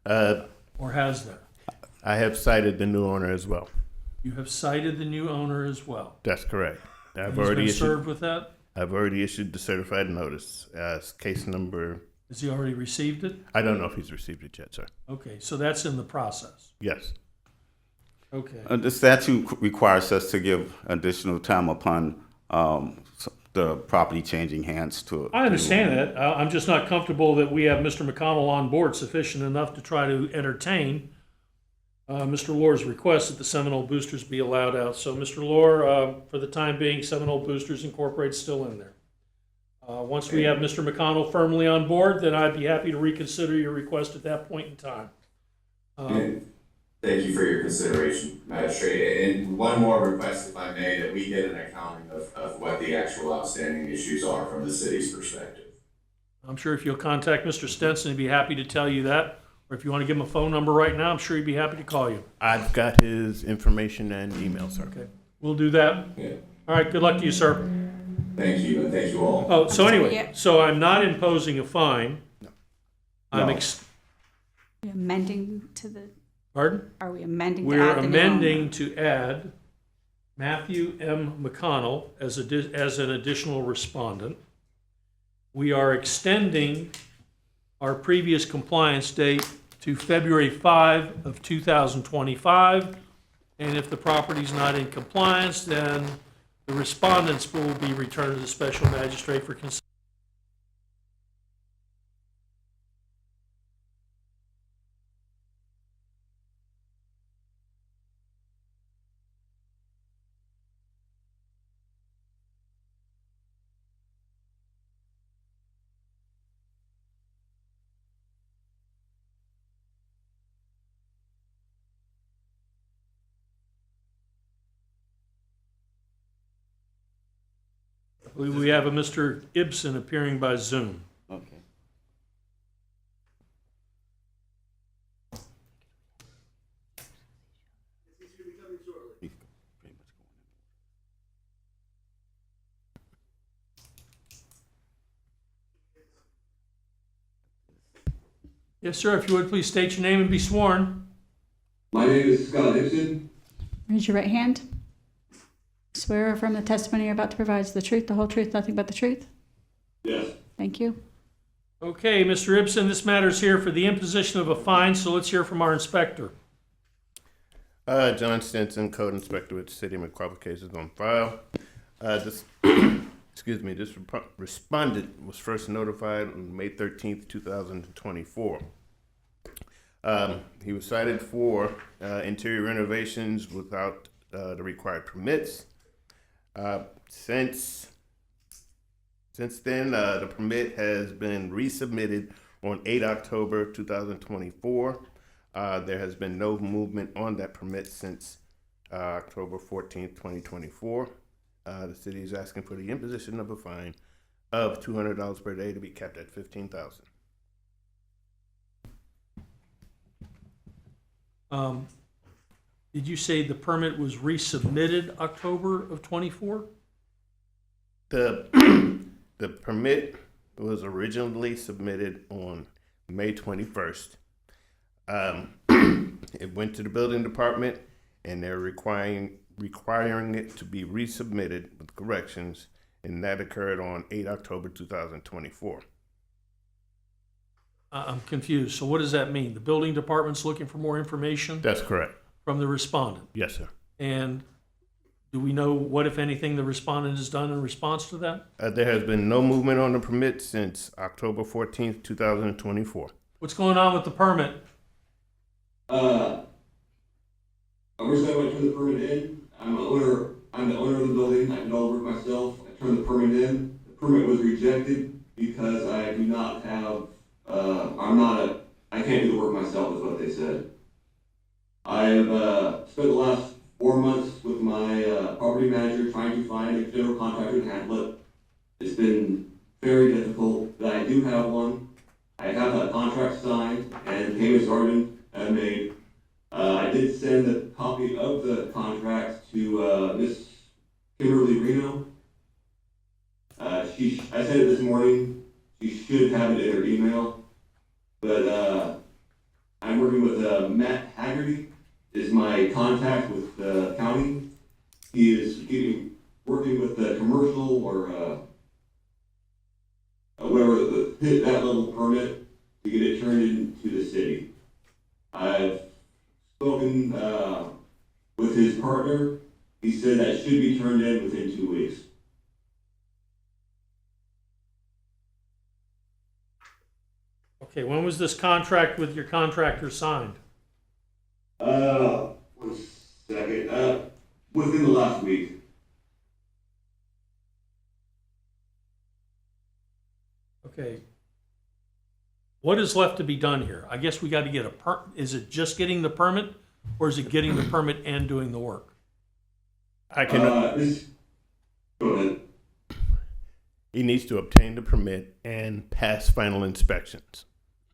or has there? I have cited the new owner as well. You have cited the new owner as well? That's correct. I've He's already been issued, served with that? I've already issued the certified notice as case number. Has he already received it? I don't know if he's received it yet, sir. Okay, so that's in the process? Yes. Okay. The statute requires us to give additional time upon the property changing hands to. I understand that. I'm just not comfortable that we have Mr. McConnell on board sufficient enough to try to entertain Mr. Lore's request that the Seminole Boosters be allowed out. So, Mr. Lore, for the time being, Seminole Boosters Incorporated is still in there. Once we have Mr. McConnell firmly on board, then I'd be happy to reconsider your request at that point in time. Thank you for your consideration, Magistrate. And one more request, if I may, that we get an accounting of what the actual outstanding issues are from the city's perspective. I'm sure if you'll contact Mr. Stenson, he'd be happy to tell you that. Or if you want to give him a phone number right now, I'm sure he'd be happy to call you. I've got his information and email, sir. Okay, we'll do that. Yeah. All right, good luck to you, sir. Thank you, and thank you all. Oh, so anyway, so I'm not imposing a fine. No. I'm Amending to the, Pardon? are we amending to We're add the new owner? amending to add Matthew M. McConnell as an additional respondent. We are extending our previous compliance date to February 5 of 2025. And if the property's not in compliance, then the respondents will be returned to the special magistrate for consideration. We have a Mr. Ibsen appearing by Zoom. Okay. Yes, sir, if you would please state your name and be sworn. My name is Scott Ibsen. Raise your right hand. Swear or affirm the testimony you're about to provide is the truth, the whole truth, nothing but the truth? Yes. Thank you. Okay, Mr. Ibsen, this matter is here for the imposition of a fine, so let's hear from our inspector. John Stinson, Code Inspector with the City of McCormick, cases on file. This respondent was first notified on May 13th, 2024. He was cited for interior renovations without the required permits. Since then, the permit has been resubmitted on 8 October 2024. There has been no movement on that permit since October 14th, 2024. The city is asking for the imposition of a fine of $200 per day to be kept at $15,000. Did you say the permit was resubmitted October of 24? The permit was originally submitted on May 21st. It went to the building department, and they're requiring it to be resubmitted with corrections, and that occurred on 8 October 2024. I'm confused. So what does that mean? The building department's looking for more information? That's correct. From the respondent? Yes, sir. And do we know what, if anything, the respondent has done in response to that? There has been no movement on the permit since October 14th, 2024. What's going on with the permit? I wish I would turn the permit in. I'm the owner of the building. I did all the work myself. I turned the permit in. The permit was rejected because I do not have, I can't do the work myself is what they said. I have spent the last 4 months with my property manager trying to find a general contractor to handle it. It's been very difficult, but I do have one. I have that contract signed and payments already been made. I did send a copy of the contract to Miss Kimberly Reno. I sent it this morning. She should have it in her email. But I'm working with Matt Haggerty, is my contact with the county. He is working with the commercial or whatever that level permit to get it turned into the city. I've spoken with his partner. He said that should be turned in within 2 weeks. Okay, when was this contract with your contractor signed? 1 second. Within the last week. Okay. What is left to be done here? I guess we got to get is it just getting the permit, or is it getting the permit and doing the work? I can. Go ahead. He needs to obtain the permit and pass final inspections.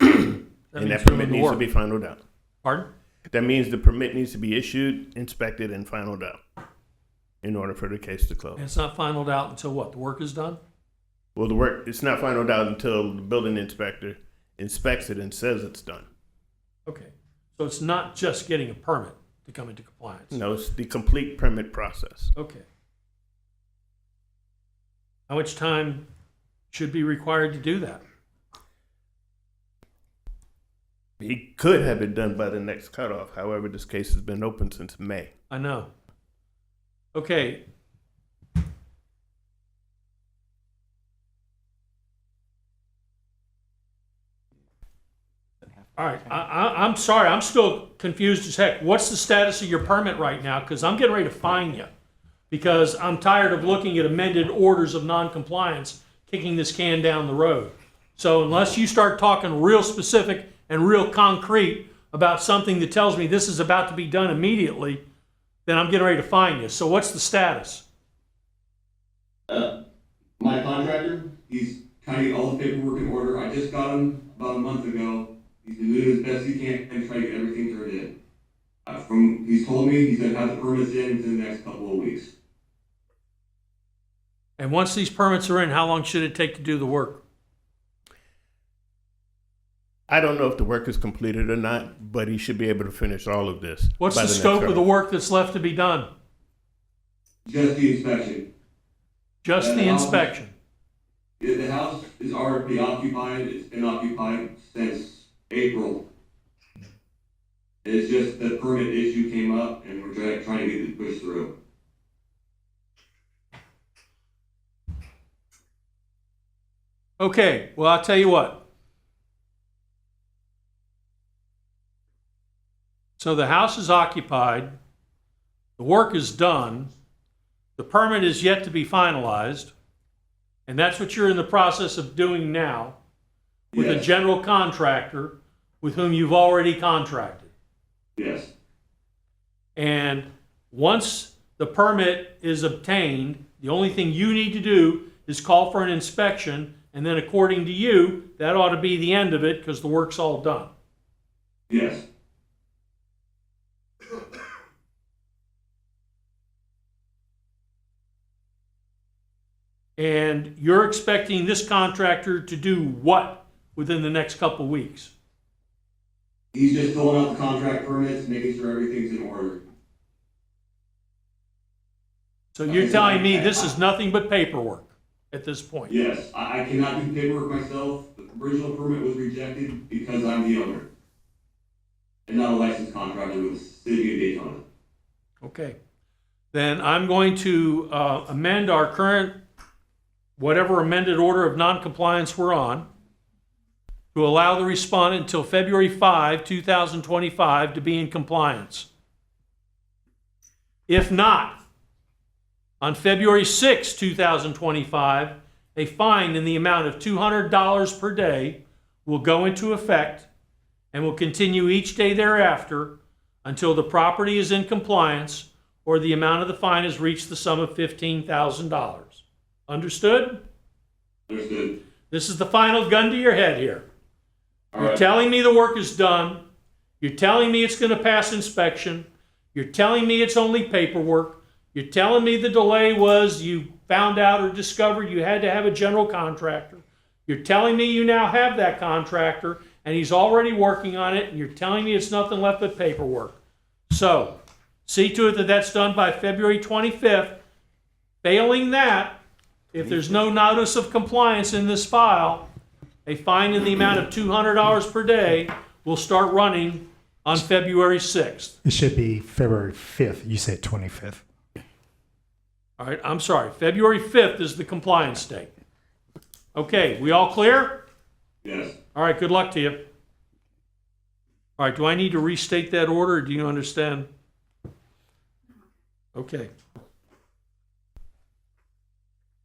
And that permit needs to be finalized out. Pardon? That means the permit needs to be issued, inspected, and finalized out in order for the case to close. And it's not finalized out until what? The work is done? Well, it's not finalized out until the building inspector inspects it and says it's done. Okay. So it's not just getting a permit to come into compliance? No, it's the complete permit process. Okay. How much time should be required to do that? He could have it done by the next cutoff. However, this case has been open since May. I know. Okay. All right. I'm sorry. I'm still confused as heck. What's the status of your permit right now? Because I'm getting ready to fine you. Because I'm tired of looking at amended orders of noncompliance, kicking this can down the road. So unless you start talking real specific and real concrete about something that tells me this is about to be done immediately, then I'm getting ready to fine you. So what's the status? My My contractor, he's trying to get all the paperwork in order. I just got him about a month ago. He's been doing as best he can and trying to get everything turned in. He's told me he's gonna have the permits in within the next couple of weeks. And once these permits are in, how long should it take to do the work? I don't know if the work is completed or not, but he should be able to finish all of this. What's by the next scope of the summer. work that's left to be done? Just the inspection. Just And the house- inspection. Yeah, the house is already occupied. It's been occupied since April. It's just the permit issue came up and we're trying to get it pushed through. Okay, well, I'll tell you what. So the house is occupied, the work is done, the permit is yet to be finalized, and that's what you're in the process of doing now with a Yes. general contractor with whom you've already contracted. Yes. And once the permit is obtained, the only thing you need to do is call for an inspection, and then according to you, that ought to be the end of it because the work's all done. Yes. And you're expecting this contractor to do what within the next couple weeks? He's just filling out the contract permits, making sure everything's in order. So you're telling me this is nothing but paperwork at this point? Yes, I cannot do paperwork myself. The original permit was rejected because I'm the owner and not a licensed contractor with the city of Daytona. Okay. Then I'm going to amend our current, whatever amended order of noncompliance we're on, to allow the respondent until February 5, 2025 to be in compliance. If not, on February 6, 2025, a fine in the amount of $200 per day will go into effect and will continue each day thereafter until the property is in compliance or the amount of the fine has reached the sum of $15,000. Understood? Understood. This is the final gun to your head here. All You're right. telling me the work is done. You're telling me it's going to pass inspection. You're telling me it's only paperwork. You're telling me the delay was you found out or discovered you had to have a general contractor. You're telling me you now have that contractor and he's already working on it, and you're telling me it's nothing left but paperwork. So, see to it that that's done by February 25th. Failing that, if there's no notice of compliance in this file, a fine in the amount of $200 per day will start running on February 6th. It should be February 5th. You said 25th. All right, I'm sorry. February 5th is the compliance date. Okay, we all clear? Yes. All right, good luck to you. All right, do I need to restate that order, or do you understand? Okay.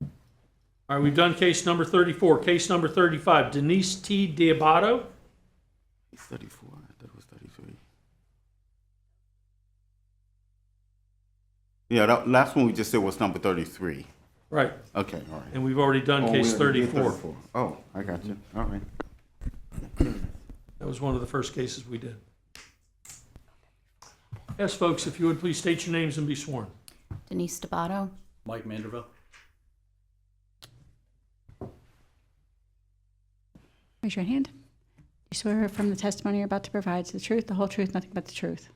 All right, we've done case number 34. Case number 35, Denise T. Diabato. It's 34. I thought it was 33. Yeah, that last one we just said was number 33. Right. Okay, all right. And we've already done case we already did 34. Oh, I got you. All right. That was one of the first cases we did. Yes, folks, if you would please state your names and be sworn. Denise Stabato. Mike Manderville. Raise your hand. You swear from the testimony you're about to provide is the truth, the whole truth, nothing but the truth.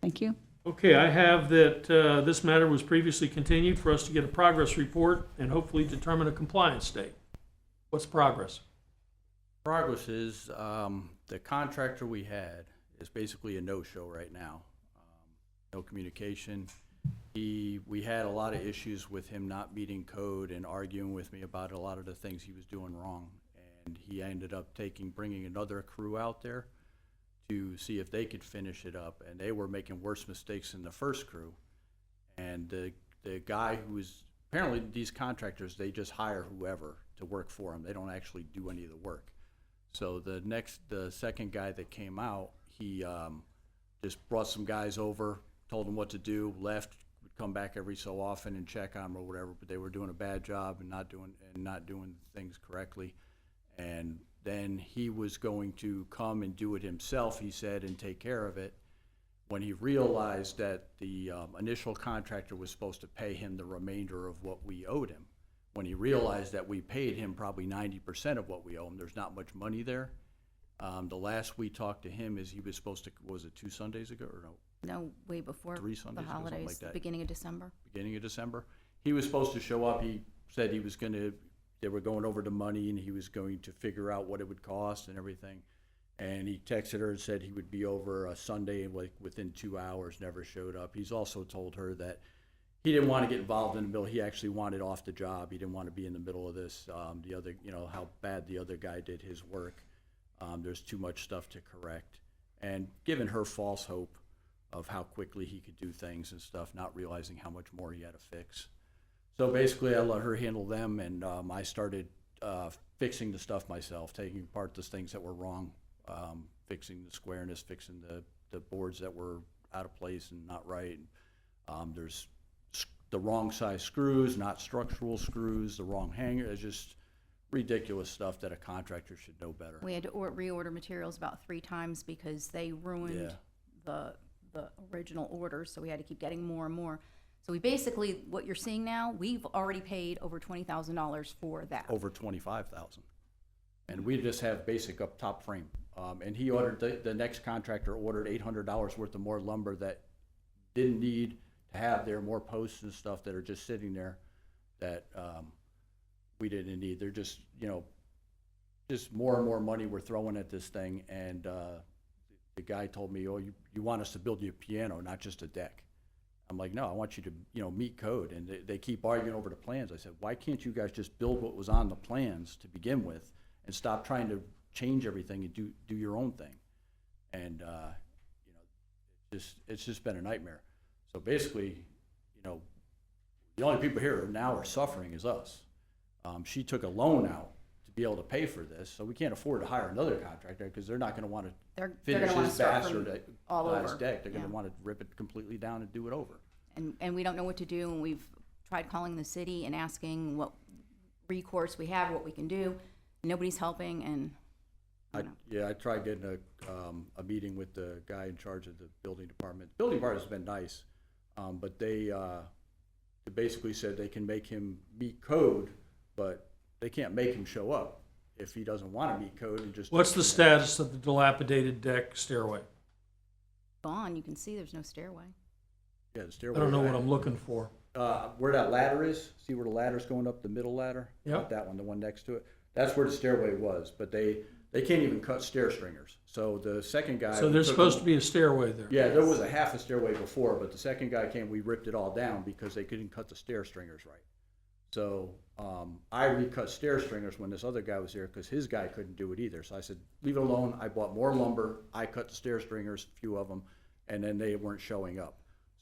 Thank you. Okay, I have that this matter was previously continued for us to get a progress report and hopefully determine a compliance date. What's progress? Progress is the contractor we had is basically a no-show right now. No communication. We had a lot of issues with him not meeting code and arguing with me about a lot of the things he was doing wrong. And he ended up bringing another crew out there to see if they could finish it up. And they were making worse mistakes than the first crew. And the guy who's, apparently these contractors, they just hire whoever to work for them. They don't actually do any of the work. So the second guy that came out, he just brought some guys over, told them what to do, left, come back every so often and check on them or whatever, but they were doing a bad job and not doing things correctly. And then he was going to come and do it himself, he said, and take care of it, when he realized that the initial contractor was supposed to pay him the remainder of what we owed him. When he realized that we paid him probably 90% of what we owe him, there's not much money there. The last we talked to him is he was supposed to, was it 2 Sundays ago or no? No, way before 3 Sundays the ago, something holidays, like that. beginning of December. Beginning of December. He was supposed to show up. He said he was they were going over the money and he was going to figure out what it would cost and everything. And he texted her and said he would be over a Sunday like within 2 hours, never showed up. He's also told her that he didn't want to get involved in the middle. He actually wanted off the job. He didn't want to be in the middle of this. The other, how bad the other guy did his work. There's too much stuff to correct. And given her false hope of how quickly he could do things and stuff, not realizing how much more he had to fix. So basically I let her handle them, and I started fixing the stuff myself, taking apart the things that were wrong, fixing the squareness, fixing the boards that were out of place and not right. There's the wrong size screws, not structural screws, the wrong hanger. It's just ridiculous stuff that a contractor should know better. We had to reorder materials about 3 times because they ruined the original orders, so we had to keep getting more and more. So we basically, what you're seeing now, we've already paid over $20,000 for that. Over $25,000. And we just have basic up top frame. And he ordered, the next contractor ordered $800 worth of more lumber that didn't need to have there, more posts and stuff that are just sitting there that we didn't need. They're just, just more and more money we're throwing at this thing. And the guy told me, oh, you want us to build you a piano, not just a deck. I'm like, no, I want you to, meet code. And they keep arguing over the plans. I said, why can't you guys just build what was on the plans to begin with and stop trying to change everything and do your own thing? And, it's just been a nightmare. So basically, the only people here now are suffering is us. She took a loan out to be able to pay for this, so we can't afford to hire another contractor because they're not going to want to finish this bastard all on his over. deck. They're going Yeah. to want to rip it completely down and do it over. And we don't know what to do, and we've tried calling the city and asking what recourse we have, what we can do. Nobody's helping, and I tried getting a meeting with the guy in charge of the building department. The building department's been nice, but they basically said they can make him meet code, but they can't make him show up if he doesn't want to meet code and just. What's the status of the dilapidated deck stairway? gone. You can see there's no stairway. Yeah, the stairway. I don't know what I'm looking for. Where that ladder is, see where the ladder's going up, the middle ladder? Yep. Not that one, the one next to it. That's where the stairway was, but they can't even cut stair stringers. So the second guy. So there's supposed to be a stairway there. Yeah, there was a half a stairway before, but the second guy came, we ripped it all down because they couldn't cut the stair stringers right. So I recut stair stringers when this other guy was here because his guy couldn't do it either. So I said, leave it alone. I bought more lumber. I cut the stair stringers, a few of them, and then they weren't showing up.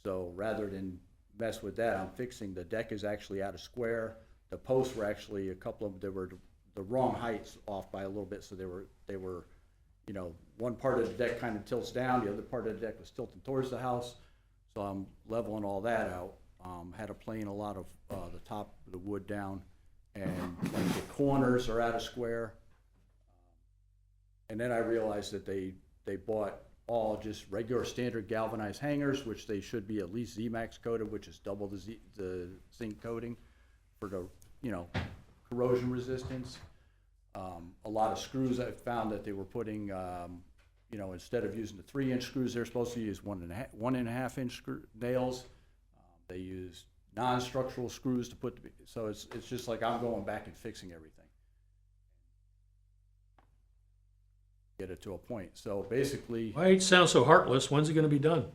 So rather than mess with that, I'm fixing. The deck is actually out of square. The posts were actually a couple of them, they were the wrong heights off by a little bit. So they were, you know, one part of the deck kind of tilts down, the other part of the deck was tilting towards the house. So I'm leveling all that out. Had to plane a lot of the top of the wood down, and like the corners are out of square. And then I realized that they bought all just regular standard galvanized hangers, which they should be at least Z-Max coated, which is double the zinc coating for the, you know, corrosion resistance. A lot of screws I found that they were putting, you know, instead of using the 3-inch screws, they're supposed to use 1.5 inch nails. They use non-structural screws to put, so it's just like I'm going back and fixing everything. Get it to a point. So basically. Why it sounds so heartless? When's it going to be done?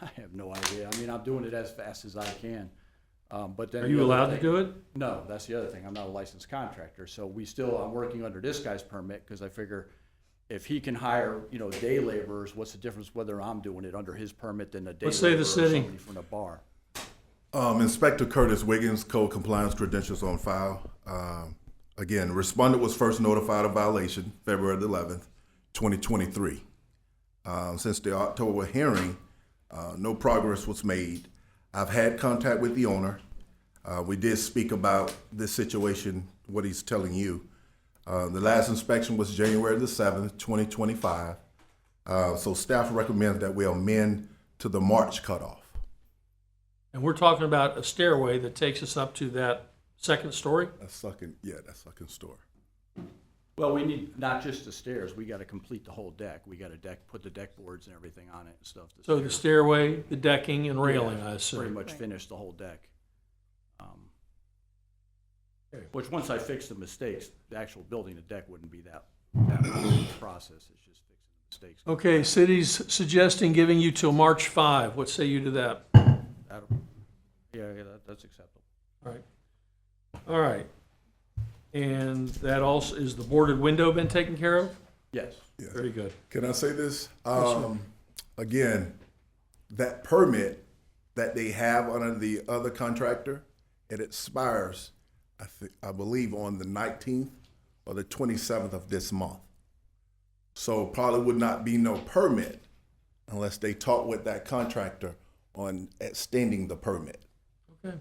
I have no idea. I mean, I'm doing it as fast as I can. But then Are you allowed to do it? No, that's the other thing. I'm not a licensed contractor. So I'm working under this guy's permit because I figure if he can hire, you know, day laborers, what's the difference whether I'm doing it under his permit than a day Let's say laborer the or city. somebody from the bar? Inspector Curtis Wiggins, code compliance credentials on file. Again, respondent was first notified of violation February 11th, 2023. Since the October hearing, no progress was made. I've had contact with the owner. We did speak about this situation, what he's telling you. The last inspection was January the 7th, 2025. So staff recommends that we amend to the March cutoff. And we're talking about a stairway that takes us up to that second story? That second story. Well, we need not just the stairs, we gotta complete the whole deck. We gotta put the deck boards and everything on it and stuff. So the stairway, the decking, and railing, I assume? Pretty much finish the whole deck. Which, once I fix the mistakes, the actual building the deck wouldn't be that process. It's just fixing the mistakes. Okay, city's suggesting giving you till March 5. What say you to that? That's acceptable. All right. All right. And that also, is the boarded window been taken care of? Yes. Very good. Can I say this? sir. Again, that permit that they have under the other contractor, it expires, I believe, on the 19th or the 27th of this month. So probably would not be no permit unless they talk with that contractor on extending the permit. Okay.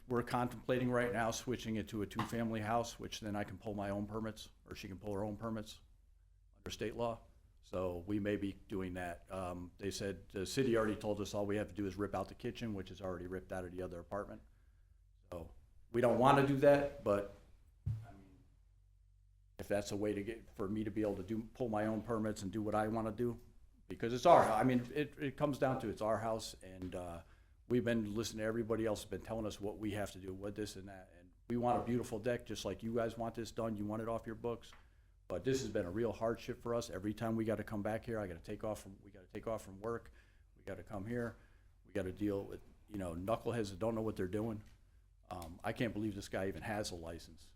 We're contemplating right now switching it to a two-family house, which then I can pull my own permits, or she can pull her own permits under state law. So we may be doing that. They said, the city already told us all we have to do is rip out the kitchen, which is already ripped out of the other apartment. So we don't want to do that, but I mean, if that's a way for me to be able to pull my own permits and do what I want to do, because it's our, I mean, it comes down to, it's our house, and we've been listening to everybody else has been telling us what we have to do, what this and that, and we want a beautiful deck, just like you guys want this done, you want it off your books. But this has been a real hardship for us. Every time we got to come back here, we got to take off from work. We got to come here. We got to deal with, knuckleheads that don't know what they're doing. I can't believe this guy even has a license.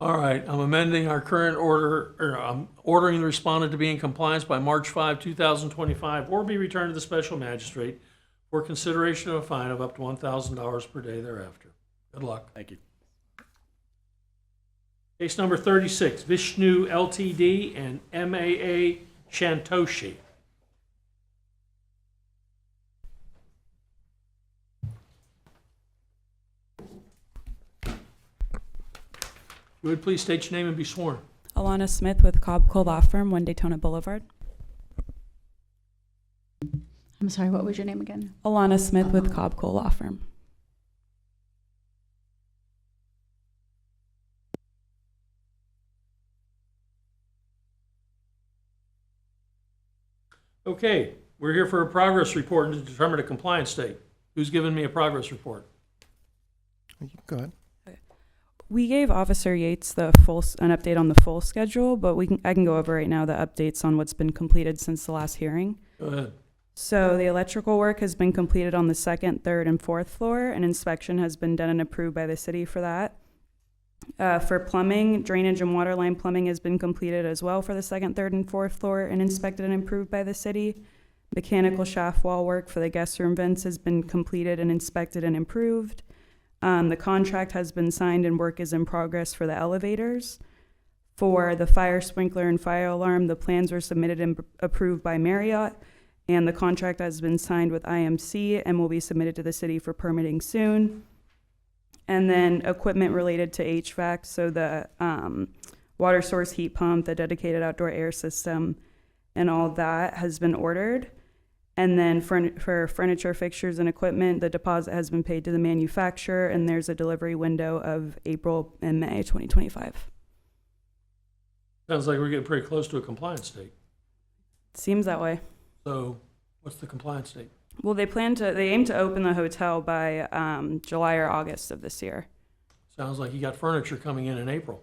All right, I'm amending our current order, or I'm ordering the respondent to be in compliance by March 5, 2025, or be returned to the special magistrate for consideration of a fine of up to $1,000 per day thereafter. Good luck. Thank you. Case number 36, Vishnu Ltd. and MAA Shantoshi. You would please state your name and be sworn. Alana Smith with Cobb Cole Law Firm, 1 Daytona Boulevard. I'm sorry, what was your name again? Alana Smith with Cobb Cole Law Firm. Okay, we're here for a progress report and to determine a compliance state. Who's giving me a progress report? Go ahead. We gave Officer Yates an update on the full schedule, but I can go over right now the updates on what's been completed since the last hearing. Go ahead. So the electrical work has been completed on the 2nd, 3rd, and 4th floor. An inspection has been done and approved by the city for that. For plumbing, drainage and water line plumbing has been completed as well for the 2nd, 3rd, and 4th floor and inspected and improved by the city. Mechanical shaft wall work for the guest room vents has been completed and inspected and improved. The contract has been signed and work is in progress for the elevators. For the fire sprinkler and fire alarm, the plans were submitted and approved by Marriott, and the contract has been signed with IMC and will be submitted to the city for permitting soon. And then equipment related to HVAC, so the water source heat pump, the dedicated outdoor air system, and all that has been ordered. And then for furniture, fixtures, and equipment, the deposit has been paid to the manufacturer, and there's a delivery window of April and May 2025. Sounds like we're getting pretty close to a compliance state. Seems that way. So what's the compliance date? Well, they aim to open the hotel by July or August of this year. Sounds like you got furniture coming in April.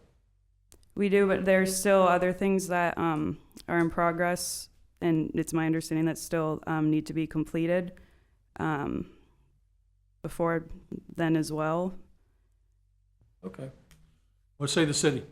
We do, but there's still other things that are in progress, and it's my understanding that still need to be completed before then as well. Okay. What say the city?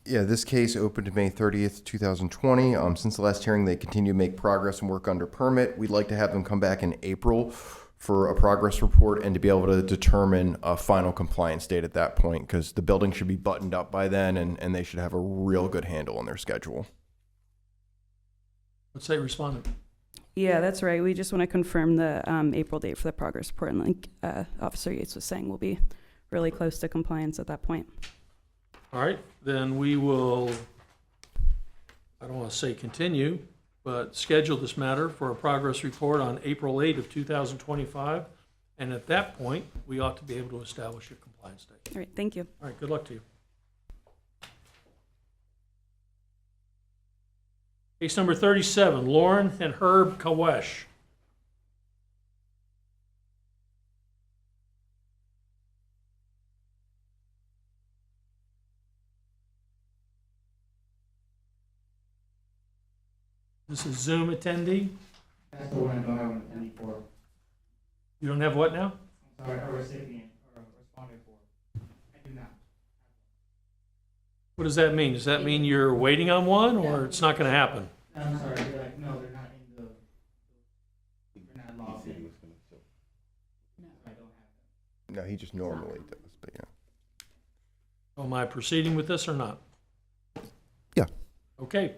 Yeah, this case opened May 30th, 2020. Since the last hearing, they continue to make progress and work under permit. We'd like to have them come back in April for a progress report and to be able to determine a final compliance date at that point, because the building should be buttoned up by then and they should have a real good handle on their schedule. What say respondent? Yeah, that's right. We just want to confirm the April date for the progress report, and like Officer Yates was saying, we'll be really close to compliance at that point. All right, then we will, I don't want to say continue, but schedule this matter for a progress report on April 8 of 2025. And at that point, we ought to be able to establish a compliance date. All right, thank you. All right, good luck to you. Case number 37, Lauren and Herb Kawesh. This is Zoom attendee. That's the one I don't have an attendee for. You don't have what now? I'm sorry, a recipient or a respondent for. I do not. What does that mean? Does that mean you're waiting on one, or it's not going to happen? I'm sorry, they're like, no, they're not in the, they're not logged in. No, I don't have them. No, he just normally does, but yeah. Am I proceeding with this or not? Yeah. Okay.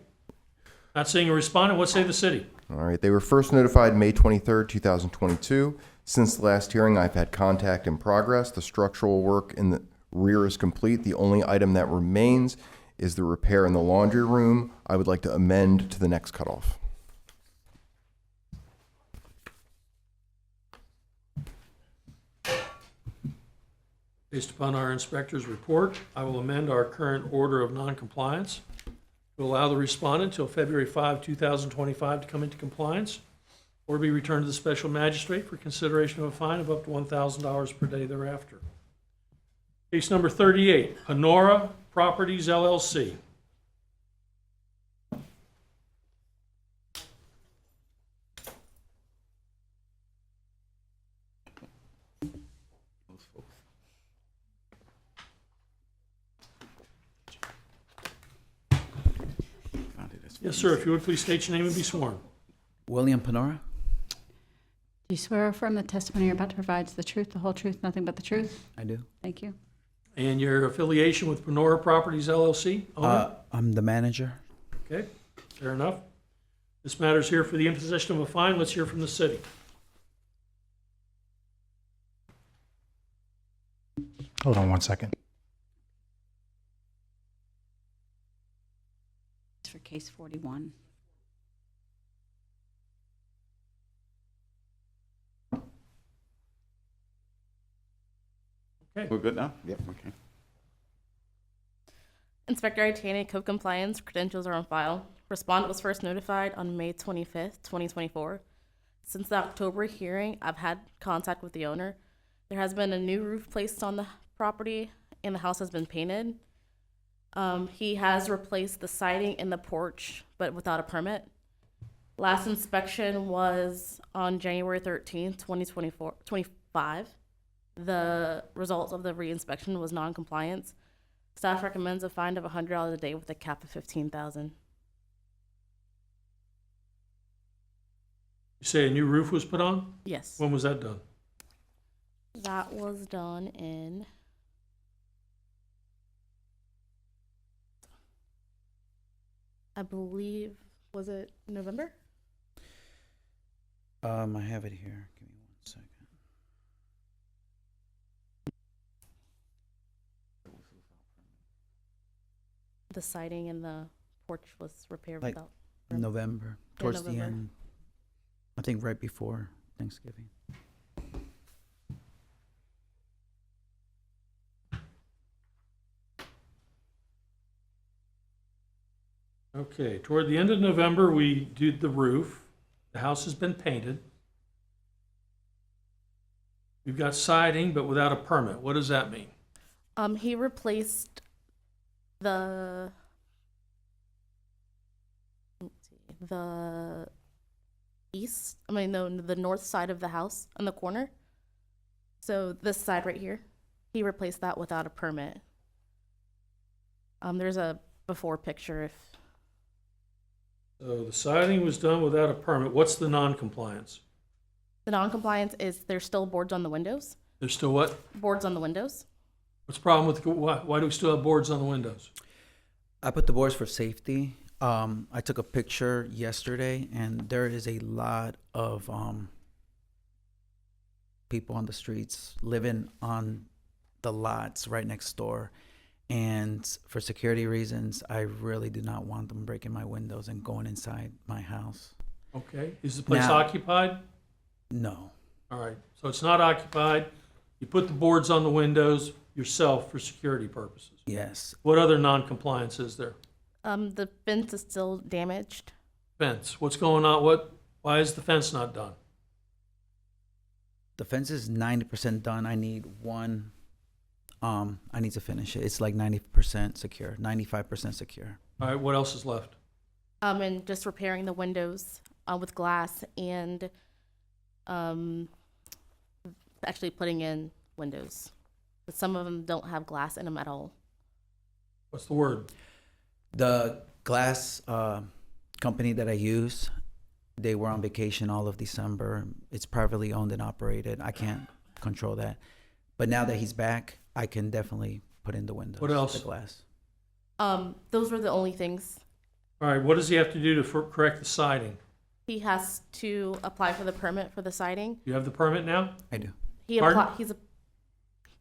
Not seeing a respondent, what say the city? All right, they were first notified May 23rd, 2022. Since the last hearing, I've had contact in progress. The structural work in the rear is complete. The only item that remains is the repair in the laundry room. I would like to amend to the next cutoff. Based upon our inspector's report, I will amend our current order of noncompliance to allow the respondent until February 5, 2025 to come into compliance or be returned to the special magistrate for consideration of a fine of up to $1,000 per day thereafter. Case number 38, Honora Properties LLC. Yes, sir. If you would, please state your name and be sworn. William Panora. Do you swear or affirm the testimony you're about to provide is the truth, the whole truth, nothing but the truth? I do. Thank you. And your affiliation with Panora Properties LLC? Owner? I'm the manager. Okay, fair enough. This matter is here for the imposition of a fine. Let's hear from the city. Hold on one second. It's for case 41. Okay. We're good now? Yep, okay. Inspector Itani, Code Compliance, credentials are on file. Respondent was first notified on May 25th, 2024. Since the October hearing, I've had contact with the owner. There has been a new roof placed on the property and the house has been painted. He has replaced the siding in the porch, but without a permit. Last inspection was on January 13th, 2025. The results of the re-inspection was non-compliance. Staff recommends a fine of $100 a day with a cap of $15,000. You say a new roof was put on? Yes. When was that done? That was done in I believe, was it November? I have it here. Give me 1 second. The siding and the porch was repaired Like without. November, Yeah, towards the November. end. I think right before Thanksgiving. Okay, toward the end of November, we did the roof. The house has been painted. We've got siding, but without a permit. What does that mean? He replaced the the north side of the house on the corner. So this side right here, he replaced that without a permit. There's a before picture if So the siding was done without a permit. What's the non-compliance? the non-compliance is there's still boards on the windows. There's still what? Boards on the windows. What's the problem with, why do we still have boards on the windows? I put the boards for safety. I took a picture yesterday, and there is a lot of people on the streets living on the lots right next door. And for security reasons, I really do not want them breaking my windows and going inside my house. Okay, is the place Now- occupied? No. All right, so it's not occupied. You put the boards on the windows yourself for security purposes. Yes. What other non-compliance is there? The fence is still damaged. Fence, what's going on? Why is the fence not done? The fence is 90% done. I need one. I need to finish it. It's like 90% secure, 95% secure. All right, what else is left? And just repairing the windows with glass and actually putting in windows. But some of them don't have glass in them at all. What's the word? The glass company that I use, they were on vacation all of December. It's privately owned and operated. I can't control that. But now that he's back, I can definitely put in the windows. What else? The glass. Those were the only things. All right, what does he have to do to correct the siding? He has to apply for the permit for the siding. You have the permit now? I do. Pardon?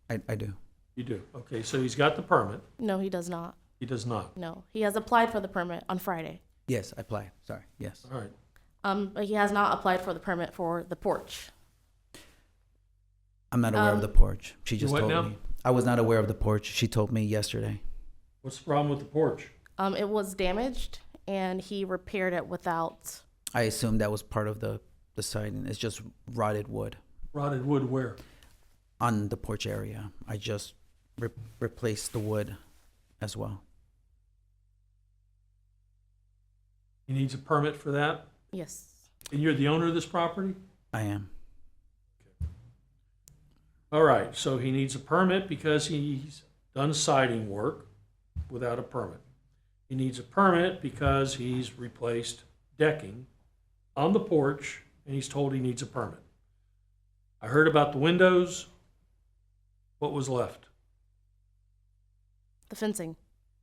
I do. You do. Okay, so he's got the permit. No, he does not. He does not. No, he has applied for the permit on Friday. Yes, I applied. Sorry. Yes. All right. But he has not applied for the permit for the porch. I'm not aware of the porch. She just what told now? me. I was not aware of the porch. She told me yesterday. What's the problem with the porch? It was damaged, and he repaired it without. I assume that was part of the siding. It's just rotted wood. Rotted wood where? On the porch area. I just replaced the wood as well. He needs a permit for that? Yes. And you're the owner of this property? I am. All right, so he needs a permit because he's done siding work without a permit. He needs a permit because he's replaced decking on the porch, and he's told he needs a permit. I heard about the windows. What was left? The fencing.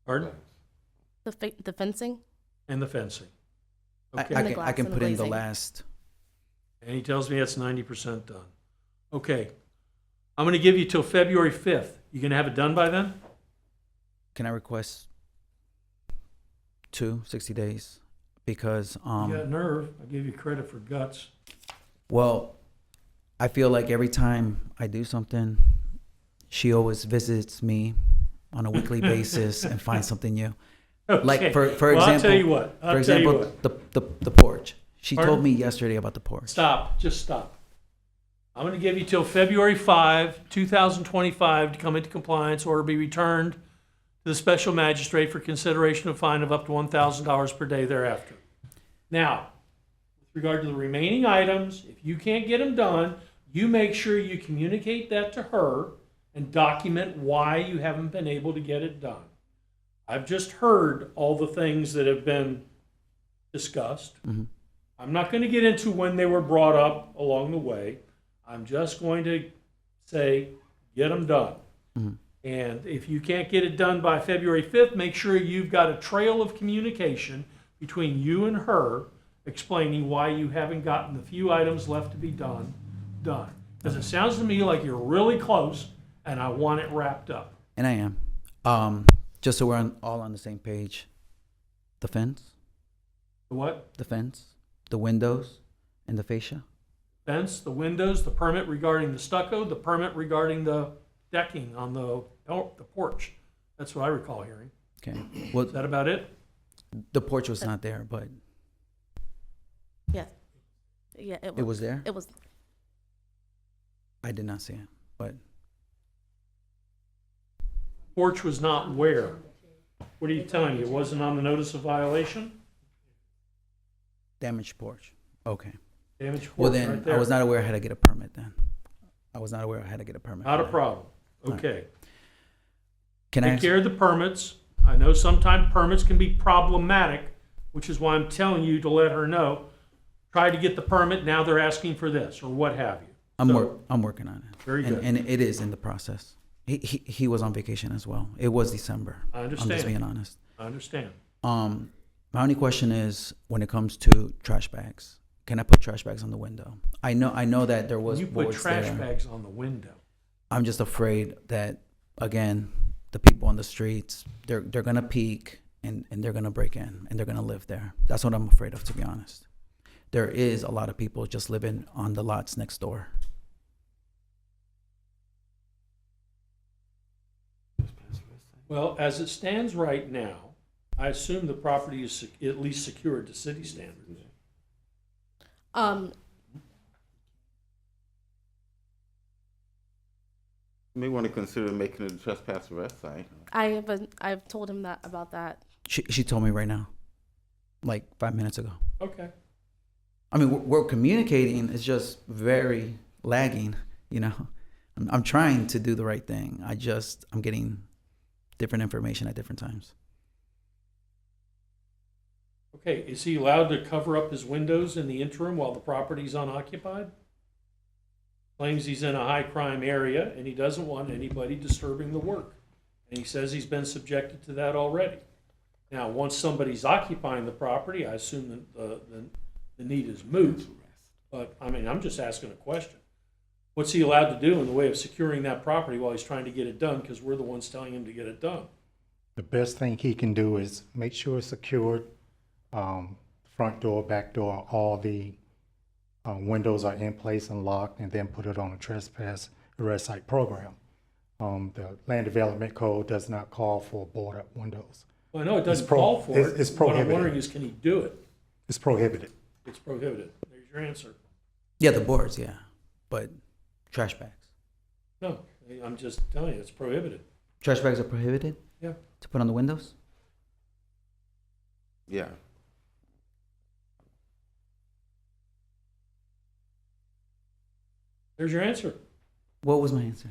Pardon? The fencing. And the fencing. I can put in the last. And he tells me that's 90% done. Okay. I'm going to give you till February 5th. You going to have it done by then? Can I request 60 days? Because You got nerve. I give you credit for guts. well, I feel like every time I do something, she always visits me on a weekly basis and finds something new. Okay. Like for Well, example, I'll tell you what. for example, the porch. She Pardon? told me yesterday about the porch. Stop. Just stop. I'm going to give you till February 5, 2025 to come into compliance or be returned to the special magistrate for consideration of fine of up to $1,000 per day thereafter. Now, with regard to the remaining items, if you can't get them done, you make sure you communicate that to her and document why you haven't been able to get it done. I've just heard all the things that have been discussed. Mhm. I'm not going to get into when they were brought up along the way. I'm just going to say, get them done. Mhm. And if you can't get it done by February 5th, make sure you've got a trail of communication between you and her explaining why you haven't gotten the few items left to be done. Because it sounds to me like you're really close, and I want it wrapped up. And I am. Just so we're all on the same page. The fence, The what? the fence, the windows, and the fascia. Fence, the windows, the permit regarding the stucco, the permit regarding the decking on the porch. That's what I recall hearing. Okay. Well, Is that about it? the porch was not there, but Yes. Yeah. it was there. It was. I did not see it, but Porch was not where? What are you telling me? It wasn't on the notice of violation? damaged porch. Okay. Damaged porch Well, then right there. I was not aware I had to get a permit. Then I was not aware I had to get a permit. Not for a that. problem. All right. Okay. Can I Take ask- care of the permits. I know sometimes permits can be problematic, which is why I'm telling you to let her know. Try to get the permit, now they're asking for this, or what have you. I'm working on it. Very and, good. And it is in the process. He was on vacation as well. It was December. I I'm understand. just being honest. I understand. My only question is when it comes to trash bags. Can I put trash bags on the window? I know that there was You put boards trash there. bags on the window. I'm just afraid that, again, the people on the streets, they're gonna peek and they're gonna break in and they're gonna live there. That's what I'm afraid of, to be honest. There is a lot of people just living on the lots next door. Well, as it stands right now, I assume the property is at least secured to city standards. You may want to consider making it a trespass arrest site. I've told him that about that. She told me right now, like 5 minutes ago. Okay. I mean, we're communicating. It's just very lagging, you know. I'm trying to do the right thing. I'm getting different information at different times. Okay, is he allowed to cover up his windows in the interim while the property's unoccupied? Claims he's in a high crime area and he doesn't want anybody disturbing the work. And he says he's been subjected to that already. Now, once somebody's occupying the property, I assume that the need is moot. But, I mean, I'm just asking a question. What's he allowed to do in the way of securing that property while he's trying to get it done? Because we're the ones telling him to get it done. The best thing he can do is make sure it's secured. Front door, back door, all the windows are in place and locked, and then put it on a trespass arrest site program. The land development code does not call for board up windows. Well, I know it doesn't call for it. It's What prohibited. I'm wondering is, can he do it? It's prohibited. It's prohibited. There's your answer. Yeah, the boards, yeah, but trash bags. No, I'm just telling you, it's prohibited. Trash bags are prohibited? Yeah. To put on the windows? Yeah. There's your answer. What was my answer?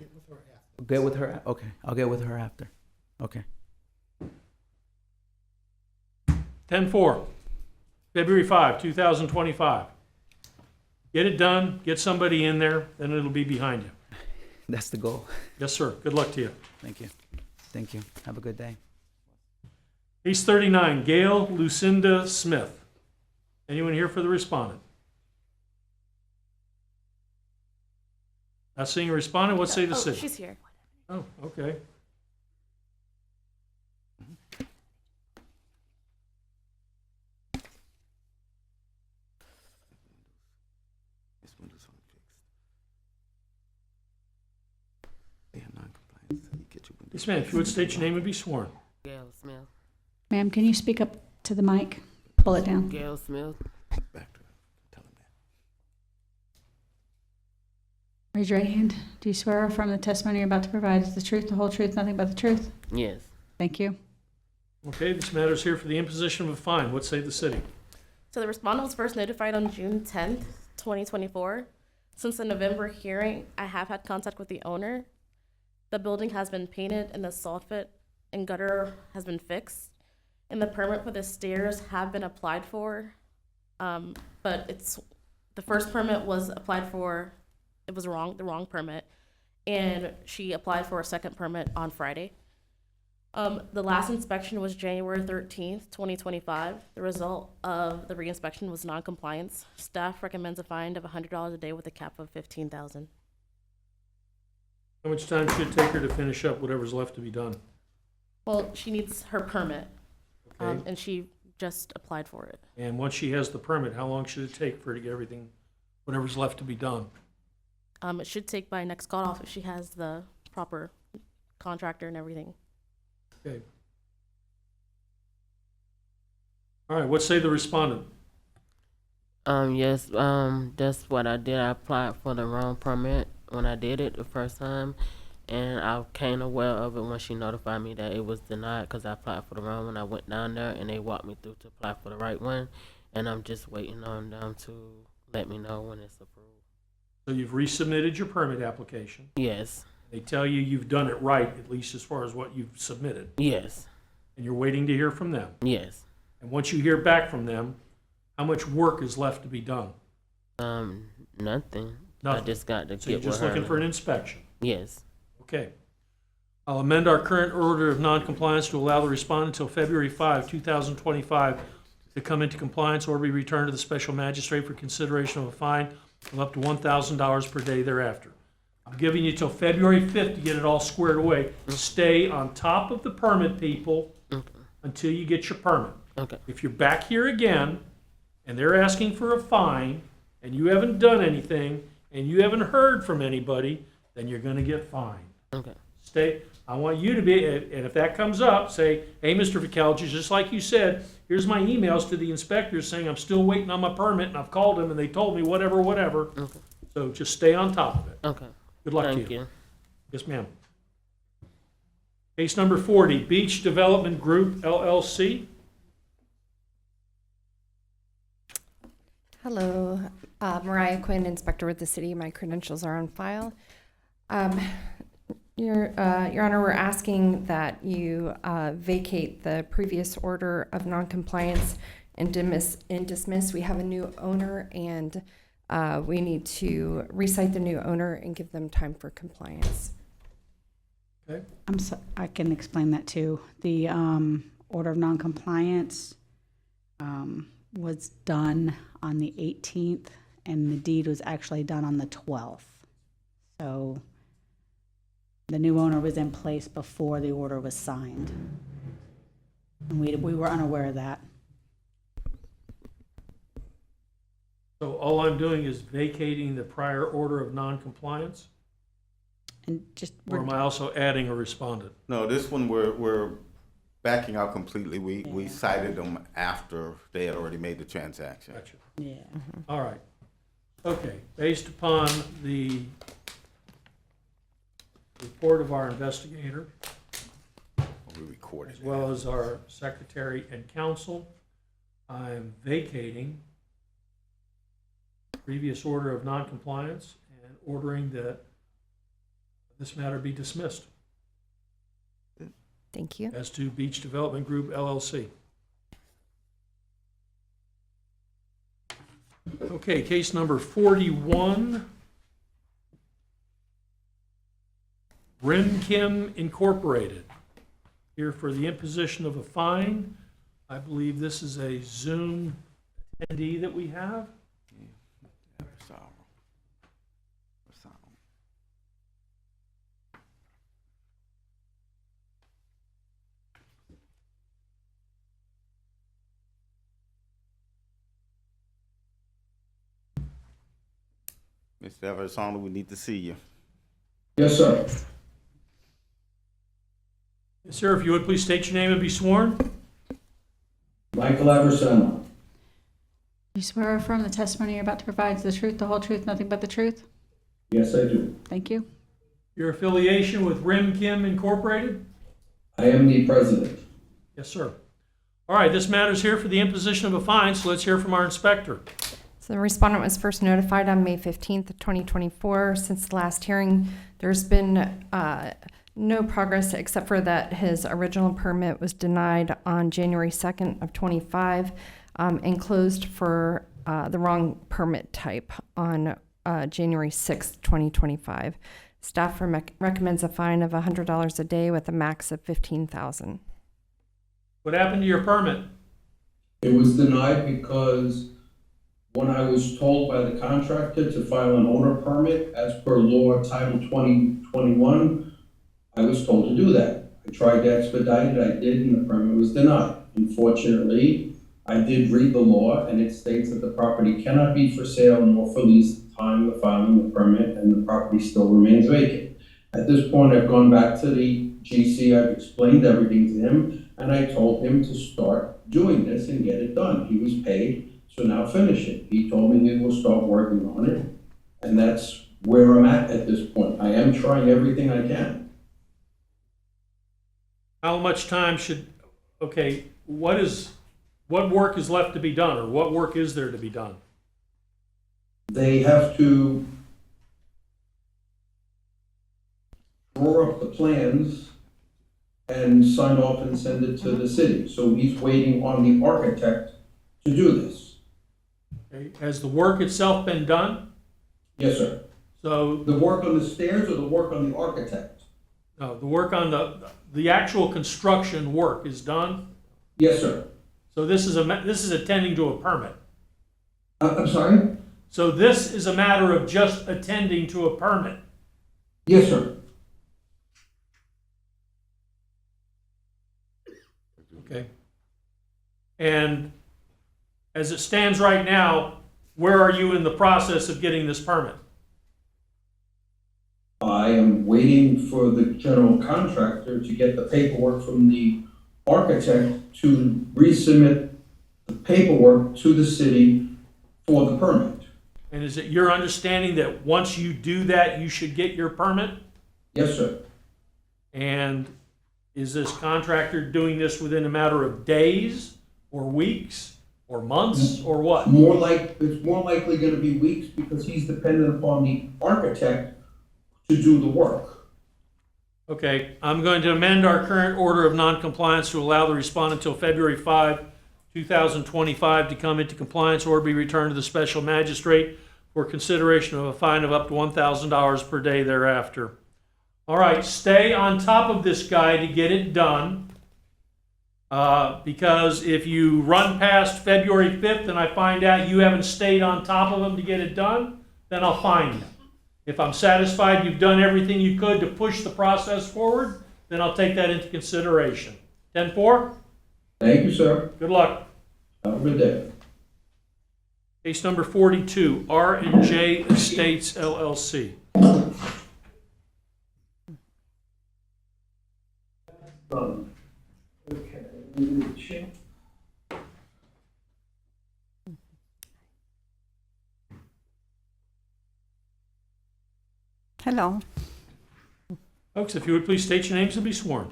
Get with her. Okay, I'll get with her after. Okay. 10-4, February 5, 2025. Get it done, get somebody in there, then it'll be behind you. That's the goal. Yes, sir. Good luck to you. Thank you. Thank you. Have a good day. Case 39, Gail Lucinda Smith. Anyone here for the respondent? Not seeing a respondent, what say the city? She's here. Oh, okay. This window's unfixed. They have non-compliance, so you get your window. Yes, ma'am. If you would state your name and be sworn. Gail Smith. Ma'am, can you speak up to the mic? Pull it down. Gail Smith. Back to her. Tell them that. Raise your right hand. Do you swear or affirm the testimony you're about to provide is the truth, the whole truth, nothing but the truth? Yes. Thank you. Okay, this matter is here for the imposition of a fine. What say the city? So the respondent was first notified on June 10th, 2024. Since the November hearing, I have had contact with the owner. The building has been painted and the soffit and gutter has been fixed. And the permit for the stairs have been applied for. But the first permit was applied for, it was the wrong permit. And she applied for a second permit on Friday. The last inspection was January 13th, 2025. The result of the reinspection was non-compliance. Staff recommends a fine of $100 a day with a cap of $15,000. How much time should it take her to finish up whatever's left to be done? Well, she needs her permit, Okay. and she just applied for it. And once she has the permit, how long should it take for her to get everything, whatever's left to be done? It should take by next cutoff if she has the proper contractor and everything. Okay. All right, what say the respondent? Yes, that's what I did. I applied for the wrong permit when I did it the first time, and I came aware of it when she notified me that it was denied because I applied for the wrong one. I went down there and they walked me through to apply for the right one, and I'm just waiting on them to let me know when it's approved. So you've resubmitted your permit application. Yes. They tell you you've done it right, at least as far as what you've submitted. Yes. And you're waiting to hear from them. Yes. And once you hear back from them, how much work is left to be done? Nothing. I Nothing. just got to So you're get just with her. looking for an inspection? Yes. Okay. I'll amend our current order of noncompliance to allow the respondent until February 5, 2025 to come into compliance or be returned to the special magistrate for consideration of a fine of up to $1,000 per day thereafter. I'm giving you till February 5th to get it all squared away. Stay on top of the permit, people, until you get your permit. Okay. If you're back here again, and they're asking for a fine, and you haven't done anything, and you haven't heard from anybody, then you're gonna get fined. Okay. Stay, I want you to be, and if that comes up, say, hey, Mr. Vicalgi, just like you said, here's my emails to the inspectors saying I'm still waiting on my permit, and I've called them, and they told me whatever. Okay. So just stay on top of it. Okay. Good luck to Thank you. you. Yes, ma'am. Case number 40, Beach Development Group, LLC. Hello, Mariah Quinn, inspector with the city. My credentials are on file. Your Honor, we're asking that you vacate the previous order of noncompliance and dismiss. We have a new owner, and we need to recite the new owner and give them time for compliance. Okay. I can explain that too. The order of noncompliance was done on the 18th, and the deed was actually done on the 12th. So the new owner was in place before the order was signed. And we were unaware of that. So all I'm doing is vacating the prior order of noncompliance? And just Or am I also adding a respondent? No, this one we're backing out completely. We cited them after they had already made the transaction. Gotcha. Yeah. All right. Okay, based upon the report of our investigator, We recorded as well as our secretary and counsel, I'm vacating previous order of noncompliance and ordering that this matter be dismissed. Thank you. As to Beach Development Group, LLC. Okay, case number 41. Rimkim Incorporated. Here for the imposition of a fine. I believe this is a Zoom attendee that we have. Mr. Eversona, we need to see you. Yes, sir. Yes, sir, if you would please state your name and be sworn. Michael Eversona. You swear or affirm the testimony you're about to provide is the truth, the whole truth, nothing but the truth? Yes, I do. Thank you. Your affiliation with Rimkim Incorporated? I am the president. Yes, sir. All right, this matter is here for the imposition of a fine, so let's hear from our inspector. So the respondent was first notified on May 15th, 2024. Since the last hearing, there's been no progress except for that his original permit was denied on January 2nd of 25 and closed for the wrong permit type on January 6th, 2025. Staff recommends a fine of $100 a day with a max of $15,000. What happened to your permit? It was denied because when I was told by the contractor to file an owner permit as per law Title 2021, I was told to do that. I tried to expedite it, I did, and the permit was denied. Unfortunately, I did read the law, and it states that the property cannot be for sale nor for lease at the time of filing the permit, and the property still remains vacant. At this point, I've gone back to the GC, I've explained everything to him, and I told him to start doing this and get it done. He was paid, so now finish it. He told me he will start working on it, and that's where I'm at this point. I am trying everything I can. How much time should, okay, what work is left to be done, or what work is there to be done? They have to draw up the plans and sign off and send it to the city. So he's waiting on the architect to do this. Okay. Has the work itself been done? Yes, sir. So the work on the stairs or the work on the architect? No, the work on the actual construction work is done? Yes, sir. So this is attending to a permit. I'm sorry? So this is a matter of just attending to a permit. Yes, sir. Okay. And as it stands right now, where are you in the process of getting this permit? I am waiting for the general contractor to get the paperwork from the architect to resubmit the paperwork to the city for the permit. And is it your understanding that once you do that, you should get your permit? Yes, sir. And is this contractor doing this within a matter of days or weeks or months or what? It's more likely gonna be weeks because he's dependent upon the architect to do the work. Okay, I'm going to amend our current order of noncompliance to allow the respondent until February 5, 2025 to come into compliance or be returned to the special magistrate for consideration of a fine of up to $1,000 per day thereafter. All right, stay on top of this guy to get it done. Because if you run past February 5th and I find out you haven't stayed on top of him to get it done, then I'll fine you. If I'm satisfied you've done everything you could to push the process forward, then I'll take that into consideration. 10-4? Thank you, sir. Good luck. Have a good day. Case number 42, R&J Estates LLC. Hello. Folks, if you would please state your names and be sworn.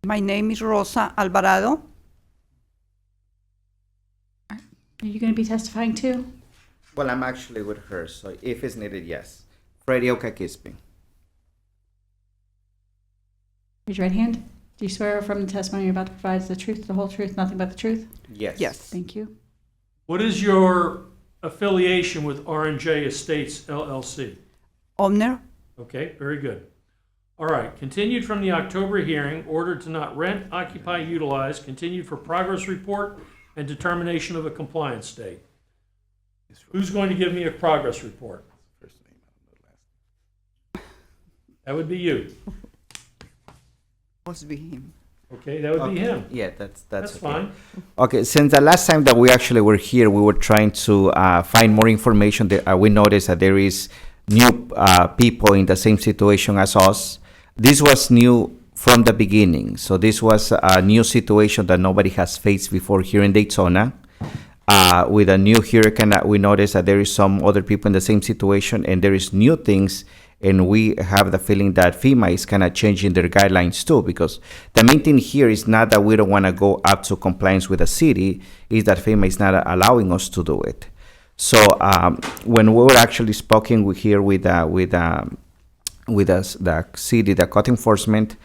My name is Rosa Alvarado. Are you going to be testifying too? Well, I'm actually with her, so if it's needed, yes. Freddie Okakispi. Raise your right hand. Do you swear from the testimony you're about to provide is the truth, the whole truth, nothing but the truth? Yes. Yes. Thank you. What is your affiliation with R&J Estates LLC? Owner? Okay, very good. All right, continued from the October hearing, ordered to not rent, occupy, utilize, continued for progress report and determination of a compliance date. Who's going to give me a progress report? That would be you. Must be him. Okay, that would be him. Yeah, that's okay. Fine. Okay, since the last time that we actually were here, we were trying to find more information. We noticed that there is new people in the same situation as us. This was new from the beginning. So this was a new situation that nobody has faced before here in Daytona. With a new hurricane, we noticed that there is some other people in the same situation, and there is new things. And we have the feeling that FEMA is kind of changing their guidelines too, because the main thing here is not that we don't want to go up to compliance with the city, is that FEMA is not allowing us to do it. So when we were actually speaking here with the city, the code enforcement,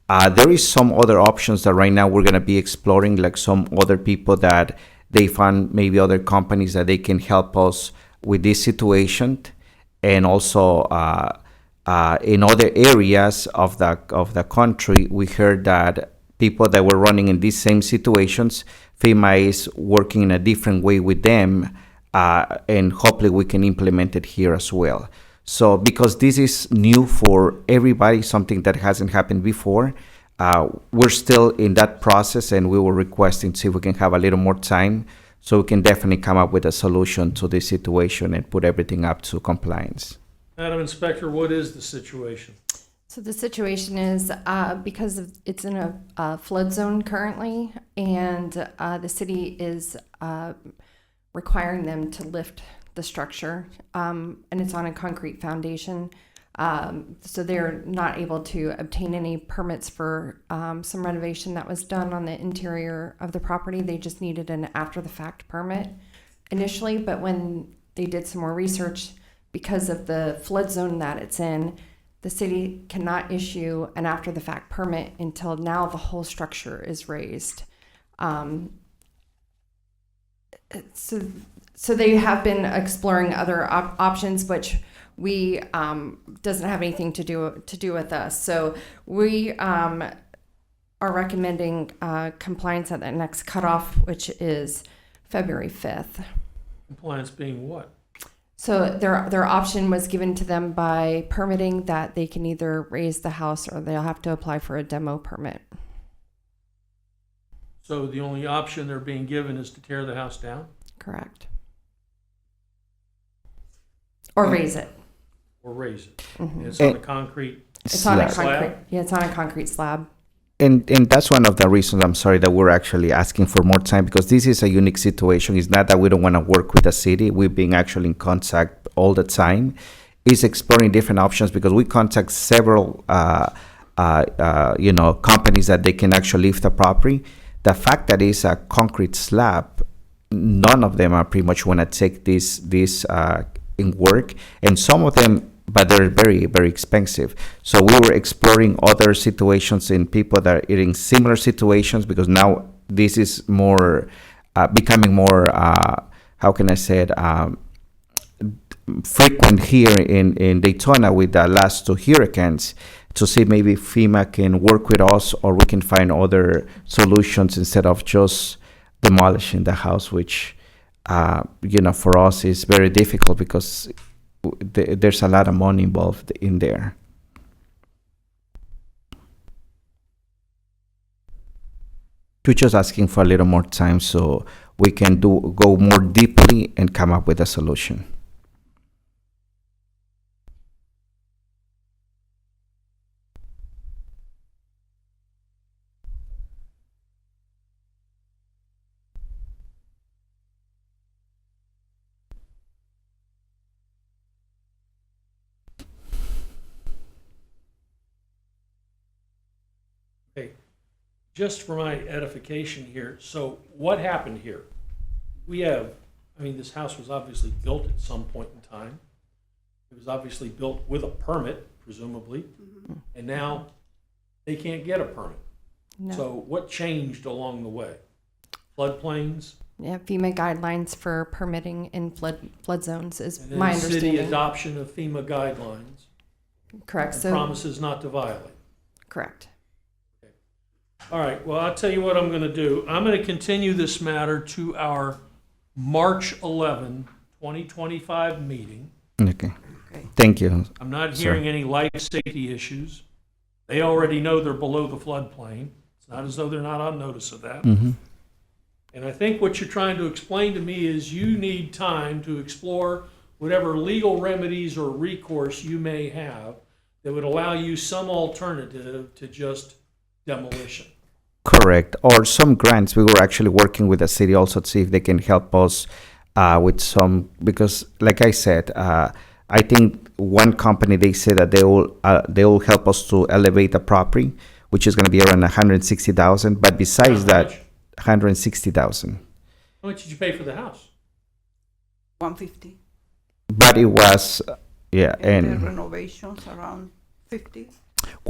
there is some other options that right now we're going to be exploring, like some other people that they found, maybe other companies that they can help us with this situation, and also in other areas of the country, we heard that people that were running in these same situations, FEMA is working in a different way with them, and hopefully we can implement it here as well. So because this is new for everybody, something that hasn't happened before, we're still in that process, and we were requesting to see if we can have a little more time so we can definitely come up with a solution to this situation and put everything up to compliance. Madam Inspector, what is the situation? So the situation is because it's in a flood zone currently, and the city is requiring them to lift the structure, and it's on a concrete foundation. So they're not able to obtain any permits for some renovation that was done on the interior of the property. They just needed an after-the-fact permit initially, but when they did some more research, because of the flood zone that it's in, the city cannot issue an after-the-fact permit until now the whole structure is raised. So they have been exploring other options, which we doesn't have anything to do with us. So we are recommending compliance at the next cutoff, which is February 5th. Compliance being what? So their option was given to them by permitting that they can either raise the house or they'll have to apply for a demo permit. So the only option they're being given is to tear the house down? Correct. Or raise it. Or raise it? Mhm. It's on a concrete It's on a slab? concrete. Yeah, it's on a concrete slab. And that's one of the reasons I'm sorry that we're actually asking for more time, because this is a unique situation. It's not that we don't want to work with the city. We've been actually in contact all the time. It's exploring different options because we contact several companies that they can actually lift the property. The fact that it's a concrete slab, none of them are pretty much want to take this in work, and some of them, but they're very, very expensive. So we were exploring other situations in people that are in similar situations, because now this is more becoming more, how can I say it, frequent here in Daytona with the last two hurricanes, to see maybe FEMA can work with us or we can find other solutions instead of just demolishing the house, which, for us is very difficult because there's a lot of money involved in there. We're just asking for a little more time so we can go more deeply and come up with a solution. Okay, just for my edification here, so what happened here? This house was obviously built at some point in time. It was obviously built with a permit, presumably, and now they can't get a permit. No. So what changed along the way? Floodplains? Yeah, FEMA guidelines for permitting in flood zones is And then my city understanding. adoption of FEMA guidelines. Correct. And So promises not to violate. correct. All right, well, I'll tell you what I'm going to do. I'm going to continue this matter to our March 11, 2025 meeting. Okay. Thank you. I'm not sir. hearing any life safety issues. They already know they're below the floodplain. It's not as though they're not on notice of that. Mhm. And I think what you're trying to explain to me is you need time to explore whatever legal remedies or recourse you may have that would allow you some alternative to just demolition. Correct. Or some grants. We were actually working with the city also to see if they can help us with some, because like I said, I think one company, they say that they will help us to elevate the property, which is going to be around 160,000. But besides How that, much? 160,000. How much did you pay for the house? 150. But it was, yeah, The and renovations around 50.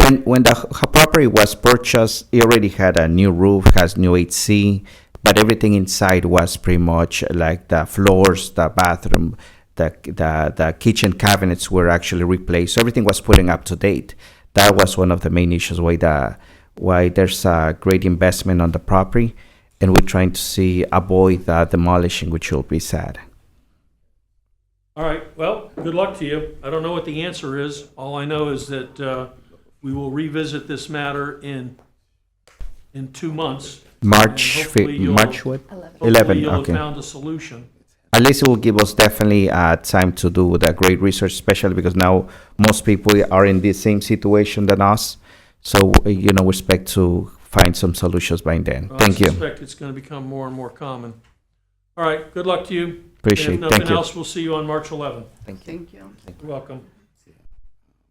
when the property was purchased, it already had a new roof, has new AC, but everything inside was pretty much like the floors, the bathroom, the kitchen cabinets were actually replaced. So everything was putting up to date. That was one of the main issues why there's a great investment on the property, and we're trying to avoid the demolishing, which will be sad. All right, well, good luck to you. I don't know what the answer is. All I know is that we will revisit this matter in 2 months. March And hopefully you'll- March what? hopefully 11. you'll have Okay. found a solution. At least it will give us definitely time to do the great research, especially because now most people are in the same situation than us. So, we expect to find some solutions by then. Thank I you. suspect it's going to become more and more common. All right, good luck to you. Appreciate And it. if Thank nothing you. else, we'll see you on March 11th. Thank you. Thank you. You're welcome.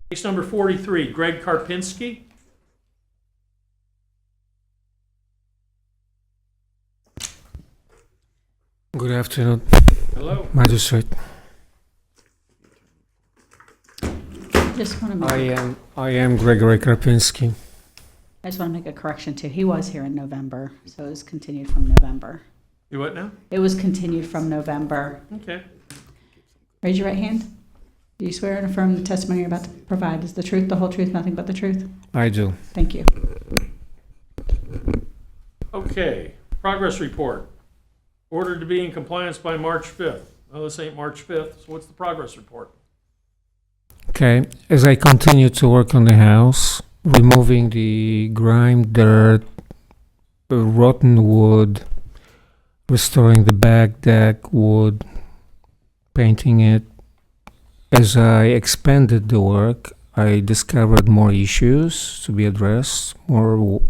Case number 43, Greg Karpinski. Good afternoon. Hello. Magistrate. Just want to I am Gregory Krapinski. I just want to make a correction too. He was here in November, so it was continued from November. You what now? It was continued from November. Okay. Raise your right hand. Do you swear and affirm the testimony you're about to provide is the truth, the whole truth, nothing but the truth? I do. Thank you. Okay, progress report. Ordered to be in compliance by March 5th. Oh, this ain't March 5th, so what's the progress report? Okay, as I continue to work on the house, removing the grime, dirt, rotten wood, restoring the back deck wood, painting it. As I expanded the work, I discovered more issues to be addressed. More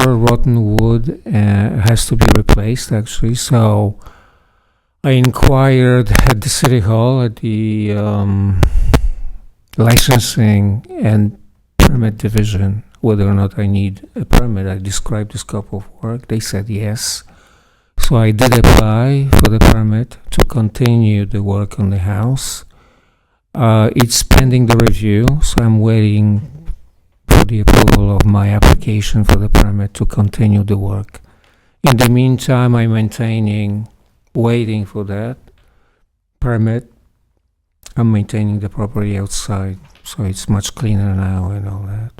rotten wood has to be replaced, actually. So I inquired at the city hall, at the licensing and permit division, whether or not I need a permit. I described the scope of work. They said yes. So I did apply for the permit to continue the work on the house. It's pending the review, so I'm waiting for the approval of my application for the permit to continue the work. In the meantime, I'm waiting for that permit. I'm maintaining the property outside, so it's much cleaner now and all that.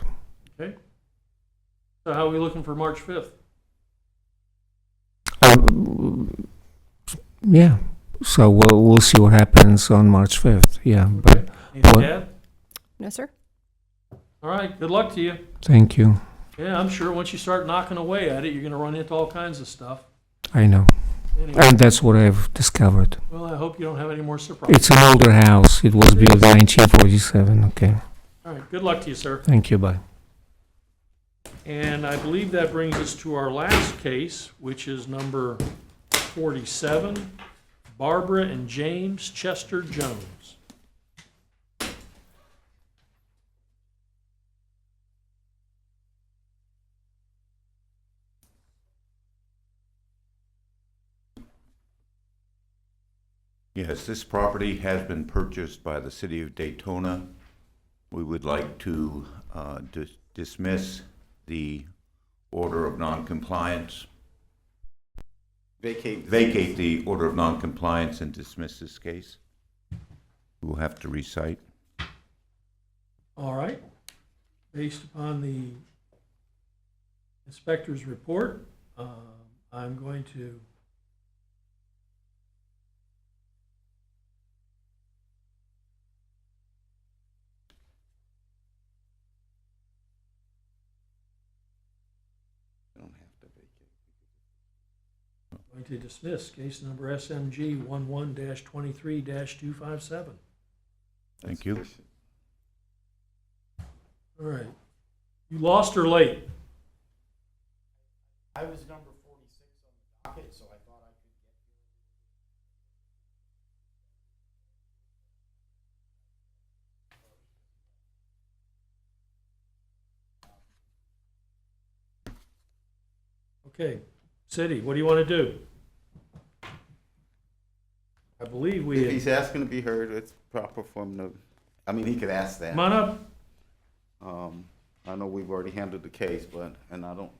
Okay. So how are we looking for March 5th? Yeah. So we'll see what happens on March 5th. Yeah, but Anything to add? No, sir. All right, good luck to you. thank you. Yeah, I'm sure once you start knocking away at it, you're gonna run into all kinds of stuff. I know, Anyway, and that's what I've discovered. well, I hope you don't have any more surprises. It's an older house. It was built in 1947. Okay. All right, good luck to you, sir. Thank you. Bye. And I believe that brings us to our last case, which is number 47, Barbara and James Chester Jones. Yes, this property has been purchased by the city of Daytona. We would like to dismiss the order of noncompliance. Vacate the order of noncompliance and dismiss this case. We'll have to recite. All right. Based upon the inspector's report, I'm going to dismiss case number SMG 11-23-257. Thank you. All right. You lost or late? I was number 46 on the docket, so I thought I could Okay. City, what do you want to do? I believe we. If he's asking to be heard, it's proper for him to, I mean, he could ask that. Come on up. I know we've already handled the case, but, and I don't,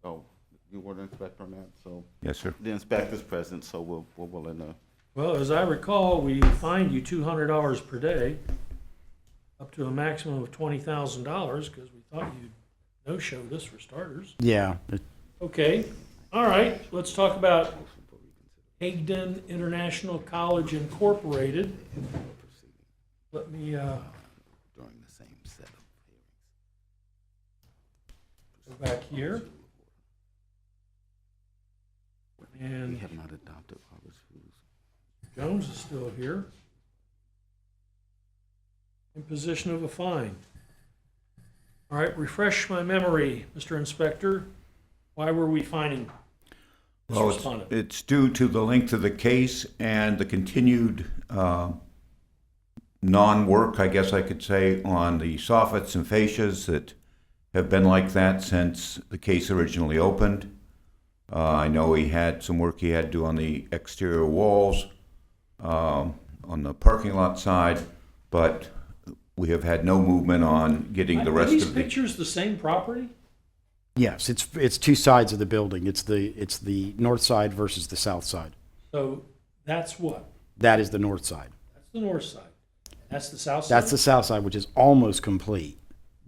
oh, you were the inspector on that, so. Yes, sir. The inspector's present, so we're willing to. Well, as I recall, we fined you $200 per day, up to a maximum of $20,000, because we thought you'd no-show this for starters. Yeah. Okay, all right, let's talk about Higdon International College Incorporated. Let me, During the same set of go back here. hearings. And We have not adopted Robert's rules. Jones is still here. Imposition of a fine. All right, refresh my memory, Mr. Inspector. Why were we fining this Well, respondent? it's due to the length of the case and the continued non-work, I guess I could say, on the soffits and fascias that have been like that since the case originally opened. I know he had some work he had to do on the exterior walls, on the parking lot side, but we have had no movement on getting the rest Are these of the... pictures the same property? Yes, it's two sides of the building. It's the north side versus the south side. So that's what? That is the north side. That's the north side. That's the south side? That's the south side, which is almost complete.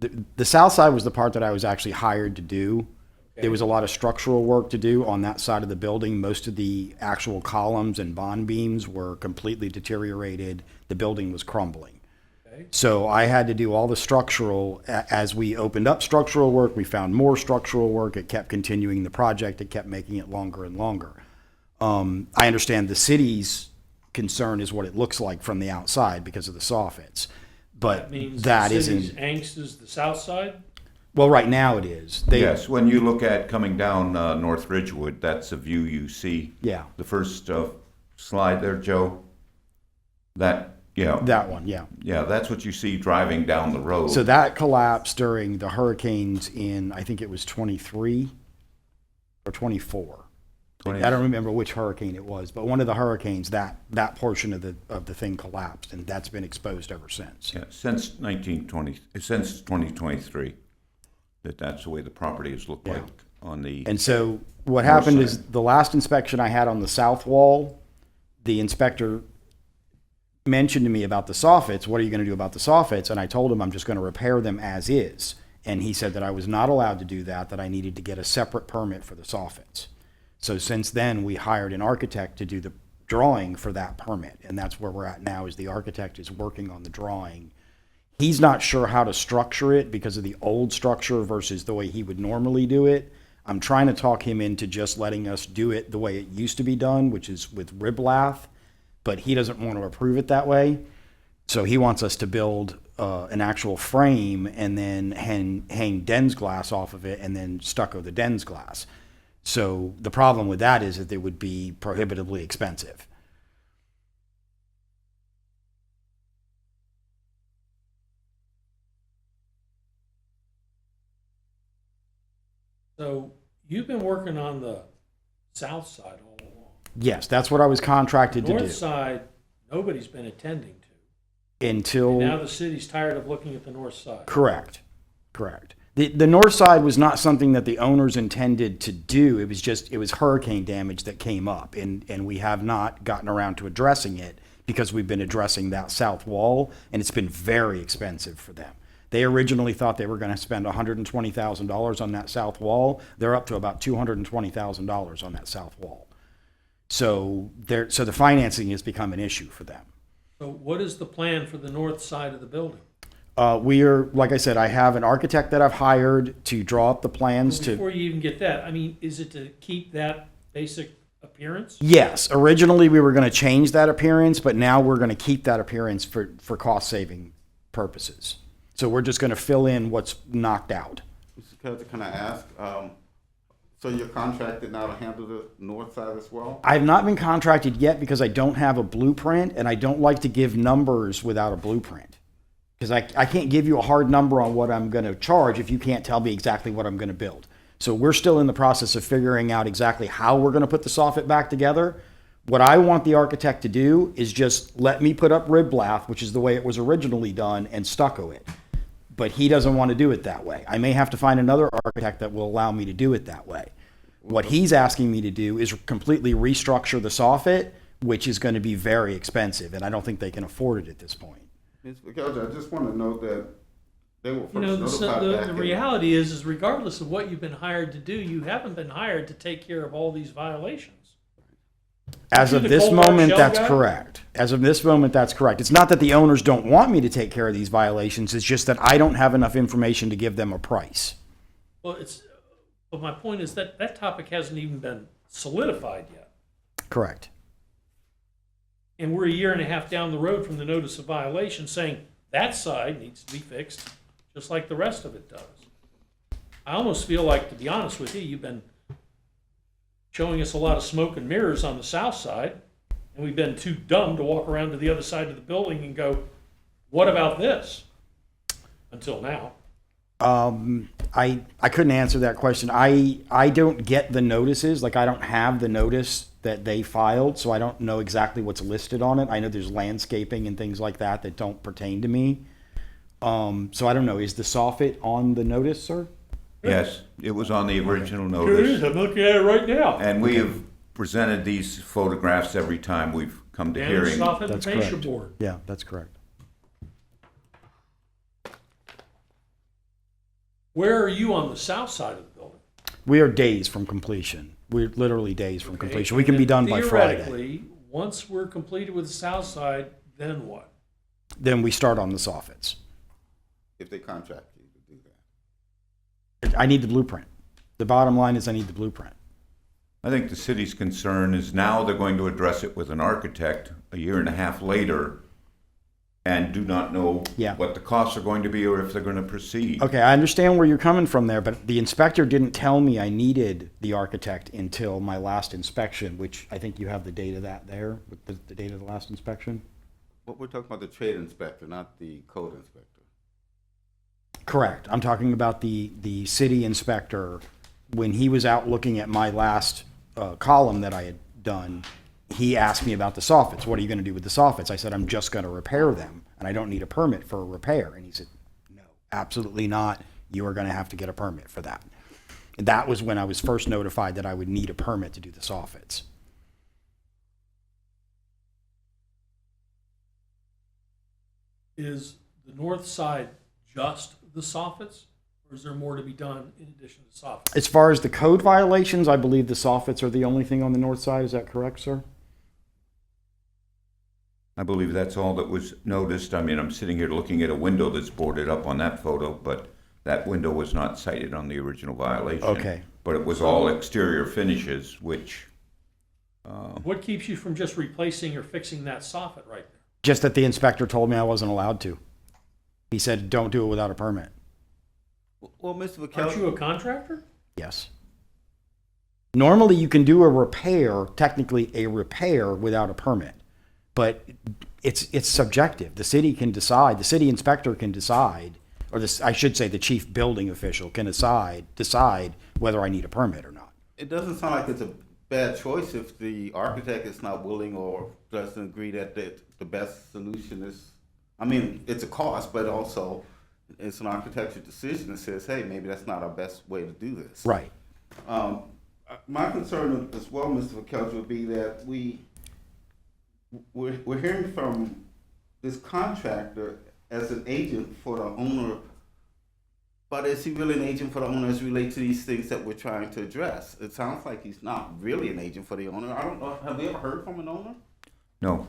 The south side was the part that I was actually hired to do Okay. There was a lot of structural work to do on that side of the building. Most of the actual columns and bond beams were completely deteriorated. The building was crumbling. Okay. So I had to do all the structural. As we opened up structural work, we found more structural work. It kept continuing the project. It kept making it longer and longer. I understand the city's concern is what it looks like from the outside because of the soffits. But That means that the city's isn't. angst is the south side? Well, right now it is. Yes, when you look at coming down North Ridgewood, that's a view you see. Yeah. The first slide there, Joe. That, yeah. That one, yeah. Yeah, that's what you see driving down the road. So that collapsed during the hurricanes in, I think it was 23 or 24. I don't remember which hurricane it was, but one of the hurricanes, that portion of the thing collapsed, and that's been exposed ever since. Yeah, since 2023, that's the way the property has looked like on the. And so what happened is the last inspection I had on the south wall, the inspector mentioned to me about the soffits. What are you going to do about the soffits? And I told him I'm just going to repair them as is. And he said that I was not allowed to do that, that I needed to get a separate permit for the soffits. So since then, we hired an architect to do the drawing for that permit. And that's where we're at now, is the architect is working on the drawing. He's not sure how to structure it because of the old structure versus the way he would normally do it. I'm trying to talk him into just letting us do it the way it used to be done, which is with rib lath, but he doesn't want to approve it that way. So he wants us to build an actual frame and then hang Dens glass off of it and then stucco the Dens glass. So the problem with that is that it would be prohibitively expensive. So you've been working on the south side all along. Yes, that's what I was contracted to do. North side, nobody's been attending to. Until And now the city's tired of looking at the north side. Correct. The north side was not something that the owners intended to do. It was hurricane damage that came up, and we have not gotten around to addressing it because we've been addressing that south wall, and it's been very expensive for them. They originally thought they were going to spend $120,000 on that south wall. They're up to about $220,000 on that south wall. So the financing has become an issue for them. So what is the plan for the north side of the building? We are, like I said, I have an architect that I've hired to draw up the plans to. Before you even get that, I mean, is it to keep that basic appearance? Yes, originally we were going to change that appearance, but now we're going to keep that appearance for cost saving purposes. So we're just going to fill in what's knocked out. Mr. Kelly, can I ask, so you're contracted now to handle the north side as well? I have not been contracted yet because I don't have a blueprint, and I don't like to give numbers without a blueprint. Because I can't give you a hard number on what I'm going to charge if you can't tell me exactly what I'm going to build. So we're still in the process of figuring out exactly how we're going to put the soffit back together. What I want the architect to do is just let me put up rib lath, which is the way it was originally done, and stucco it. But he doesn't want to do it that way. I may have to find another architect that will allow me to do it that way. What he's asking me to do is completely restructure the soffit, which is going to be very expensive, and I don't think they can afford it at this point. Ms. McKelvey, I just want to note that they were first You know, notified back the in- reality is regardless of what you've been hired to do, you haven't been hired to take care of all these violations. As of this moment, that's correct. As of this moment, that's correct. It's not that the owners don't want me to take care of these violations. It's just that I don't have enough information to give them a price. Well, but my point is that that topic hasn't even been solidified yet. Correct. And we're a year and a half down the road from the notice of violation saying that side needs to be fixed just like the rest of it does. I almost feel like, to be honest with you, you've been showing us a lot of smoke and mirrors on the south side, and we've been too dumb to walk around to the other side of the building and go, what about this? Until now. I couldn't answer that question. I don't get the notices. Like, I don't have the notice that they filed, so I don't know exactly what's listed on it. I know there's landscaping and things like that that don't pertain to me. So I don't know. Is the soffit on the notice, sir? Yes, it was on the original Sure notice. is. I'm looking at it right now. And we have presented these photographs every time we've come to And hearing. soffit and That's fascia correct. board. Yeah, that's correct. Where are you on the south side of the building? We are days from completion. We're literally days from Okay, completion. We can be and done by Friday. Theoretically, once we're completed with the south side, then what? Then we start on the soffits. If they contract you to do that. I need the blueprint. The bottom line is I need the blueprint. I think the city's concern is now they're going to address it with an architect a year and a half later and do not know Yeah. what the costs are going to be or if they're going to proceed. Okay, I understand where you're coming from there, but the inspector didn't tell me I needed the architect until my last inspection, which I think you have the date of that there, with the date of the last inspection. But we're talking about the trade inspector, not the code inspector. Correct. I'm talking about the city inspector. When he was out looking at my last column that I had done, he asked me about the soffits. What are you going to do with the soffits? I said, I'm just going to repair them, and I don't need a permit for a repair. And he said, no, absolutely not. You are going to have to get a permit for that. And that was when I was first notified that I would need a permit to do the soffits. Is the north side just the soffits, or is there more to be done in addition to soffits? As far as the code violations, I believe the soffits are the only thing on the north side. Is that correct, sir? I believe that's all that was noticed. I mean, I'm sitting here looking at a window that's boarded up on that photo, but that window was not cited on the original violation. Okay. But it was all exterior finishes, which... What keeps you from just replacing or fixing that soffit right there? Just that the inspector told me I wasn't allowed to. He said, don't do it without a permit. Well, Mr. McKelvey. Aren't you a contractor? Yes. Normally, you can do a repair, technically a repair, without a permit. But it's subjective. The city can decide, the city inspector can decide, or this, I should say the chief building official can decide whether I need a permit or not. It doesn't sound like it's a bad choice if the architect is not willing or doesn't agree that the best solution is, I mean, it's a cost, but also it's an architectural decision that says, hey, maybe that's not our best way to do this. Right. My concern as well, Mr. McKelvey, would be that we're hearing from this contractor as an agent for the owner, but is he really an agent for the owner as it relates to these things that we're trying to address? It sounds like he's not really an agent for the owner. I don't know. Have we ever heard from an owner? No,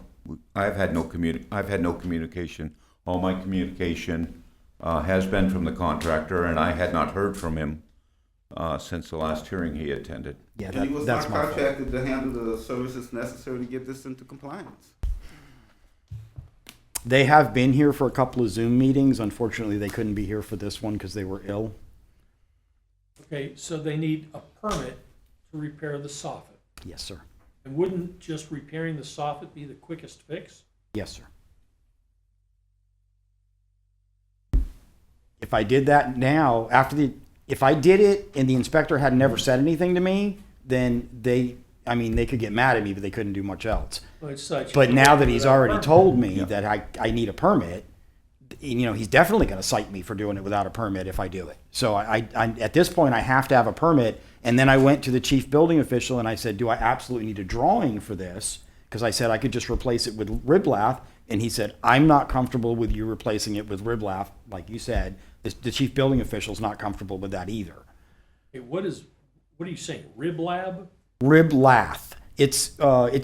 I've had no communication. All my communication has been from the contractor, and I had not heard from him since the last hearing he attended. Yeah, And he was not contracted to handle the services necessary to get this into compliance. They have been here for a couple of Zoom meetings. Unfortunately, they couldn't be here for this one because they were ill. Okay, so they need a permit to repair the soffit. Yes, sir. And wouldn't just repairing the soffit be the quickest fix? Yes, sir. If I did that now, if I did it and the inspector had never said anything to me, then they could get mad at me, but they couldn't do much else. Well, it's such. But now that he's already told me that I need a permit, he's definitely going to cite me for doing it without a permit if I do it. So I at this point, I have to have a permit. And then I went to the chief building official and I said, do I absolutely need a drawing for this? Because I said I could just replace it with riblath. And he said, I'm not comfortable with you replacing it with riblath, like you said. The chief building official's not comfortable with that either. Hey, what are you saying, rib lab? Riblath. It's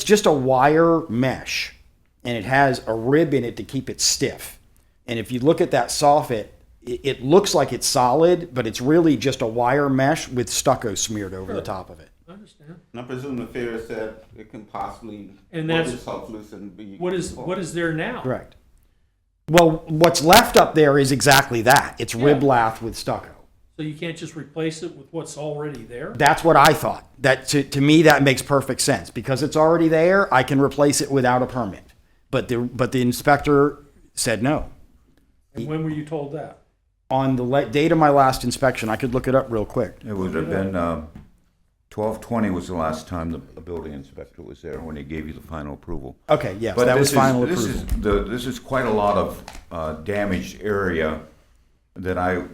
just a wire mesh, and it has a rib in it to keep it stiff. And if you look at that soffit, it looks like it's solid, but it's really just a wire mesh with stucco smeared over the top of it. I understand. And I presume the fear is that it can possibly And that's loose and be. what is there now? Correct. Well, what's left up there is exactly that. It's riblath with stucco. So you can't just replace it with what's already there? That's what I thought. That to me that makes perfect sense because it's already there. I can replace it without a permit. But the inspector said no. And when were you told that? On the date of my last inspection, I could look it up real quick. It would have been 12/20 was the last time the building inspector was there when he gave you the final approval. Okay, yes, But that was final this approval. This is quite a lot of damaged area that I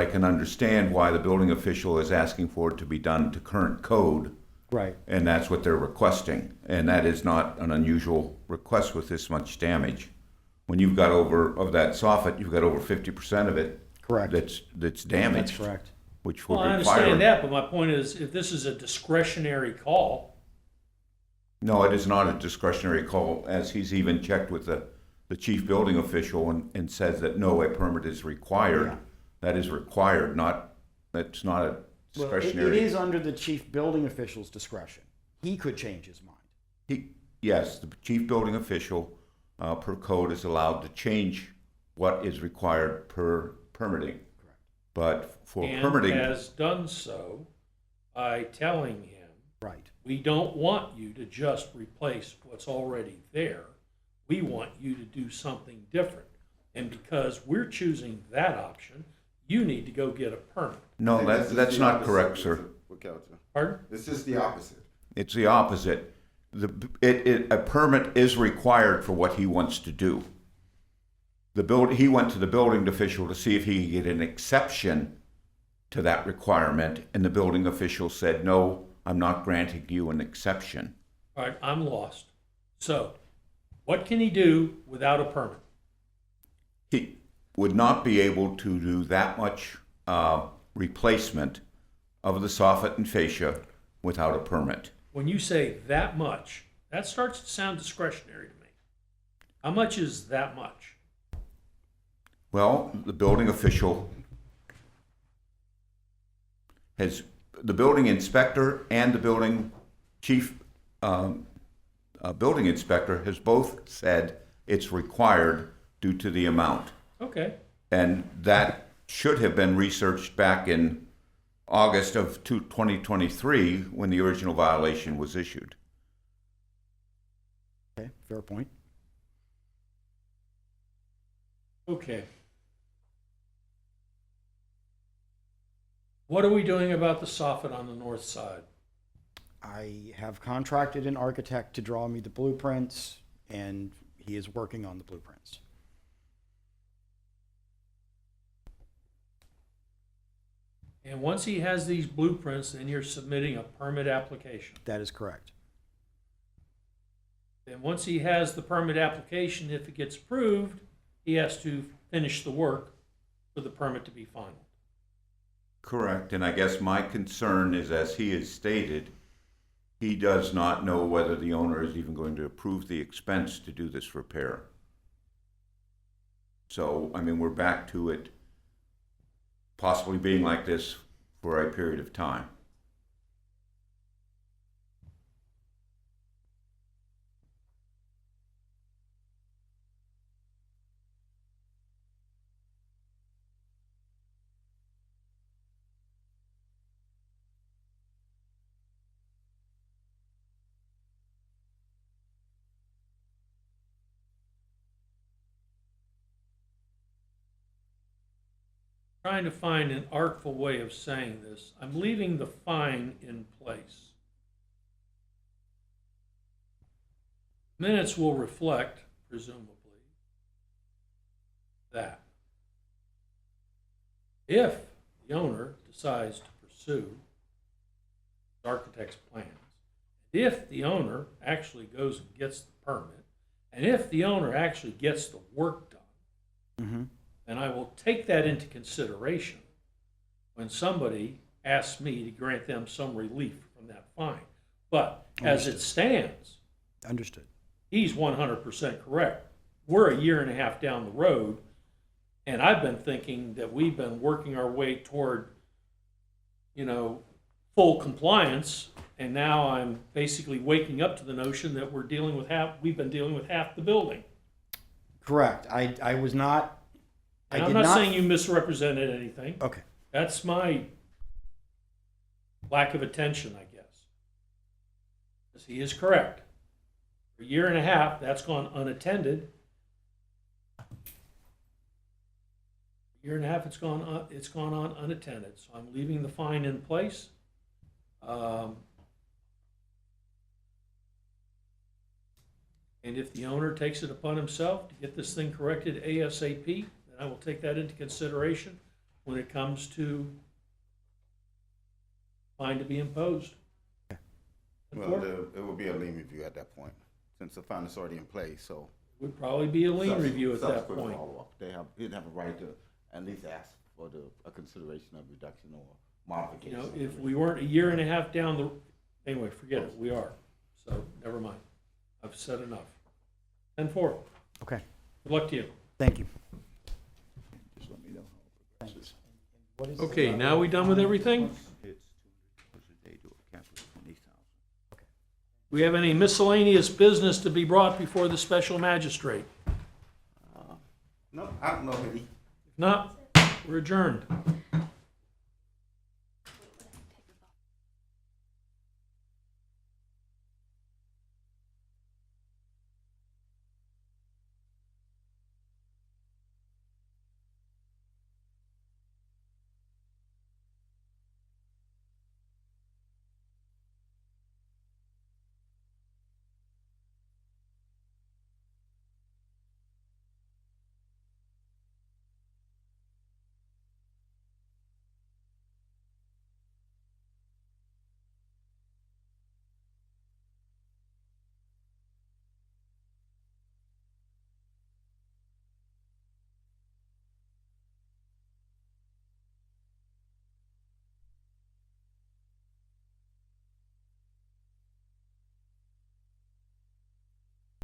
can understand why the building official is asking for it to be done to current code. Right. And that's what they're requesting. And that is not an unusual request with this much damage. When you've got of that soffit, you've got over 50% of it. Correct. That's damaged. That's correct. which would Well, I require. understand that, but my point is, if this is a discretionary call, No, it is not a discretionary call, as he's even checked with the chief building official and says that no, a permit is required. Yeah. That is required, it's not a Well, discretionary. it is under the chief building official's discretion. He could change his mind. Yes, the chief building official, per code, is allowed to change what is required per permitting. But for permitting. and has done so by telling him, Right. we don't want you to just replace what's already there. We want you to do something different. And because we're choosing that option, you need to go get a permit. No, that's not correct, sir. Pardon? It's just the opposite. It's the opposite. A permit is required for what he wants to do. He went to the building official to see if he could get an exception to that requirement, and the building official said, no, I'm not granting you an exception. All right, I'm lost. So, what can he do without a permit? He would not be able to do that much replacement of the soffit and fascia without a permit. When you say that much, that starts to sound discretionary to me. How much is that much? Well, the building official the building inspector and the building chief building inspector has both said it's required due to the amount. Okay. And that should have been researched back in August of 2023 when the original violation was issued. Okay, fair point. Okay. What are we doing about the soffit on the north side? I have contracted an architect to draw me the blueprints, and he is working on the blueprints. And once he has these blueprints, then you're submitting a permit application. That is correct. Then once he has the permit application, if it gets approved, he has to finish the work for the permit to be final. Correct, and I guess my concern is, as he has stated, he does not know whether the owner is even going to approve the expense to do this repair. So, I mean, we're back to it possibly being like this for a period of time. Trying to find an artful way of saying this. I'm leaving the fine in place. Minutes will reflect, presumably, that if the owner decides to pursue the architect's plans, if the owner actually goes and gets the permit, and if the owner actually gets the work done, Mm-hmm. and I will take that into consideration when somebody asks me to grant them some relief from that fine. But as it stands, Understood. he's 100% correct. We're a year and a half down the road, and I've been thinking that we've been working our way toward, full compliance, and now I'm basically waking up to the notion that we've been dealing with half the building. Correct. I was not. And I'm not saying you misrepresented anything. Okay. That's my lack of attention, I guess. Because he is correct. For a year and a half, that's gone unattended. A year and a half, it's gone on unattended. So I'm leaving the fine in place. And if the owner takes it upon himself to get this thing corrected ASAP, then I will take that into consideration when it comes to fine to be imposed. Well, it would be a lien review at that point, since the fine is already in place, so. Would probably be a lien review at that Subsequent point. follow-up. He'd have a right to at least ask for a consideration of reduction or You know, if we weren't a year and a half down the, anyway, forget it, we are. So, never mind. I've said enough. 10-4. Okay, Good luck to you. thank you. Okay, now we done with everything? We have any miscellaneous business to be brought before the special magistrate? No, I don't know. If not, we're adjourned.